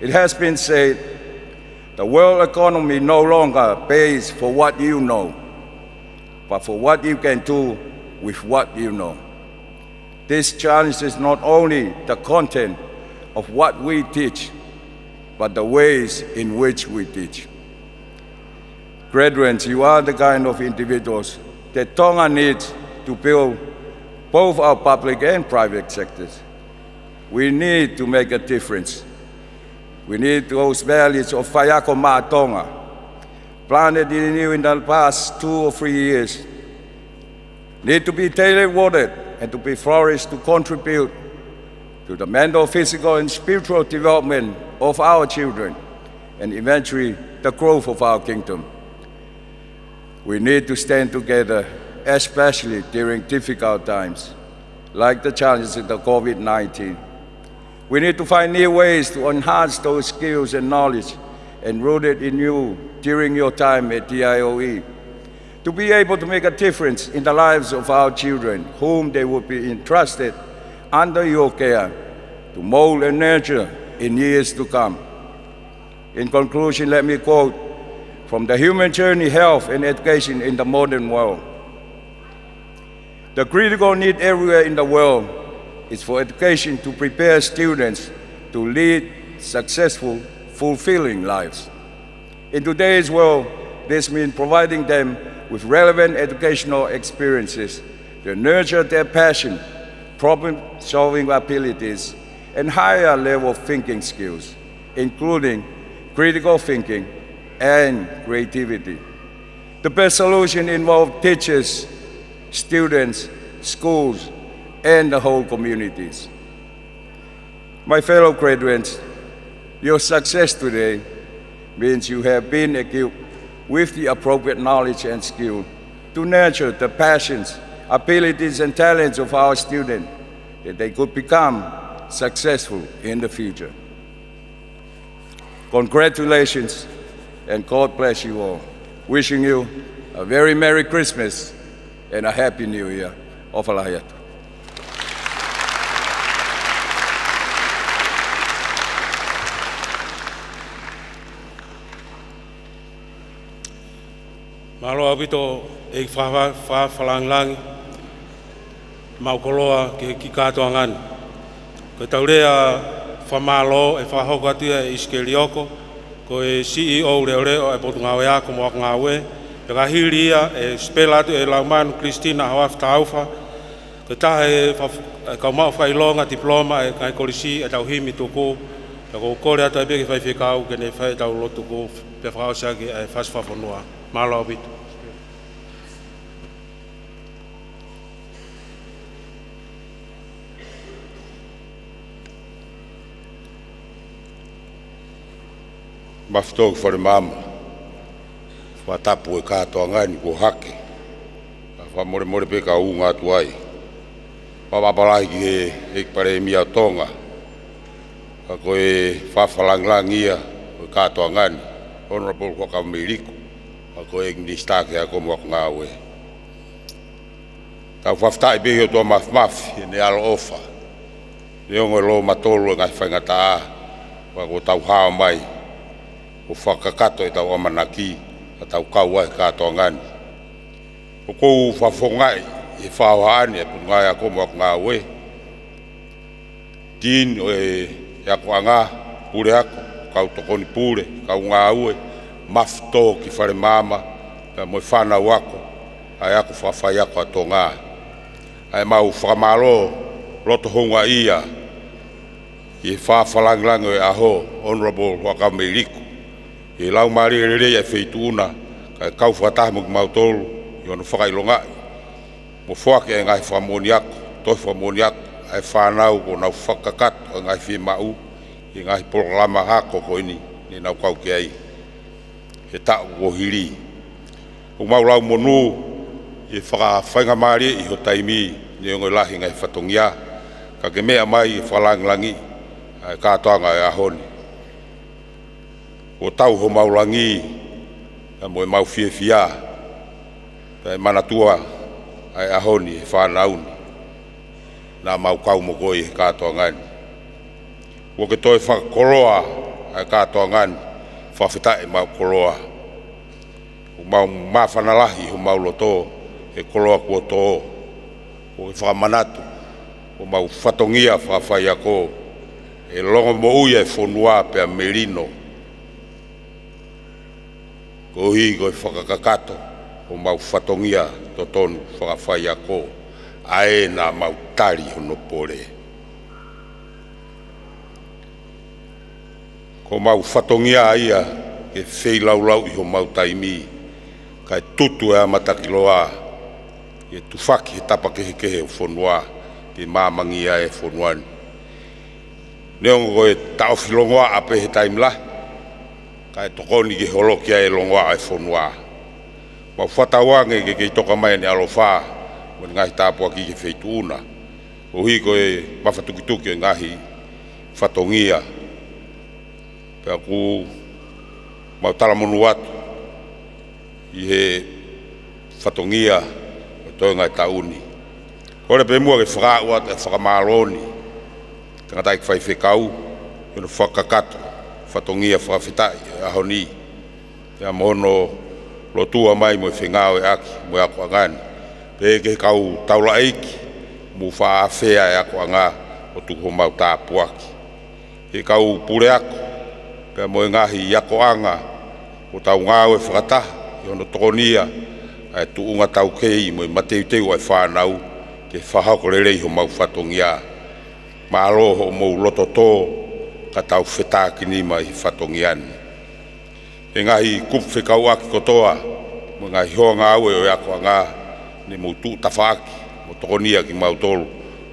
It has been said, the world economy no longer pays for what you know, but for what you can do with what you know. This challenges not only the content of what we teach, but the ways in which we teach. Graduates, you are the kind of individuals that Tonga needs to build both our public and private sectors. We need to make a difference. We need those values of Whaiako Mā Tonga, planted in you in the past 2 or 3 years, need to be tailor-watered and to be flourished to contribute to the mental, physical, and spiritual development of our children, and eventually the growth of our kingdom. We need to stand together, especially during difficult times, like the challenges of the COVID-19. We need to find new ways to enhance those skills and knowledge enrooted in you during your time at DIOE, to be able to make a difference in the lives of our children, whom they will be entrusted under your care to mold and nurture in years to come. In conclusion, let me quote from the Human Journey, Health and Education in the Modern World. The critical need everywhere in the world is for education to prepare students to lead successful, fulfilling lives. In today's world, this means providing them with relevant educational experiences to nurture their passion, problem-solving abilities, and higher level thinking skills, including critical thinking and creativity. The best solution involves teachers, students, schools, and the whole communities. My fellow graduates, your success today means you have been equipped with the appropriate knowledge and skill to nurture the passions, abilities, and talents of our students, that they could become successful in the future. Congratulations, and God bless you all. Wishing you a very Merry Christmas and a Happy New Year. Ofalahayatu. Malo abito e whawhalangi maukoloa ki katoangan. Ko taurea whamalo e whahoko atua e iskelioko, ko e CEO reo e potu ngawe ako moak ngawe, e kahiri ia e spela atu e laumanu Christina Hawaf Taufa, Ko tahe kau mau whailonga diploma e kai kolisi e tau himi tuku. Ko kore ata e beki whaiwhikau ke ne whai tau lotu ko pe whakaosaki e whaswhawhanua. Malo bitu. Mafutog whare mama. Watapu e katoa ngani ko hake. Whamore more pe ka unga atu ai. Wapapalahi ki e pare mia Tonga. Ko e whawhalanglang ia o katoa ngani. Honorable waka Ameriku. Ko e ngistake a ko mwak ngā we. Tau whaftai behi o toa maf ne alo ofa. Ne ongo lo matolo ngai whaingata a. Wako tau hao mai. O whakakato e tau amanaki. A tau kaua e katoa ngani. O kou whafongai e whaohaani e pungai a ko mwak ngā we. Tin o e ako anga pure ako. Kau tokoni pure, kau ngā ue. Mafto ki whare mama. Pea moe whanau ako. Ai ako whawhai ako ato ngā. Ai mau whakamalo loto honga ia. I whawhalanglango e aho. Honorable waka Ameriku. I lau maari e rei e wheituuna. Kai kau whatamu ki mautolu. I ono whakailongai. Mo whake e ngai whamoni ako. Toi whamoni ako. Ai whanau ko nau whakakato. E ngai whi mau. I ngai programa hako ko ini. Ni nau kau ki ai. He tau ko hiri. O maulau monu. I whakawhainga maari i ho taimi. Ni ongo lahi ngai whatongia. Ka ke mea mai i whalanglangi. Ai katoanga e ahoni. O tau ho maulangi. E moe mau fie fia. Pea manatua. Ai ahoni e whanauni. Nā mau kau mo koi e katoa ngani. O ke toi whakakoroa ai katoa ngani. Whawhitai mau koroa. O mau mawhanalahi ho mau loto. E koroa kua tō. O ke whakamanatu. O mau whatongia whawhai ako. E longo mo uia e whonua pea merino. Ko hi ko e whakakakato. O mau whatongia to tonu whakawhai ako. Ae nā mau tari hono pore. Ko mau whatongia ia ke whei laulau i ho mau taimi. Kai tutu e amatakiloa. E tufaki he tapa kehe o whonua. Ke māmangia e whonuani. Neongo ko e taofilongoa ape he taimla. Kai tokoni ke holokia e longoa e whonua. Mau whatawange ke kei toka mai ni alofa. Mo ngahi tāpua ki ke wheituuna. O hi ko e mawhatukituki e ngahi whatongia. Pea ku mau talamonu atu. I he whatongia o toi ngai tauni. Kore pe mua ke whakau atu e whakamaloni. Tangatai ki whaifekau. Ino whakakato. Whatongia whakawhitai ahoni. Pea mono lotua mai mo e whengao e aki. Mo e ako angani. Pe ke kau taula eiki. Mu whaafea e ako anga. O tuho mau tāpuaki. He kau pure ako. Pea mo e ngahi i ako anga. O tau ngāu e whakataha. I ono tokonia. Ai tuunga tau kei mo e mateuteu ai whanau. Ke whahako rerei ho mau whatongia. Ma aloho mo loto tō. Ka tau whetaki nima i whatongiani. E ngahi kup whekau aki kotoa. Mo ngahi hoa ngāu e o ako anga. Ni mo tu tawhaki. Mo tokonia ki mautolu.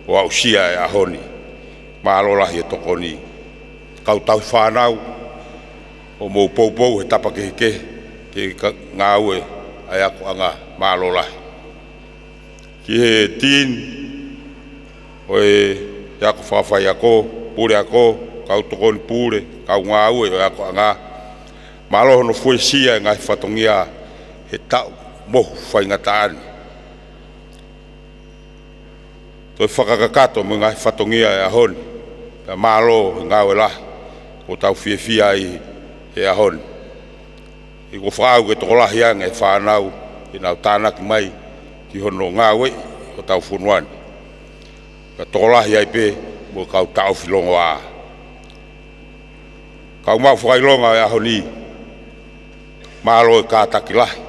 O au sia e ahoni. Ma alolahi e tokoni. Kau tau whanau. O mo poupou he tapa ke ngāu e ai ako anga ma alolahi. Ki he tin. O e ako whawhai ako. Pure ako. Kau tokoni pure. Kau ngāu e o ako anga. Ma aloho no fuesia e ngai whatongia. He tau mohu whaingataani. Toi whakakakato mo ngai whatongia e ahoni. Pea malo ngāu e lahi. O tau whiawhia i e ahoni. I ko whaau ke toko lahi anga e whanau. I nau tānaki mai. Ki hono ngāu e o tau whunuani. Ka toko lahi ai pe. Mo kau tau whilongo a. Kau mau whakailonga e ahoni. Malo e kātaki lahi.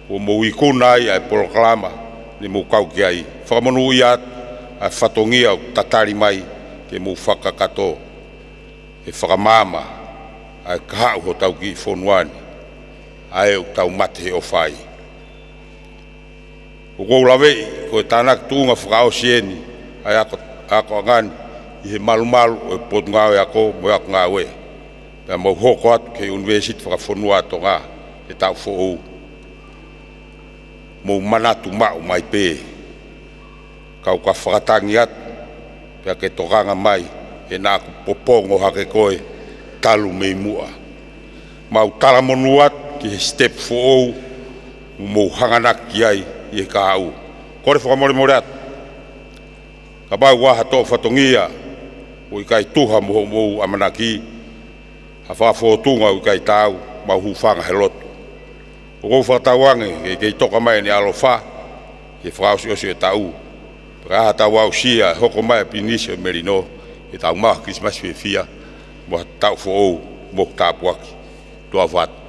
O mo ikuna ai ai polokalama. ni mo kau ki ai whakamonu ia a whatongia o tatari mai ke mo whakakato e whakamama a kahau ho tau ki whonuani a e o tau mate o whai o kou lawei ko e tānak tūnga whakao sieni a ako angani i he malu o e potu ngāo e ako mo ako ngāo e pia mau hoko atu ke university whakawhonua ato ngā e tau whoou mo manatu mau mai pē kau ka whakatangi atu pia ke tokanga mai e nā ku popongo hake koe talu mei mua mau talamonu atu ki he step whoou mo hanganaki ai i he ka au kore whakamore atu ka bau waha tō whatongia o i kai tuha mo amanaki ha whawhotunga o i kai tau mau hufanga he lotu o kou whatawange kei toka mai ni alofa ke whakausi osi e tau paka tau au sia hoko mai pinisi o merino e tau maha Christmas fia mo tau whoou mo tāpuaki tua whatu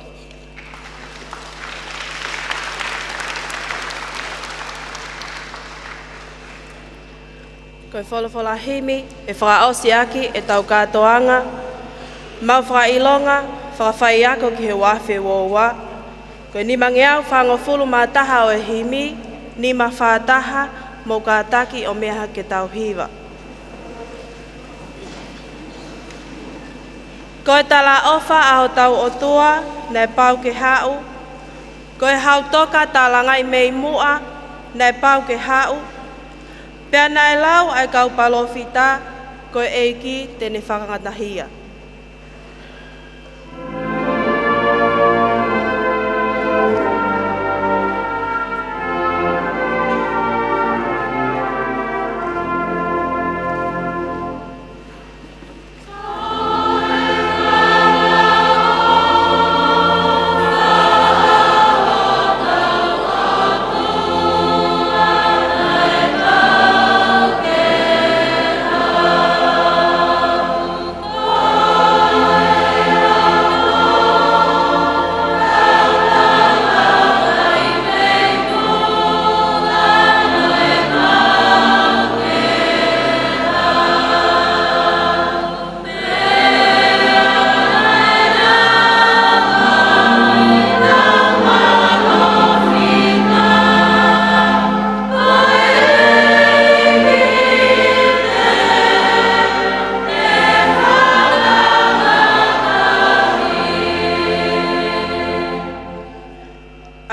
Koe wholofola himi e whakaosi aki e tau katoanga, mau whakailonga, whakawhai ako ki he wawhi woua. Koe ni mangeau whangofulu mā taha o e himi, ni ma whātaha mō ka taki o meha ke tau hiwa. Koe tala ofa aho tau o tua, nei pau ke hau. Koe hau toka tala ngai mei mua, nei pau ke hau. Pea nai lau ai kau palofita, koe eiki tene whakangatahia.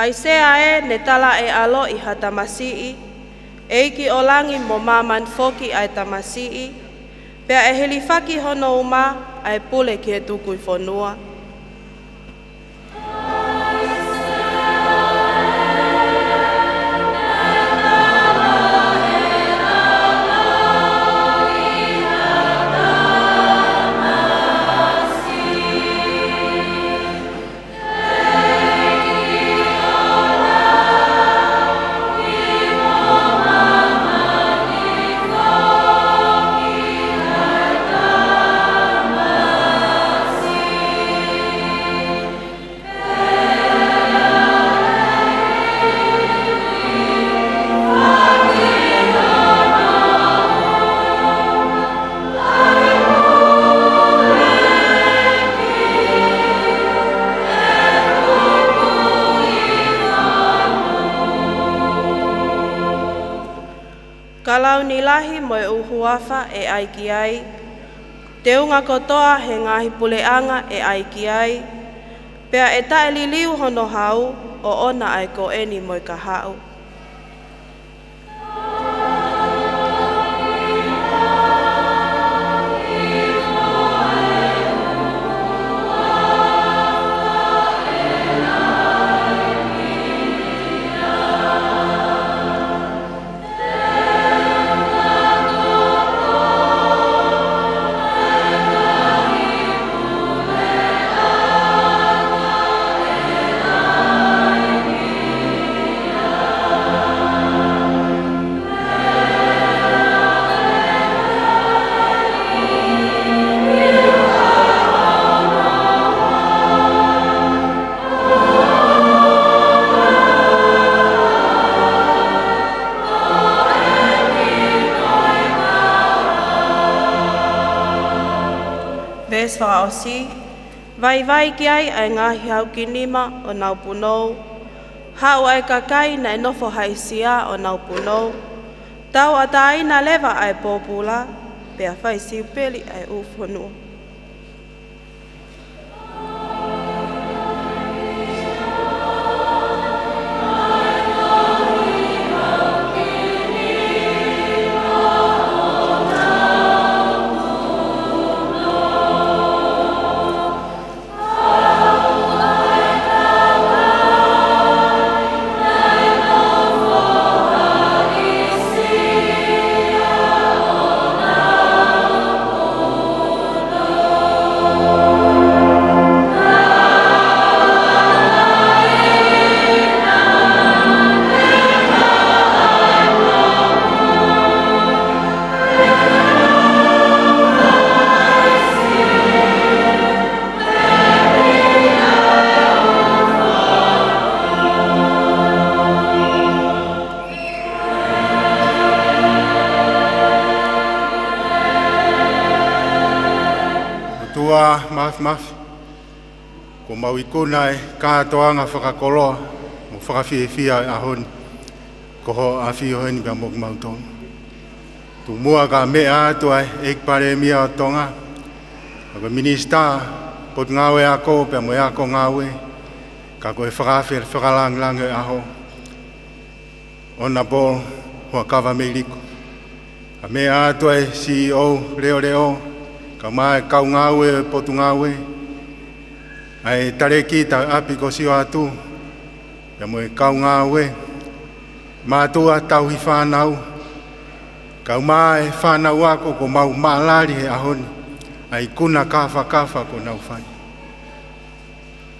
Ai sea e ne tala e alo i ha tamasii, eiki o langi mo maman foki ai tamasii, pea e helifaki hono uma ai pule ki e tukui whonua. Kalau nilahi mo e uhuafa e aiki ai, te unga kotoa he ngahi puleanga e aiki ai, pea e tae liliu hono hau o ona ai ko eni mo ka hau. ves whakaosi, vai ki ai ngahi hau ki nima o nau punou, hau ai kakai na nofo haisia o nau punou, tau atai na leva ai popula, pea whai siupeli ai ufonua. Mafi. Ko mau ikuna e kātoanga whakakoloa, mo whakawhiwhia e ahoni, ko ho a whioheni pia moku mautonu. Tu mua ka mea atu ai ekpare mia o Tonga, ako minista, pot ngawe ako, pia mo e ako ngawe, ka koe whakalang e aho. Ona bol, hoa kawa meiriko. Ka mea atu ai CEO, reo, ka mai kau ngawe, potu ngawe, ai tareki ta api ko sio atu, ya mo kau ngawe, matua tau hi whanau, kau mai whanau ako ko mau maalari he ahoni, ai kuna kafa ko nau whai.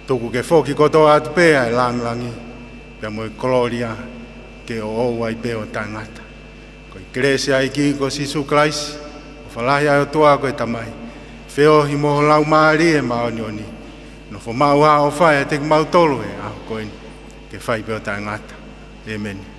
Tuku ke whoki koto atu pēa e langi, ya mo gloria ke o ai pēo tangata. Ko i krese ai ki ko Sisu Christ, whalahi ai o toa koe tamai. Whio hi moho lau maari e maoni. No fo mau hao whai e te mau tolu e aho koe ni. Ke whai peo tai ngata. Amen.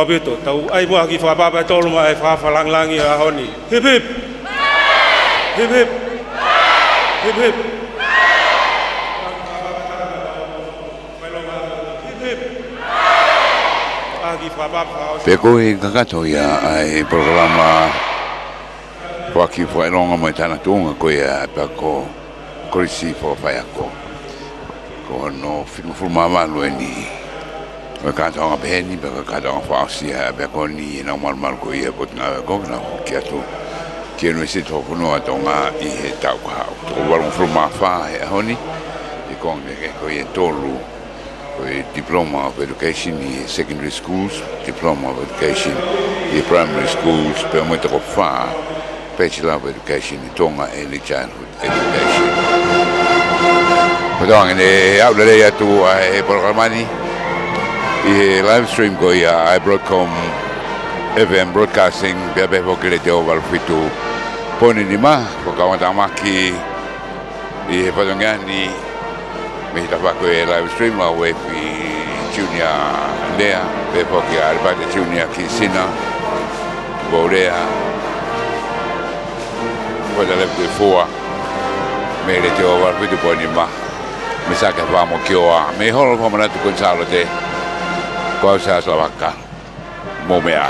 Bito tau ai mo ki fa ba tolu mai fa lang ya honi hip hip hip hip hip hip Peko e kakato ia ai programa waki fo longa mai tana tunga ko ia peko krisi fo faiako ko no fimu mama lueni o katonga peni pe katonga fausia pe koni na mal ko ia pot na ko na ki atu ki no se to no atonga I he tau ka to wal from fa e honi e kon ko ia tolu ko diploma of education in secondary schools diploma of education in primary schools pe mo to fa bachelor of education in Tonga early childhood education Padang ini outlet ya tu programa ni I live stream ko ia Broadcom FM broadcasting bebe vokile te oval fitu poni ni ma ko kawata maki I padongani me ta ko live stream la we pi junior lea be voki arbate junior kisina borea ko da level 4 me le te oval fitu poni ma me sa ka vamo kioa me holo pa mana tu ko SALOTE Kau saya selamatkan, mau mea.